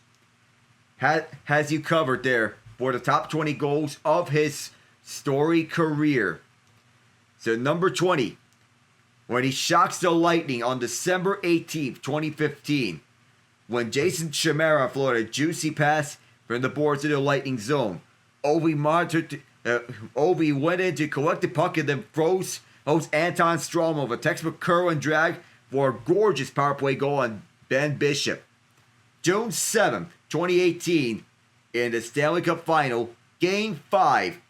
has you covered there for the top 20 goals of his storied career. So number 20, when he shocks the Lightning on December 18th, 2015, when Jason Chimera flowed a juicy pass from the boards to the Lightning zone. Ovi went in to collect the puck and then froze Anton Strom of a textbook curl and drag for a gorgeous power play goal on Ben Bishop. June 7th, 2018, in the Stanley Cup Final, Game 5.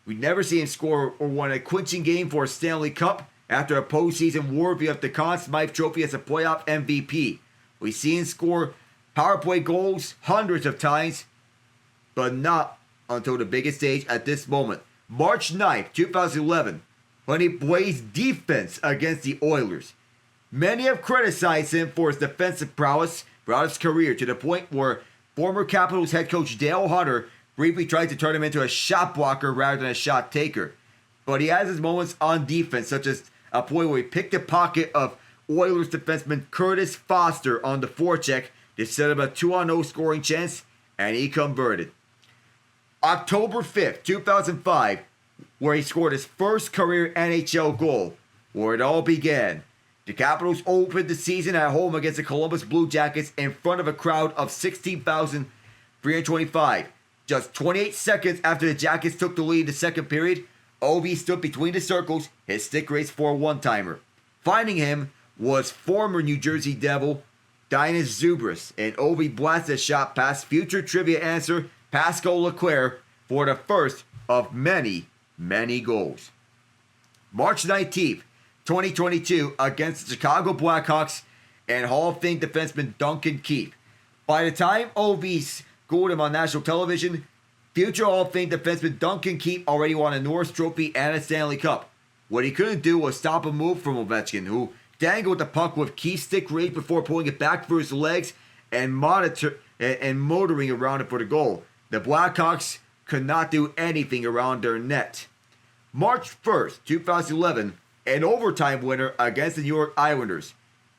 We'd never seen him score or win a clinching game for a Stanley Cup after a postseason worthy of the Conn Smythe Trophy as a playoff MVP. We've seen him score power play goals hundreds of times, but not until the biggest stage at this moment. March 9th, 2011, when he plays defense against the Oilers. Many have criticized him for his defensive prowess throughout his career, to the point where former Capitals head coach Dale Hunter briefly tried to turn him into a shot blocker rather than a shot taker. But he has his moments on defense, such as a play where he picked the pocket of Oilers defenseman Curtis Foster on the forecheck to set up a 2-on-0 scoring chance, and he converted. October 5th, 2005, where he scored his first career NHL goal, where it all began. The Capitals opened the season at home against the Columbus Blue Jackets in front of a crowd of 16,325. Just 28 seconds after the Jackets took the lead in the second period, Ovi stood between the circles, his stick raised for a one-timer. Finding him was former New Jersey Devil Dinas Zubris, and Ovi blasted a shot past future trivia answer Pascal Leclerc for the first of many, many goals. March 19th, 2022, against the Chicago Blackhawks and Hall of Fame defenseman Duncan Keith. By the time Ovi schooled him on national television, future Hall of Fame defenseman Duncan Keith already won a Norris Trophy and a Stanley Cup. What he couldn't do was stop a move from Ovechkin, who dangled the puck with Keith's stick raised before pulling it back through his legs and motoring around it for the goal. The Blackhawks could not do anything around their net. March 1st, 2011, an overtime winner against the New York Islanders.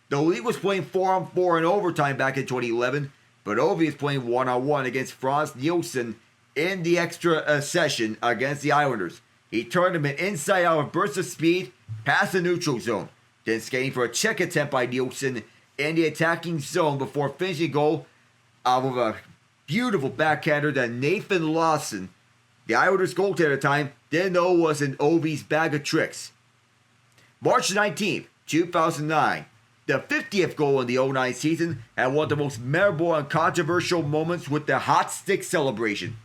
The league was playing 4-on-4 in overtime back in 2011, but Ovi is playing 1-on-1 against Frans Nielsen in the extra session against the Islanders. He turned him an inside-out of burst of speed past the neutral zone, then skating for a check attempt by Nielsen in the attacking zone before finishing goal out of a beautiful backhander that Nathan Lawson, the Islanders goaltender at the time, didn't know was in Ovi's bag of tricks. March 19th, 2009, The 50th goal in the 09 season had one of the most memorable and controversial moments with the hot stick celebration.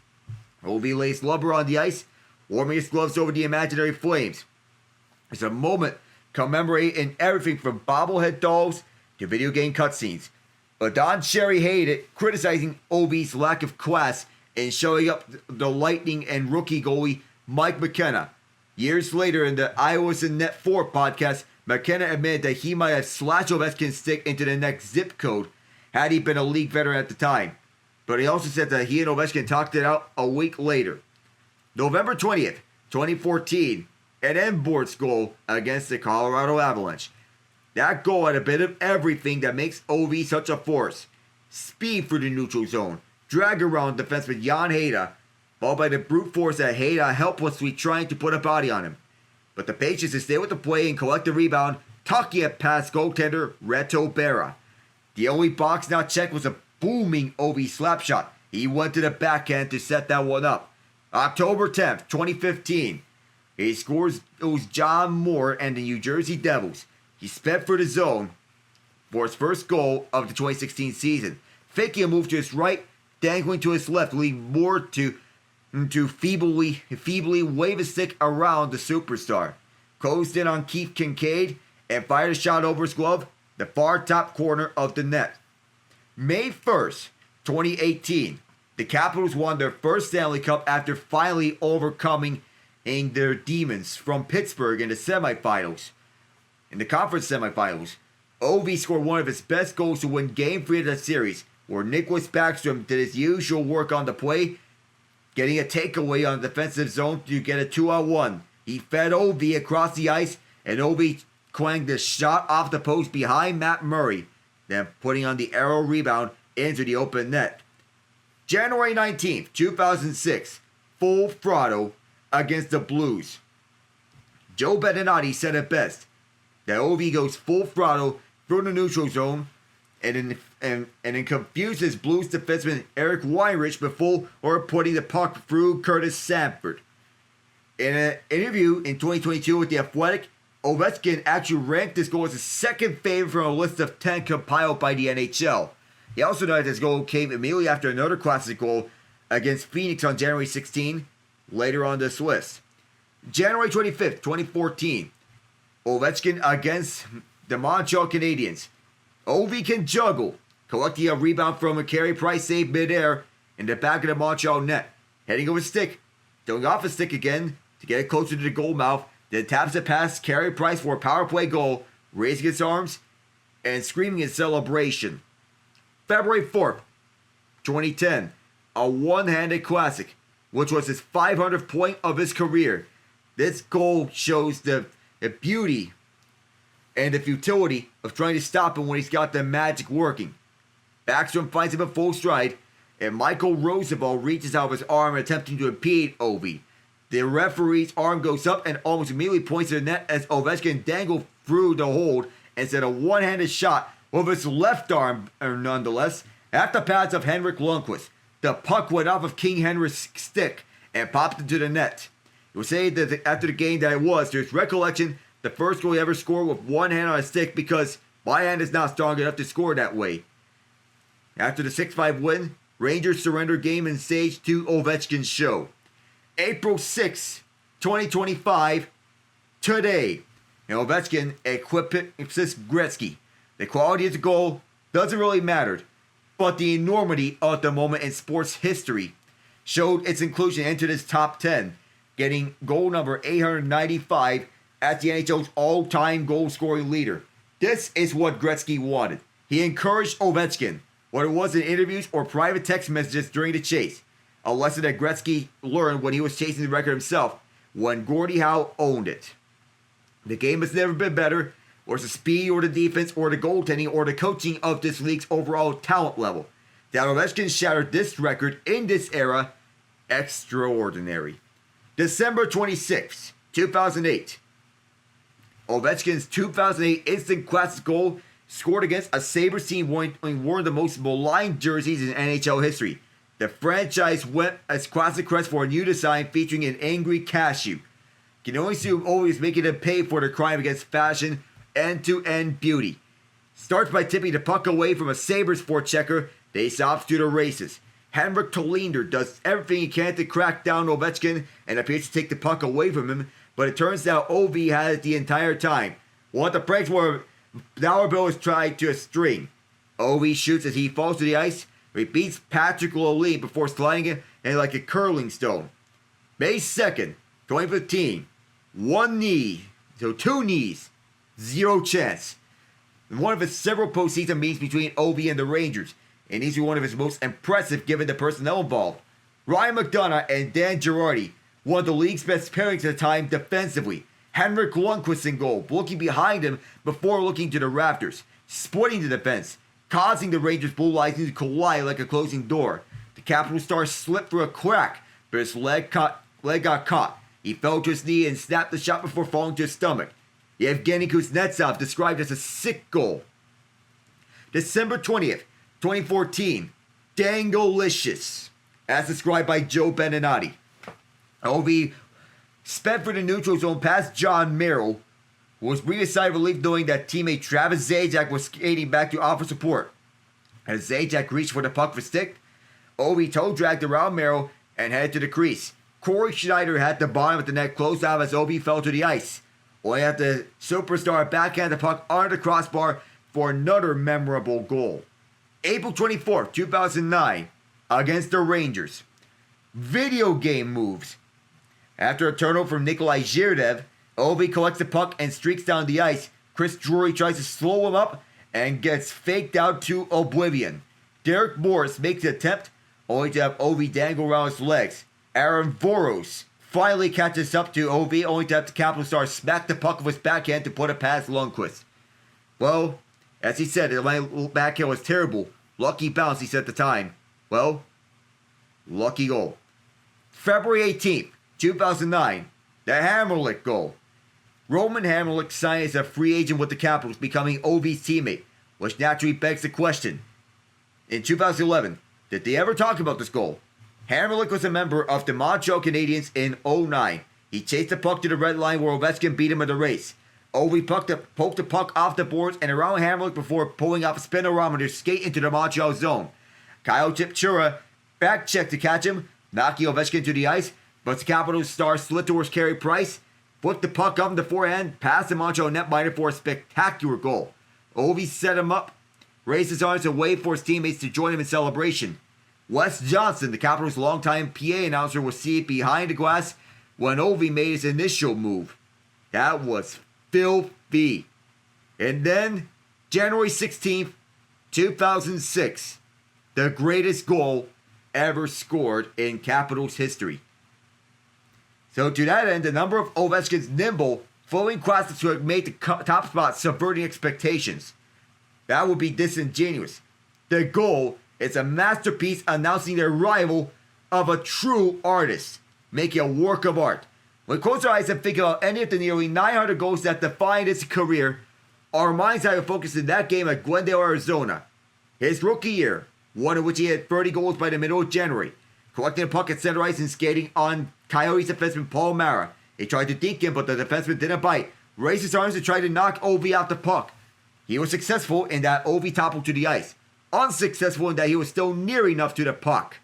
Ovi lays Lubber on the ice, warming his gloves over the imaginary flames. It's a moment commemorating everything from bobblehead dolls to video game cutscenes. But Don Cherry hated it, criticizing Ovi's lack of class in showing up the Lightning and rookie goalie Mike McKenna. Years later, in the Iowa's in Net 4 podcast, McKenna admitted that he might have slashed Ovechkin's stick into the next zip code had he been a league veteran at the time. But he also said that he and Ovechkin talked it out a week later. November 20th, 2014, an end-boards goal against the Colorado Avalanche. That goal had a bit of everything that makes Ovi such a force. Speed through the neutral zone, drag around defenseman Jan Hejda, followed by the brute force that Hejda helplessly trying to put a body on him. But the patience to stay with the play and collect the rebound, tucking it past goaltender Reto Berra. The only box not checked was a booming Ovi slap shot. He went to the backhand to set that one up. October 10th, 2015. He scores those John Moore and the New Jersey Devils. He sped for the zone for his first goal of the 2016 season. Faking a move to his right, dangling to his left, leaving Moore to feebly wave a stick around the superstar. Closed in on Keith Kincaid and fired a shot over his glove, the far top corner of the net. May 1st, 2018. The Capitals won their first Stanley Cup after finally overcoming their demons from Pittsburgh in the semifinals. In the conference semifinals, Ovi scored one of his best goals to win Game 3 of the series, where Nicholas Backstrom did his usual work on the play, getting a takeaway on the defensive zone to get a 2-on-1. He fed Ovi across the ice, and Ovi clanged the shot off the post behind Matt Murray, then putting on the arrow rebound into the open net. January 19th, 2006, full throttle against the Blues. Joe Beninati said it best, that Ovi goes full throttle through the neutral zone and then confuses Blues defenseman Eric Weinrich before putting the puck through Curtis Sanford. In an interview in 2022 with The Athletic, Ovechkin actually ranked this goal as his second favorite from a list of 10 compiled by the NHL. He also noted this goal came immediately after another classic goal against Phoenix on January 16, later on this list. January 25th, 2014, Ovechkin against the Montreal Canadiens. Ovi can juggle, collecting a rebound from a Carey Price save midair in the back of the Montreal net. Heading over his stick, throwing off his stick again to get it closer to the goal mouth, then taps it past Carey Price for a power play goal, raising his arms and screaming in celebration. February 4th, 2010, a one-handed classic, which was his 500th point of his career. This goal shows the beauty and the futility of trying to stop him when he's got the magic working. Backstrom finds him in full stride, and Michael Roosevelt reaches out his arm attempting to impede Ovi. The referee's arm goes up and almost immediately points to the net as Ovechkin dangled through the hold and set a one-handed shot with his left arm, nonetheless, at the pads of Henrik Lundqvist. The puck went off of King Henrik's stick and popped into the net. It was said that after the game that it was, to his recollection, the first goal he ever scored with one hand on a stick because my hand is not strong enough to score that way. After the 6-5 win, Rangers surrendered game and stage to Ovechkin's show. April 6, 2025, today, and Ovechkin eclipses Gretzky. The quality of the goal doesn't really matter, but the enormity of the moment in sports history showed its inclusion into this top 10, getting goal number 895 as the NHL's all-time goal-scoring leader. This is what Gretzky wanted. He encouraged Ovechkin, whether it was in interviews or private text messages during the chase, a lesson that Gretzky learned when he was chasing the record himself, when Gordie Howe owned it. The game has never been better, or it's the speed or the defense or the goaltending or the coaching of this league's overall talent level. That Ovechkin shattered this record in this era, extraordinary. December 26, 2008. Ovechkin's 2008 instant classic goal scored against a Sabres team wearing one of the most maligned jerseys in NHL history. The franchise went as classic crest for a new design featuring an angry cashew. Can only assume Ovi is making them pay for their crime against fashion, end-to-end beauty. Starts by tipping the puck away from a Sabres forechecker. Face off to the races. Henrik Tolinder does everything he can to crack down Ovechkin and appears to take the puck away from him, but it turns out Ov had it the entire time. One of the breaks where Bill is tried to a string. Ov shoots as he falls to the ice, where he beats Patrick Lalime before sliding it in like a curling stone. May 2nd, 2015. Two knees, zero chance. In one of his several postseason meetings between Ov and the Rangers, and these were one of his most impressive given the personnel involved. Ryan McDonough and Dan Girardi, one of the league's best pairings at the time defensively. Henrik Lundqvist in goal, looking behind him before looking to the rafters, splitting the defense, causing the Rangers' blue lines to collide like a closing door. The Capital star slipped through a crack, but his leg got caught. He fell to his knee and snapped the shot before falling to his stomach. Evgeny Kuznetsov described as a sick goal. December 20th, 2014, Dangalicious, as described by Joe Beninati. Ov sped for the neutral zone past John Merrill, who was breathing a sigh of relief knowing that teammate Travis Zajac was skating back to offer support. As Zajac reached for the puck for stick, Ov toe dragged around Merrill and headed to the crease. Corey Schneider had the bottom of the net closed off as Ov fell to the ice. Only had the superstar backhand the puck under the crossbar for another memorable goal. April 24th, 2009, against the Rangers. Video game moves. After a turnover from Nikolai Zhirdev, Ov collects the puck and streaks down the ice. Chris Drury tries to slow him up and gets faked out to oblivion. Derek Morris makes the attempt, only to have Ov dangle around his legs. Aaron Voros finally catches up to Ov, only to have the Capital star smack the puck with his backhand to put it past Lundqvist. Well, as he said, the backhand was terrible. Lucky bounce, he said at the time. Well, lucky goal. February 18th, 2009, the Hamrlik goal. Roman Hamrlik signed as a free agent with the Capitals, becoming Ov's teammate, which naturally begs the question. In 2011, did they ever talk about this goal? Hamrlik was a member of the Montreal Canadiens in 2009. He chased the puck to the red line where Ovechkin beat him in the race. Ov poked the puck off the boards and around Hamrlik before pulling off a spinometer to skate into the Montreal zone. Kyle Chipchura back-checked to catch him, knocking Ovechkin to the ice, but the Capitals star slid towards Carey Price, put the puck up in the forehand, past the Montreal netminder for a spectacular goal. Ovi set him up, raised his arms and waved for his teammates to join him in celebration. Wes Johnson, the Capitals' longtime PA announcer, was seated behind the glass when Ovi made his initial move. That was filthy. And then, January 16th, 2006, the greatest goal ever scored in Capitals history. So to that end, the number of Ovechkin's nimble, flowing crosses would make the top spot subverting expectations. That would be disingenuous. The goal is a masterpiece announcing the arrival of a true artist, making a work of art. When we close our eyes and think about any of the nearly 900 goals that defined his career, our minds are focused in that game at Glendale, Arizona. His rookie year, one in which he had 30 goals by the middle of January, collecting a puck at center ice and skating on Coyotes defenseman Paul Mara. He tried to deke him, but the defenseman didn't bite, raised his arms to try to knock Ovi off the puck. He was successful in that Ovi toppled to the ice, unsuccessful in that he was still near enough to the puck.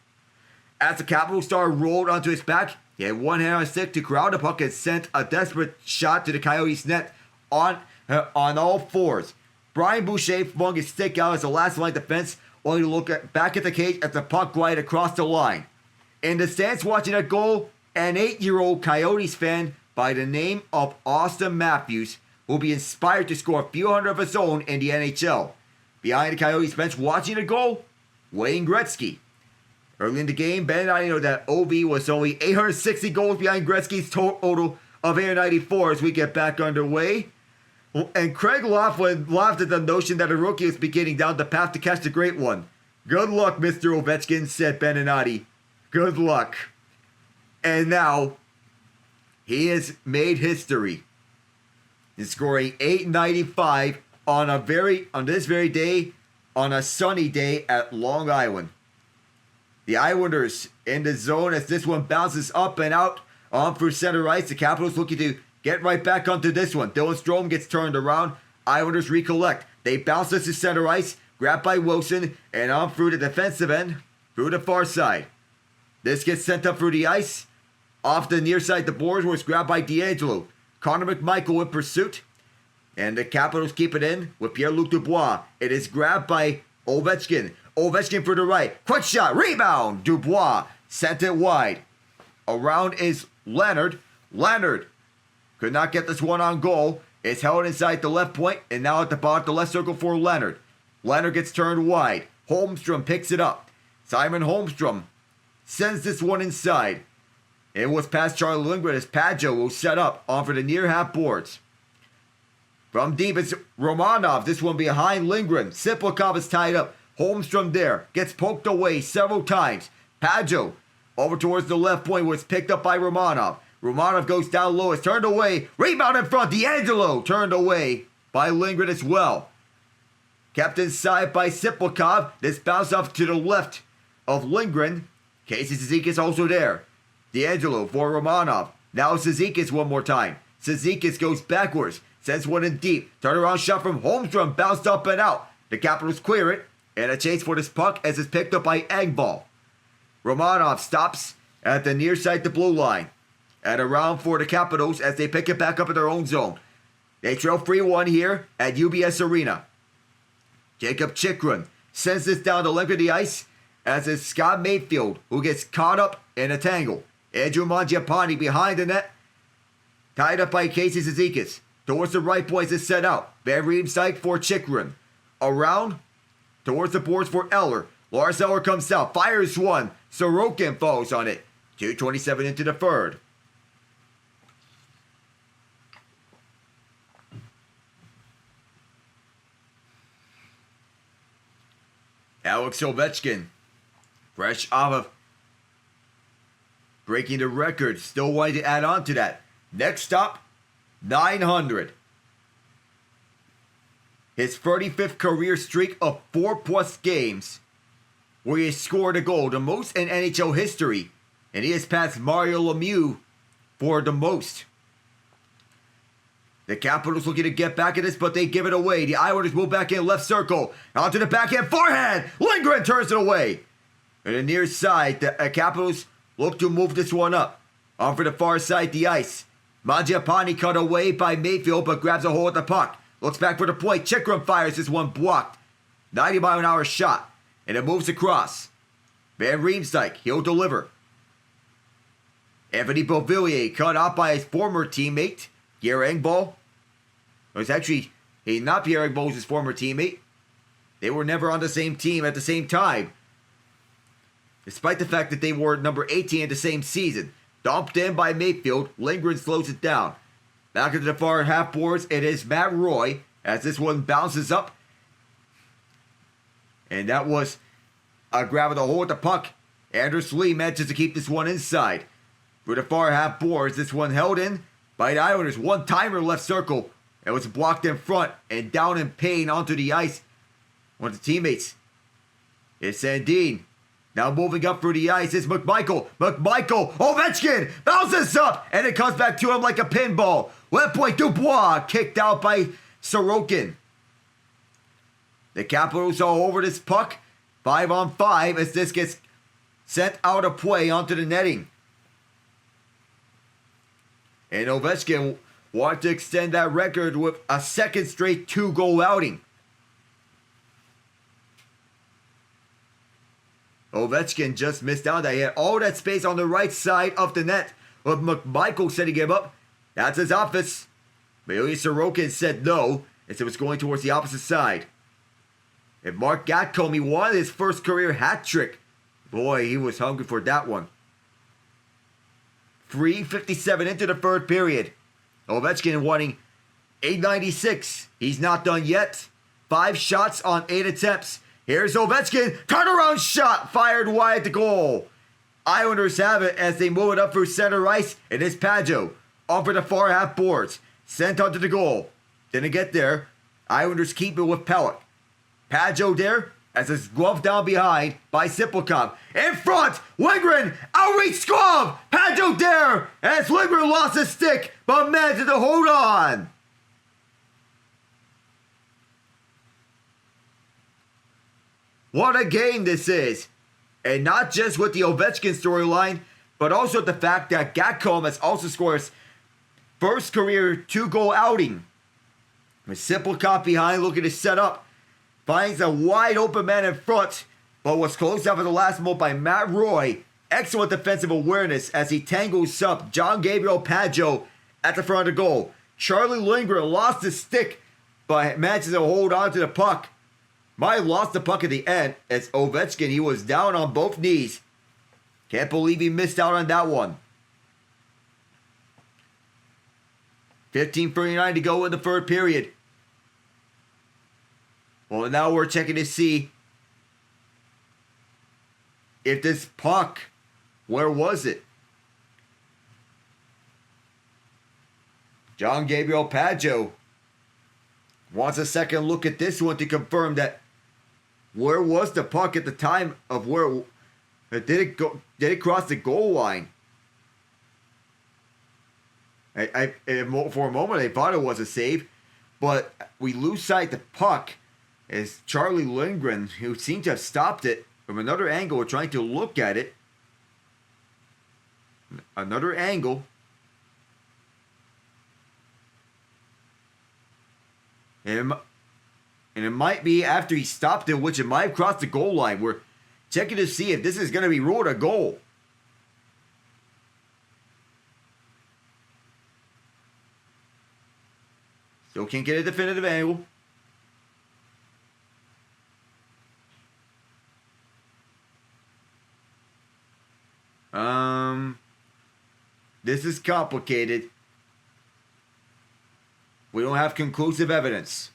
As the Capital star rolled onto his back, he had one hand on his stick to corral the puck and sent a desperate shot to the Coyotes net on all fours. Brian Boucher flung his stick out as the last line defense, only to look back at the cage as the puck glided across the line. In the stands watching that goal, an 8-year-old Coyotes fan by the name of Austin Matthews will be inspired to score a few hundred of his own in the NHL. Behind the Coyotes bench watching the goal, Wayne Gretzky. Early in the game, Ben and I know that Ov was only 860 goals behind Gretzky's total of 894 as we get back underway. And Craig Laughlin laughed at the notion that a rookie was beginning down the path to catch the great one. Good luck, Mr. Ovechkin, said Beninati. Good luck. And now, he has made history in scoring 895 on this very day, on a sunny day at Long Island. The Islanders in the zone as this one bounces up and out on through center ice. The Capitals looking to get right back onto this one. Dylan Strome gets turned around. Islanders recollect. They bounce this to center ice, grabbed by Wilson, and on through the defensive end, through the far side. This gets sent up through the ice. Off the near side, the boards was grabbed by D'Angelo. Connor McMichael in pursuit. And the Capitals keep it in with Pierre-Luc Dubois. It is grabbed by Ovechkin. Ovechkin for the right. Quick shot. Rebound. Dubois sent it wide. Around is Leonard. Leonard could not get this one on goal. It's held inside the left point. And now at the bottom, the left circle for Leonard. Leonard gets turned wide. Holmstrom picks it up. Simon Holmstrom sends this one inside. It was past Charlie Lindgren as Pageau will set up on for the near half boards. From deep, it's Romanov. This one behind Lindgren. Siplikov is tied up. Holmstrom there. Gets poked away several times. Pageau over towards the left point was picked up by Romanov. Romanov goes down low. It's turned away. Rebound in front. D'Angelo turned away by Lindgren as well. Kept inside by Siplikov. This bounce off to the left of Lindgren. Casey Cizikas also there. D'Angelo for Romanov. Now Cizikas one more time. Cizikas goes backwards. Sends one in deep. Turnaround shot from Holmstrom. Bounced up and out. The Capitals clear it. And a chase for this puck as it's picked up by Engvall. Romanov stops at the near side the blue line. And around for the Capitals as they pick it back up in their own zone. They trail 3-1 here at UBS Arena. Jacob Chikrin sends this down the length of the ice as it's Scott Mayfield who gets caught up in a tangle. Andrew Mangiapane behind the net. Tied up by Casey Cizikas. Towards the right point is set out. Van Riemsdyk for Chikrin. Around towards the boards for Eller. Lars Eller comes out. Fires one. Sorokin falls on it. 2:27 into the third. Alex Ovechkin. Fresh off of breaking the record. Still wanting to add on to that. Next stop, 900. His 35th career streak of 4+ games where he has scored a goal, the most in NHL history. And he has passed Mario Lemieux for the most. The Capitals looking to get back at this, but they give it away. The Islanders move back in left circle. Onto the backhand forehand. Lindgren turns it away. And the near side, the Capitals look to move this one up. On for the far side, the ice. Mangiapane cut away by Mayfield, but grabs a hold of the puck. Looks back for the point. Chikrin fires this one blocked. 90-mile-an-hour shot. And it moves across. Van Riemsdyk, he'll deliver. Anthony Beauvillier cut off by his former teammate, Pierre Engvall. It was actually not Pierre Engvall, his former teammate. They were never on the same team at the same time. Despite the fact that they were number 18 in the same season. Dumped in by Mayfield. Lindgren slows it down. Back into the far half boards, it is Matt Roy as this one bounces up. And that was a grab of the hole at the puck. Anders Lee manages to keep this one inside. For the far half boards, this one held in by the Islanders. One-timer left circle. It was blocked in front and down in pain onto the ice. One of the teammates. It's Sandin. Now moving up through the ice is McMichael. Ovechkin bounces up and it comes back to him like a pinball. Left point Dubois kicked out by Sorokin. The Capitals are over this puck. 5-on-5 as this gets sent out of play onto the netting. And Ovechkin wanted to extend that record with a second straight 2-goal outing. Ovechkin just missed out. He had all that space on the right side of the net with McMichael setting him up. That's his office. But Ilya Sorokin said no as it was going towards the opposite side. And Mark Gatcomb, he wanted his first career hat trick. Boy, he was hungry for that one. 3:57 into the third period. Ovechkin wanting 896. He's not done yet. 5 shots on 8 attempts. Here's Ovechkin. Turnaround shot fired wide at the goal. Islanders have it as they move it up through center ice. It is Pageau. Over the far half boards. Sent onto the goal. Didn't get there. Islanders keep it with Pelech. Pageau there as it's gloved down behind by Siplikov. In front, Lindgren, outreach glove. Pageau there as Lindgren lost his stick but managed to hold on. What a game this is. And not just with the Ovechkin storyline, but also the fact that Gatcomb has also scored his first career 2-goal outing. A simple cop behind looking to set up. Finds a wide open man in front, but was closed out for the last moment by Matt Roy. Excellent defensive awareness as he tangles up Jean-Gabriel Pageau at the front of the goal. Charlie Lindgren lost his stick, but manages to hold on to the puck. Might have lost the puck at the end as Ovechkin, he was down on both knees. Can't believe he missed out on that one. 15:39 to go in the third period. Well, now we're checking to see if this puck, where was it? Jean-Gabriel Pageau wants a second look at this one to confirm that where was the puck at the time of where did it go? Did it cross the goal line? For a moment I thought it was a save, but we lose sight of the puck as Charlie Lindgren, who seemed to have stopped it from another angle, we're trying to look at it. Another angle. And it might be after he stopped it, which it might have crossed the goal line. We're checking to see if this is going to be ruled a goal. Still can't get a definitive angle. This is complicated. We don't have conclusive evidence.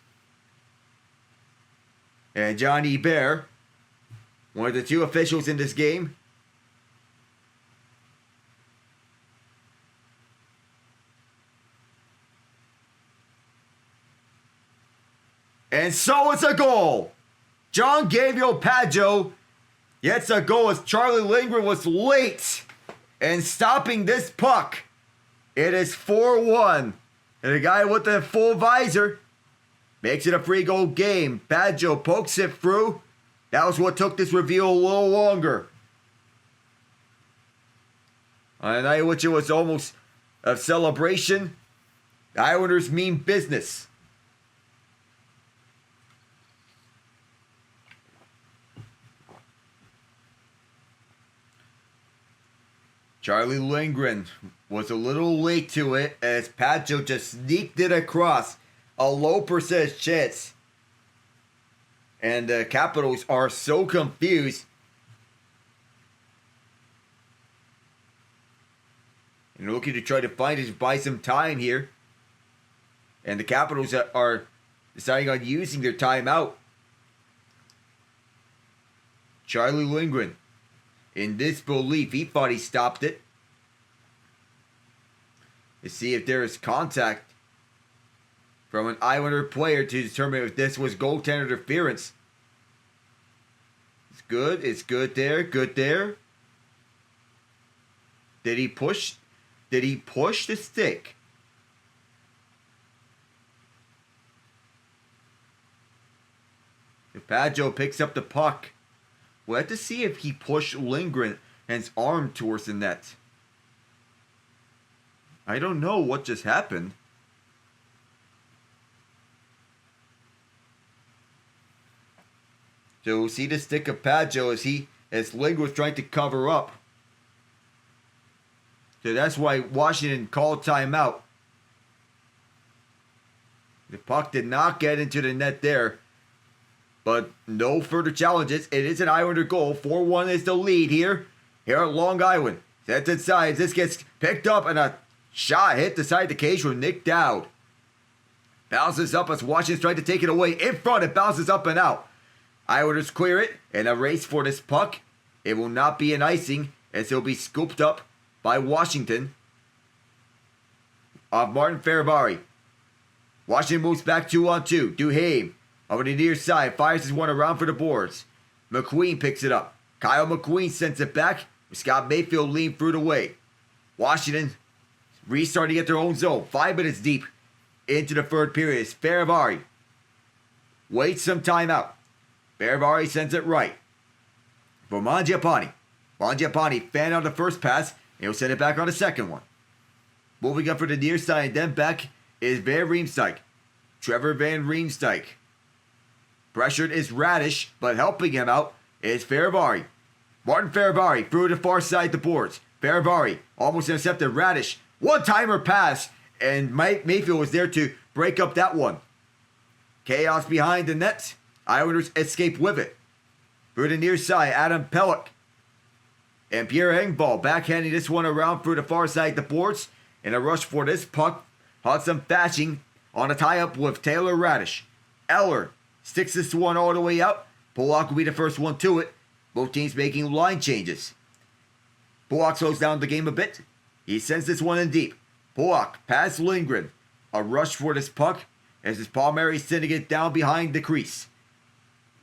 And Johnny Bear, one of the two officials in this game, and so it's a goal. Jean-Gabriel Pageau gets a goal as Charlie Lindgren was late in stopping this puck. It is 4-1. And the guy with the full visor makes it a 3-goal game. Pageau pokes it through. That was what took this reveal a little longer. On a night which it was almost a celebration, the Islanders mean business. Charlie Lindgren was a little late to it as Pageau just sneaked it across. A low percentage chance. And the Capitals are so confused. And they're looking to try to buy some time here. And the Capitals are deciding on using their timeout. Charlie Lindgren, in disbelief, he thought he stopped it. To see if there is contact from an Islander player to determine if this was goaltender interference. It's good. It's good there. Good there. Did he push? Did he push the stick? If Pageau picks up the puck, we'll have to see if he pushed Lindgren and his arm towards the net. I don't know what just happened. So we'll see the stick of Pageau as Lindgren was trying to cover up. So that's why Washington called timeout. The puck did not get into the net there. But no further challenges. It is an Islander goal. 4-1 is the lead here. Here at Long Island. Sent inside. This gets picked up and a shot hit the side of the cage from Nick Dowd. Bounces up as Washington's trying to take it away. In front, it bounces up and out. Islanders clear it and a race for this puck. It will not be an icing as it will be scooped up by Washington of Martin Ferravari. Washington moves back 2-on-2. Duhaime over the near side fires his one around for the boards. McQueen picks it up. Kyle McQueen sends it back with Scott Mayfield leading through the way. Washington restarting at their own zone. 5 minutes deep into the third period. Ferravari waits some time out. Ferravari sends it right. For Mangiapane. Mangiapane fan on the first pass, and he'll send it back on the second one. Moving up for the near side and then back is Van Riemsdyk. Trevor Van Riemsdyk. Pressured is Radish, but helping him out is Ferravari. Martin Ferravari through the far side of the boards. Ferravari almost intercepted Radish. One-timer pass, and Mayfield was there to break up that one. Chaos behind the net. Islanders escape with it. Through the near side, Adam Pelech. And Pierre Engvall backhanding this one around through the far side of the boards. In a rush for this puck. Hudson Fashing on a tie-up with Taylor Radish. Eller sticks this one all the way out. Polak will be the first one to it. Both teams making line changes. Polak slows down the game a bit. He sends this one in deep. Polak past Lindgren. A rush for this puck as his Palmieri sending it down behind the crease.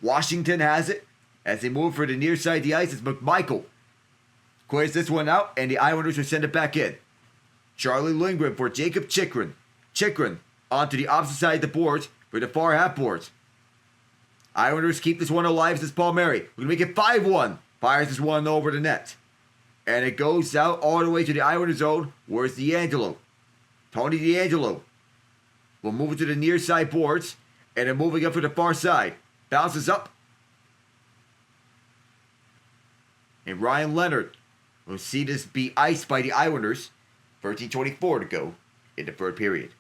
Washington has it. As they move for the near side of the ice, it's McMichael. Clears this one out, and the Islanders will send it back in. Charlie Lindgren for Jacob Chikrin. Chikrin onto the opposite side of the boards for the far half boards. Islanders keep this one alive as it's Palmieri. We're going to make it 5-1. Fires this one over the net. And it goes out all the way to the Islander zone. Where's D'Angelo? Tony D'Angelo will move it to the near side boards. And then moving up to the far side. Bounces up. And Ryan Leonard will see this be iced by the Islanders. 13:24 to go in the third period.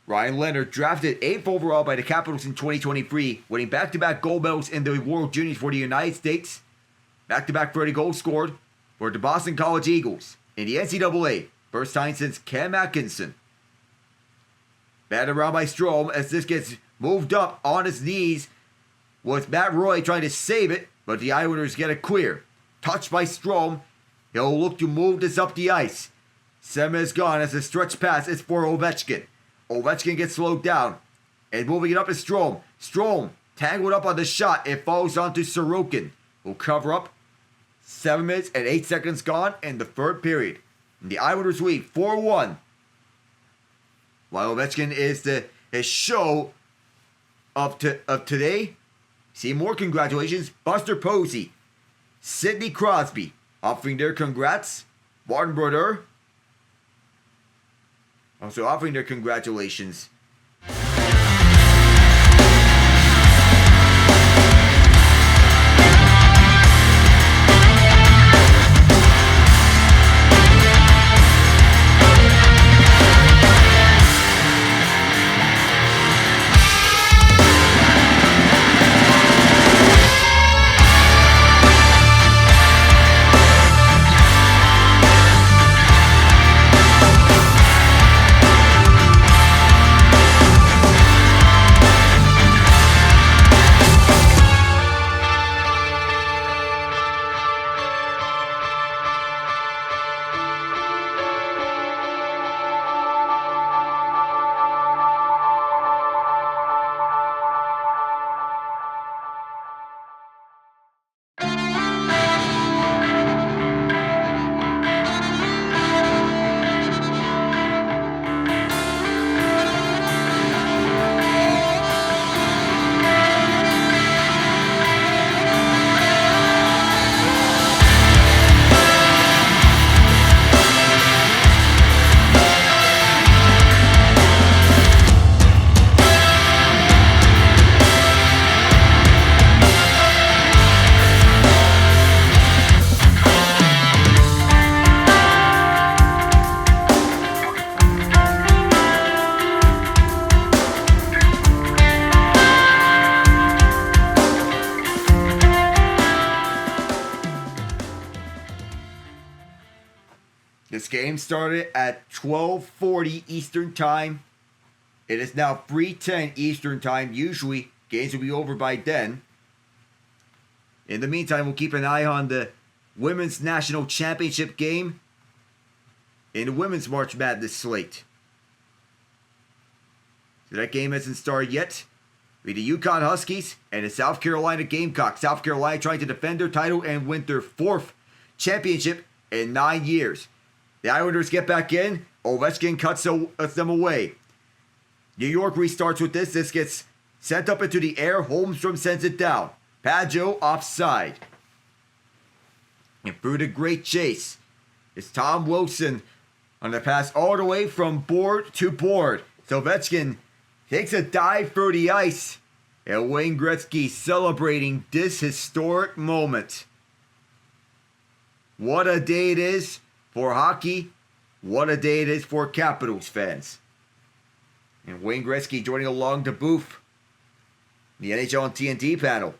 Ryan Leonard, drafted 8th overall by the Capitals in 2023, winning back-to-back gold medals in the World Juniors for the United States. Back-to-back 30 goals scored for the Boston College Eagles in the NCAA. First time since Cam Atkinson. Batted around by Strome as this gets moved up on his knees. Was Matt Roy trying to save it, but the Islanders get it clear. Touched by Strome. He'll look to move this up the ice. 7 is gone as the stretch pass is for Ovechkin. Ovechkin gets slowed down. And moving it up is Strome. Strome tangled up on the shot. It falls onto Sorokin. Will cover up. 7 minutes and 8 seconds gone in the third period. And the Islanders lead 4-1. While Ovechkin is his show of today. See more congratulations. Buster Posey. Sidney Crosby offering their congrats. Martin Brodeur also offering their congratulations. This game started at 12:40 Eastern Time. It is now 3:10 Eastern Time. Usually, games will be over by then. In the meantime, we'll keep an eye on the Women's National Championship game in the Women's March Madness slate. So that game hasn't started yet. with the Yukon Huskies and the South Carolina Gamecocks. South Carolina trying to defend their title and win their 4th championship in 9 years. The Islanders get back in. Ovechkin cuts them away. New York restarts with this. This gets sent up into the air. Holmstrom sends it down. Pageau offside. And through the great chase is Tom Wilson on the pass all the way from board to board. So Ovechkin takes a dive through the ice. And Wayne Gretzky celebrating this historic moment. What a day it is for hockey. What a day it is for Capitals fans. And Wayne Gretzky joining along the booth. The NHL and TNT panel.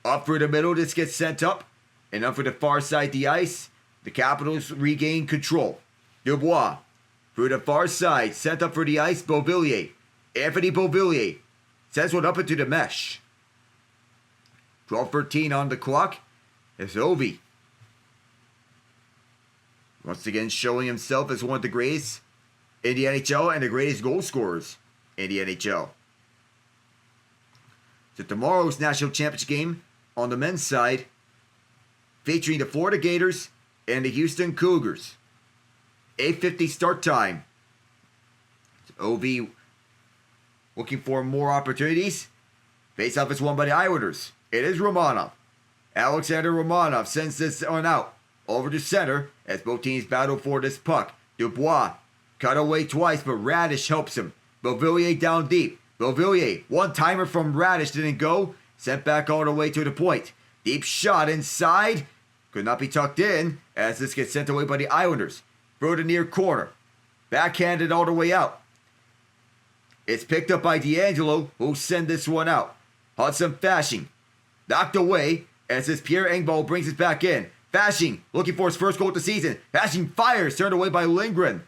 Up through the middle, this gets sent up. And up for the far side of the ice. The Capitals regain control. Dubois through the far side. Sent up for the ice. Beauvillier. Anthony Beauvillier sends one up into the mesh. 12:13 on the clock. It's Ovi. Once again showing himself as one of the greatest in the NHL and the greatest goal scorers in the NHL. So tomorrow's national championship game on the men's side featuring the Florida Gators and the Houston Cougars. 8:50 start time. So OV looking for more opportunities. Face-off is won by the Islanders. It is Romanov. Alexander Romanov sends this one out. Over to center as both teams battle for this puck. Dubois cut away twice, but Radish helps him. Beauvillier down deep. Beauvillier, one-timer from Radish didn't go. Sent back all the way to the point. Deep shot inside. Could not be tucked in as this gets sent away by the Islanders. Through the near corner. Backhanded all the way out. It's picked up by D'Angelo, who'll send this one out. Hudson Fasching knocked away as this Pierre Engvall brings it back in. Fasching looking for his first goal of the season. Fasching fires, turned away by Lindgren.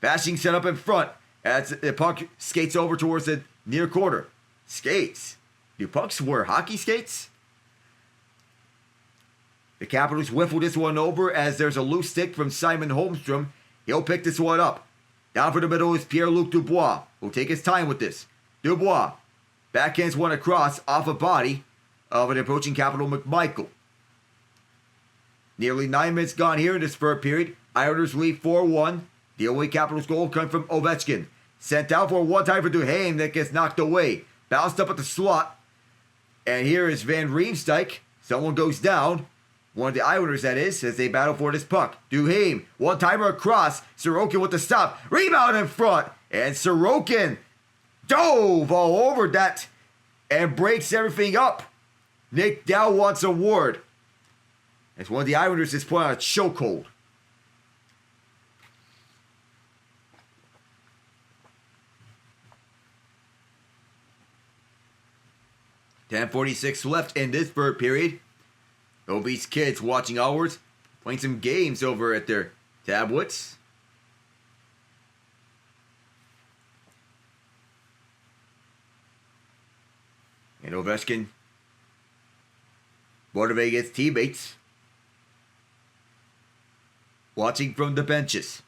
Fasching set up in front as the puck skates over towards the near corner. Skates? Do pucks wear hockey skates? The Capitals whiffle this one over as there's a loose stick from Simon Holmstrom. He'll pick this one up. Down for the middle is Pierre-Luc Dubois, who'll take his time with this. Dubois backhands one across off a body of an approaching Capital McMichael. Nearly 9 minutes gone here in this third period. Islanders lead 4-1. The only Capitals goal comes from Ovechkin. Sent out for a one-timer to Duhaime that gets knocked away. Bounced up at the slot. And here is Van Riemsdyk. Someone goes down. One of the Islanders, that is, as they battle for this puck. Duhaime, one-timer across. Sorokin with the stop. Rebound in front. And Sorokin dove all over that and breaks everything up. Nick Dow wants a ward. As one of the Islanders is put on a chokehold. .46 left in this third period. Obese kids watching ours, playing some games over at their tablets. And Ovechkin motivating his teammates. Watching from the benches.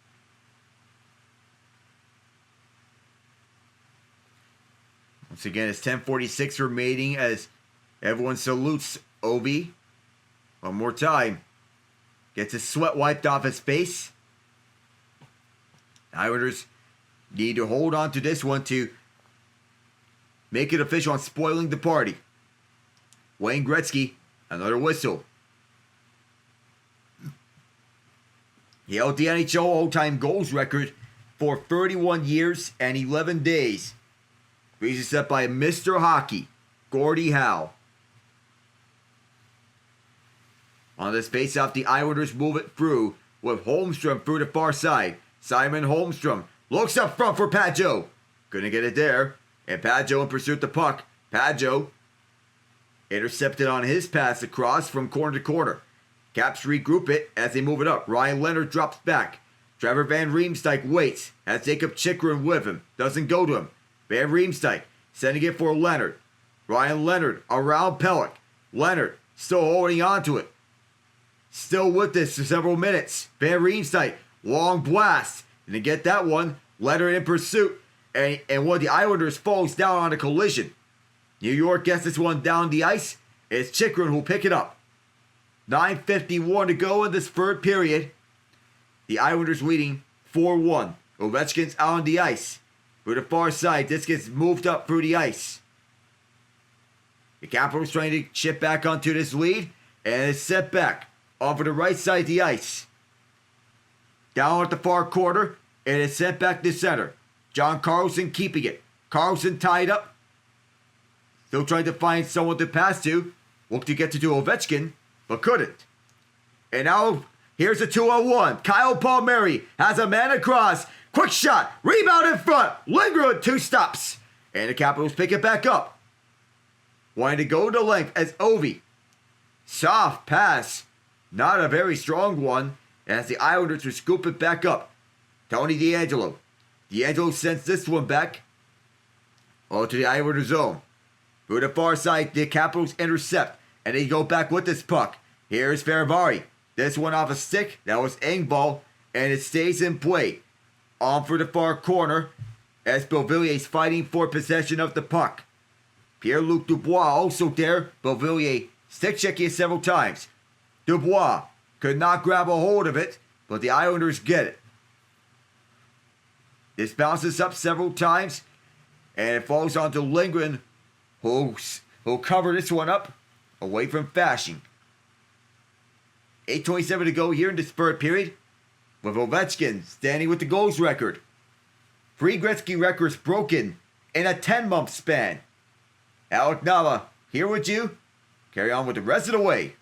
Once again, it's 10:46 remaining as everyone salutes Ovi. One more time. Gets his sweat wiped off his face. Islanders need to hold on to this one to make it official on spoiling the party. Wayne Gretzky, another whistle. He held the NHL all-time goals record for 31 years and 11 days. Previously set by Mr. Hockey, Gordie Howe. On this face-off, the Islanders move it through with Holmstrom through the far side. Simon Holmstrom looks up front for Pageau. Couldn't get it there. And Pageau in pursuit of the puck. Pageau intercepted on his pass across from corner to corner. Caps regroup it as they move it up. Ryan Leonard drops back. Trevor Van Riemsdyk waits. Has Jacob Chychrun with him. Doesn't go to him. Van Riemsdyk sending it for Leonard. Ryan Leonard around Pelech. Leonard still holding on to it. Still with this for several minutes. Van Riemsdyk, long blast. Didn't get that one. Leonard in pursuit. And one of the Islanders falls down on a collision. New York gets this one down the ice. It's Chychrun who'll pick it up. 9:51 to go in this third period. The Islanders leading 4-1. Ovechkin's out on the ice. For the far side, this gets moved up through the ice. The Capitals trying to chip back onto this lead. And it's set back over the right side of the ice. Down at the far corner. And it's sent back to center. John Carlson keeping it. Carlson tied up. Still trying to find someone to pass to. Looked to get to Ovechkin, but couldn't. And now, here's a 2-on-1. Kyle Palmieri has a man across. Quick shot. Rebound in front. Lindgren, 2 stops. And the Capitals pick it back up. Wanting to go to length as Ovi. Soft pass. Not a very strong one. As the Islanders will scoop it back up. Tony DeAngelo. DeAngelo sends this one back. To the Islanders zone. Through the far side, the Capitals intercept. And they go back with this puck. Here's Faravari. This one off a stick. That was Engvall. And it stays in play. On for the far corner. As Beauvillier's fighting for possession of the puck. Pierre-Luc Dubois also there. Beauvillier stick checking it several times. Dubois could not grab a hold of it. But the Islanders get it. This bounces up several times. And it falls onto Lindgren. Who'll cover this one up. Away from Fasching. 8:27 to go here in this third period. With Ovechkin standing with the goals record. 3 Gretzky records broken in a 10-month span. Alec Nava here with you. Carry on with the rest of the way.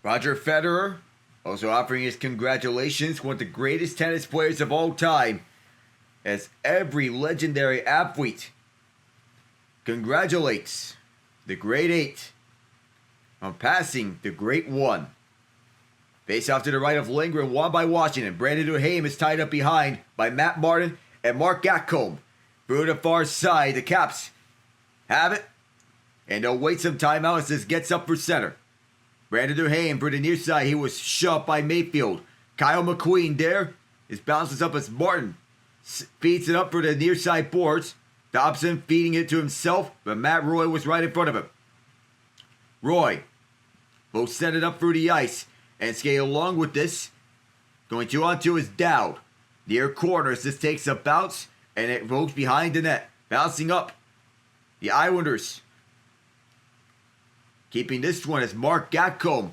Roger Federer also offering his congratulations, one of the greatest tennis players of all time, as every legendary athlete congratulates the Great 8 on passing the Great 1. Face off to the right of Lindgren, won by Washington. Brandon Duhaime is tied up behind by Matt Martin and Mark Gatcomb. Through the far side, the Caps have it, and they'll wait some time out as this gets up for center. Brandon Duhaime for the near side. He was shoved by Mayfield. Kyle McQueen there. His bounces up as Martin feeds it up for the near side boards. Dobson feeding it to himself, but Matt Roy was right in front of him. Roy will set it up through the ice and skate along with this. Going 2-on-2 is Dowd. Near corners, this takes a bounce and it rolls behind the net. Bouncing up. The Islanders keeping this one is Mark Gatcomb.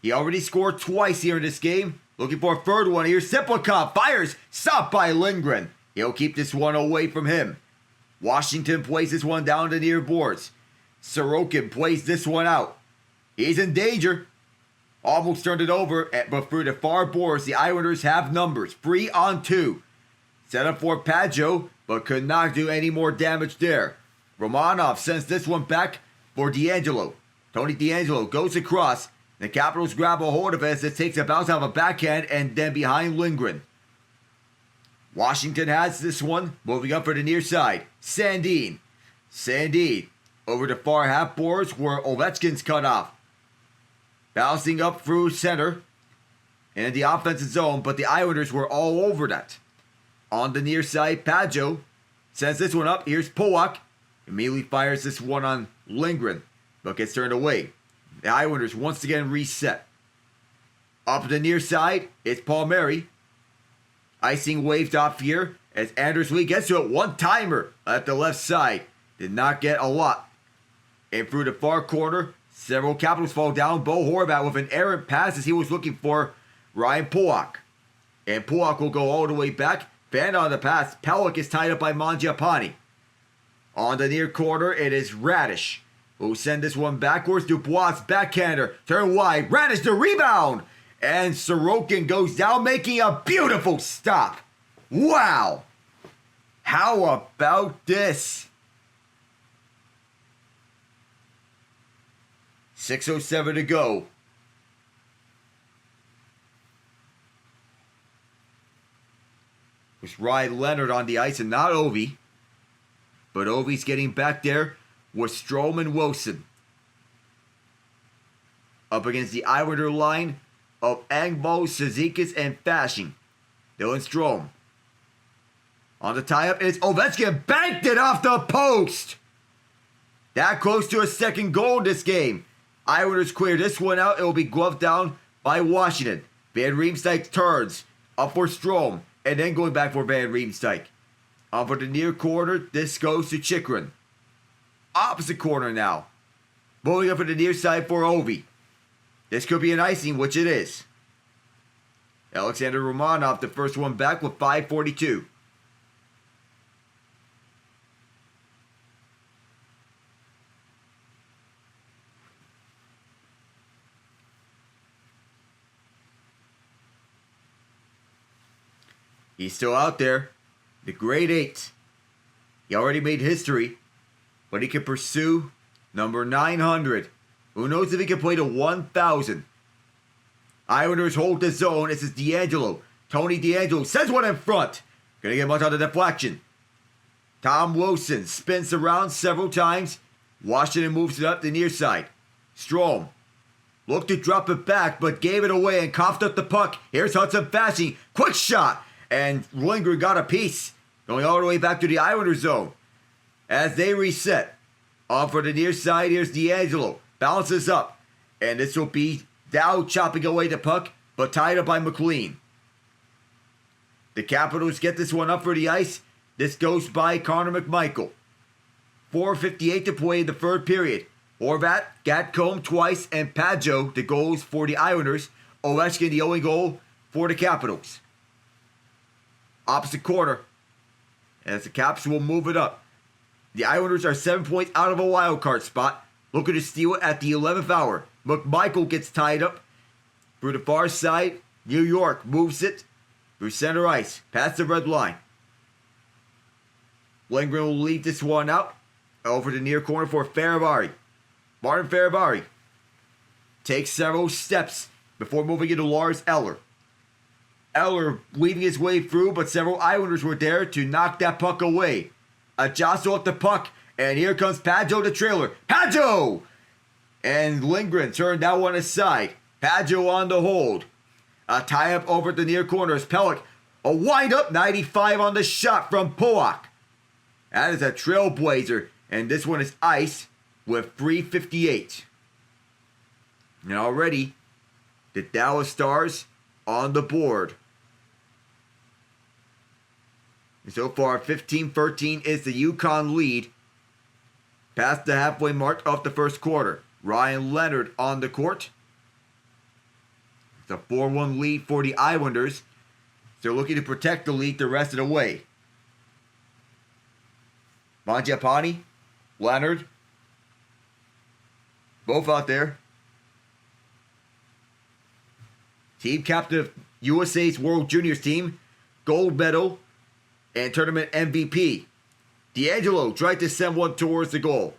He already scored twice here in this game. Looking for a third one here. Simplicon fires. Stopped by Lindgren. He'll keep this one away from him. Washington plays this one down the near boards. Sorokin plays this one out. He's in danger. Almost turned it over, but through the far boards, the Islanders have numbers. 3-on-2. Set up for Pageau, but could not do any more damage there. Romanov sends this one back for DeAngelo. Tony DeAngelo goes across. The Capitals grab a hold of it as it takes a bounce out of a backhand and then behind Lindgren. Washington has this one, moving up for the near side. Sandin over the far half boards where Ovechkin's cut off. Bouncing up through center in the offensive zone, but the Islanders were all over that. On the near side, Pageau sends this one up. Here's Pulock. Immediately fires this one on Lindgren, but gets turned away. The Islanders once again reset. Up the near side, it's Palmieri. Icing waved off here as Anders Lee gets to it. One-timer at the left side. Did not get a lot. And through the far corner, several Capitals fall down. Bo Horvat with an errant pass as he was looking for Ryan Pulock. And Pulock will go all the way back. Fan on the pass. Pelech is tied up by Mangiapane. On the near corner, it is Radish who send this one backwards. Dubois, backhander, turn wide. Radish the rebound. And Sorokin goes down, making a beautiful stop. Wow. How about this? 6:07 to go. It was Ryan Leonard on the ice and not Ovi. But Ovi's getting back there with Strome and Wilson. Up against the Islander line of Angbo, Cizikas, and Fasching. Dylan Strome. On the tie-up is Ovechkin. Banked it off the post. That close to a second goal in this game. Islanders clear this one out. It will be gloved down by Washington. Van Riemsdyk turns up for Strome. And then going back for Van Riemsdyk. On for the near corner, this goes to Chychrun. Opposite corner now. Moving up for the near side for Ovi. This could be an icing, which it is. Alexander Romanov, the first one back with 5:42. He's still out there. The grade 8. He already made history, but he can pursue number 900. Who knows if he can play to 1,000? Islanders hold the zone. This is DeAngelo. Tony DeAngelo sends one in front. Gonna get much on the deflection. Tom Wilson spins around several times. Washington moves it up the near side. Strome looked to drop it back, but gave it away and coughed up the puck. Here's Hudson Fasching. Quick shot. And Lindgren got a piece. Going all the way back to the Islander zone. As they reset. On for the near side, here's DeAngelo. Bounces up. And this will be Dow chopping away the puck, but tied up by McLean. The Capitals get this one up for the ice. This goes by Connor McMichael. 4:58 to play in the third period. Horvat, Gatcombe twice, and Pageau the goals for the Islanders. Ovechkin the only goal for the Capitals. Opposite corner. As the Caps will move it up. The Islanders are 7 points out of a wild card spot. Looking to steal it at the 11th hour. McMichael gets tied up through the far side. New York moves it through center ice. Past the red line. Lindgren will leave this one out. Over the near corner for Faravari. Martin Faravari takes several steps before moving into Lars Eller. Eller weaving his way through, but several Islanders were there to knock that puck away. A jostle at the puck, and here comes Pageau the trailer. Pageau! And Lindgren turned that one aside. Pageau on the hold. A tie-up over at the near corner is Pelech. A wind-up 95 on the shot from Pulock. That is a trailblazer, and this one is ice with 3:58. And already, the Dallas Stars on the board. And so far, 15-13 is the UConn lead. Past the halfway mark of the first quarter. Ryan Leonard on the court. It's a 4-1 lead for the Islanders. They're looking to protect the lead the rest of the way. Mangiapane, Leonard, both out there. team captain of USA's World Juniors team, gold medal, and tournament MVP. D'Angelo tried to send one towards the goal,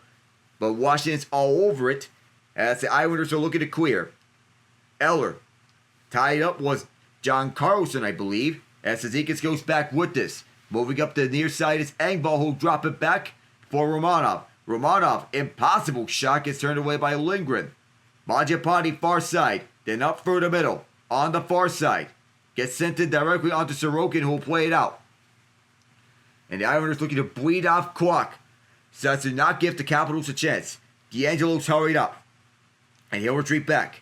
but Washington's all over it as the Islanders are looking to clear. Eller. Tied up was John Carlson, I believe, as Zizekas goes back with this. Moving up the near side is Engvall, who'll drop it back for Romanov. Romanov, impossible shot, gets turned away by Lindgren. Mangiapane, far side, then up through the middle, on the far side. Gets sent in directly onto Sorokin, who will play it out. And the Islanders looking to bleed off clock, so as to not give the Capitals a chance. D'Angelo's hurried up, and he'll retreat back.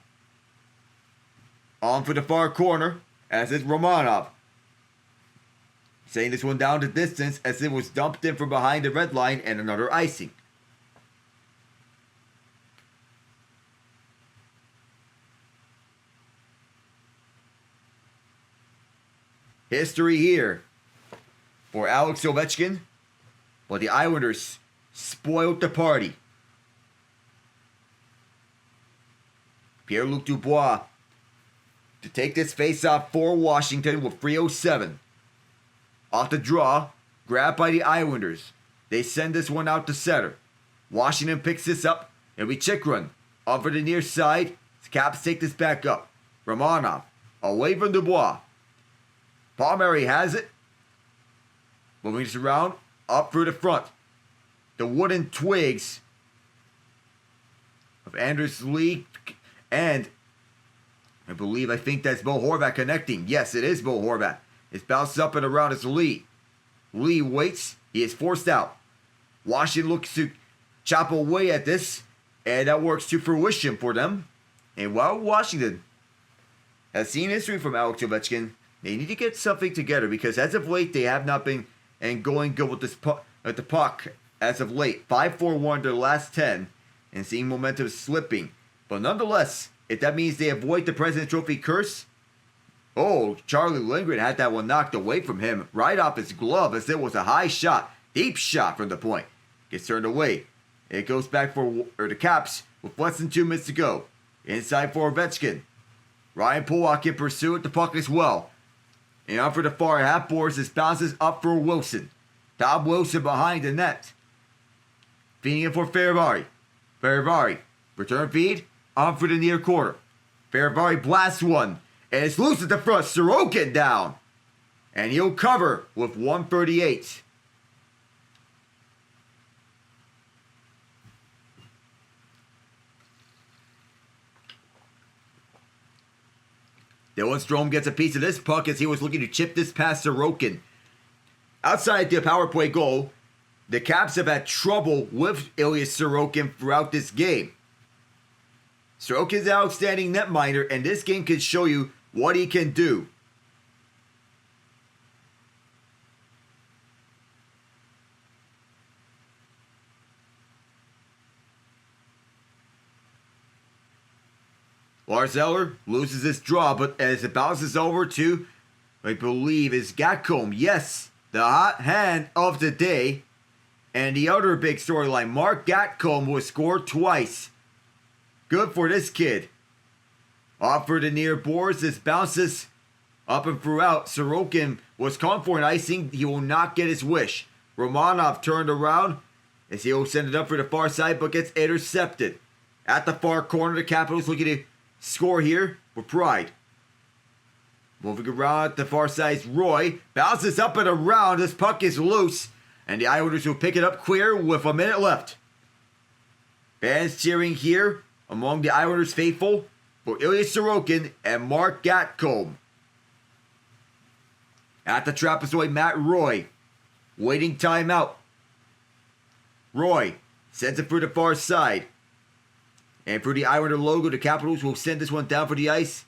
On for the far corner, as is Romanov. Setting this one down to distance as it was dumped in from behind the red line and another icing. History here for Alex Ovechkin, but the Islanders spoiled the party. Pierre-Luc Dubois to take this face-off for Washington with 3:07. Off the draw, grabbed by the Islanders. They send this one out to center. Washington picks this up, and we check run. Over the near side, the Caps take this back up. Romanov, away from Dubois. Palmieri has it. Moving this around, up through the front. The wooden twigs of Anders Lee and I think that's Bo Horvat connecting. Yes, it is Bo Horvat. It's bounced up and around as Lee. Lee waits. He is forced out. Washington looks to chop away at this, and that works to fruition for them. And while Washington has seen history from Alex Ovechkin, they need to get something together because as of late they have not been going good with this at the puck as of late. 5-4-1 to the last 10 and seeing momentum slipping. But nonetheless, if that means they avoid the President's Trophy curse, oh, Charlie Lindgren had that one knocked away from him right off his glove as it was a high shot, deep shot from the point. Gets turned away. It goes back for the Caps with less than 2 minutes to go. Inside for Ovechkin. Ryan Pulock can pursue it, the puck as well. And up for the far half boards, this bounces up for Wilson. Tom Wilson behind the net. Feeding it for Ferravari. Ferravari, return feed, on for the near corner. Ferravari blasts one, and it's loose at the front. Sorokin down. And he'll cover with 1:38. Dylan Strome gets a piece of this puck as he was looking to chip this past Sorokin. Outside the power play goal, the Caps have had trouble with Ilya Sorokin throughout this game. Sorokin's an outstanding netminder, and this game can show you what he can do. Lars Eller loses his draw, but as it bounces over to, I believe, is Gatcomb. Yes, the hot hand of the day. And the other big storyline, Mark Gatcomb, who has scored twice. Good for this kid. Off for the near boards, this bounces up and throughout. Sorokin was calling for an icing. He will not get his wish. Romanov turned around as he will send it up for the far side, but gets intercepted. At the far corner, the Capitals looking to score here with pride. Moving around at the far side, Roy bounces up and around. This puck is loose, and the Islanders will pick it up clear with a minute left. Fans cheering here among the Islanders faithful for Ilya Sorokin and Mark Gatcomb. At the trapezoid, Matt Roy waiting timeout. Roy sends it through the far side. And for the Islander logo, the Capitals will send this one down for the ice.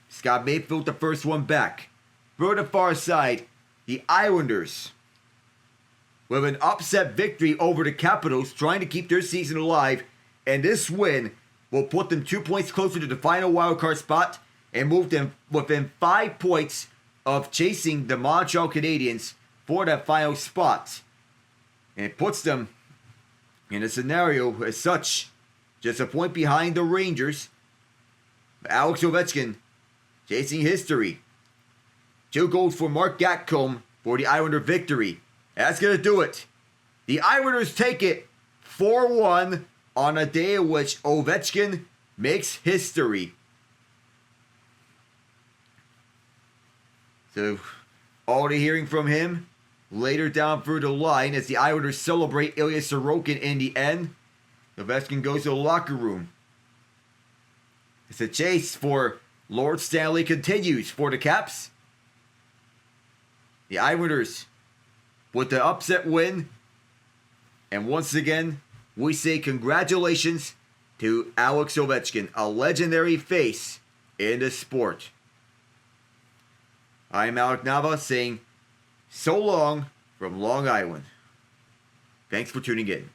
Scott Mayfield the first one back. For the far side, the Islanders with an upset victory over the Capitals, trying to keep their season alive. And this win will put them 2 points closer to the final wildcard spot and move them within 5 points of chasing the Montreal Canadiens for that final spot. And it puts them in a scenario as such, just a point behind the Rangers. Alex Ovechkin chasing history. 2 goals for Mark Gatcomb for the Islander victory. That's going to do it. The Islanders take it 4-1 on a day in which Ovechkin makes history. So, already hearing from him later down through the line as the Islanders celebrate Ilya Sorokin in the end. Ovechkin goes to the locker room. It's a chase for Lord Stanley continues for the Caps. The Islanders with the upset win. And once again, we say congratulations to Alex Ovechkin, a legendary face in the sport. I'm Alec Nava saying so long from Long Island. Thanks for tuning in.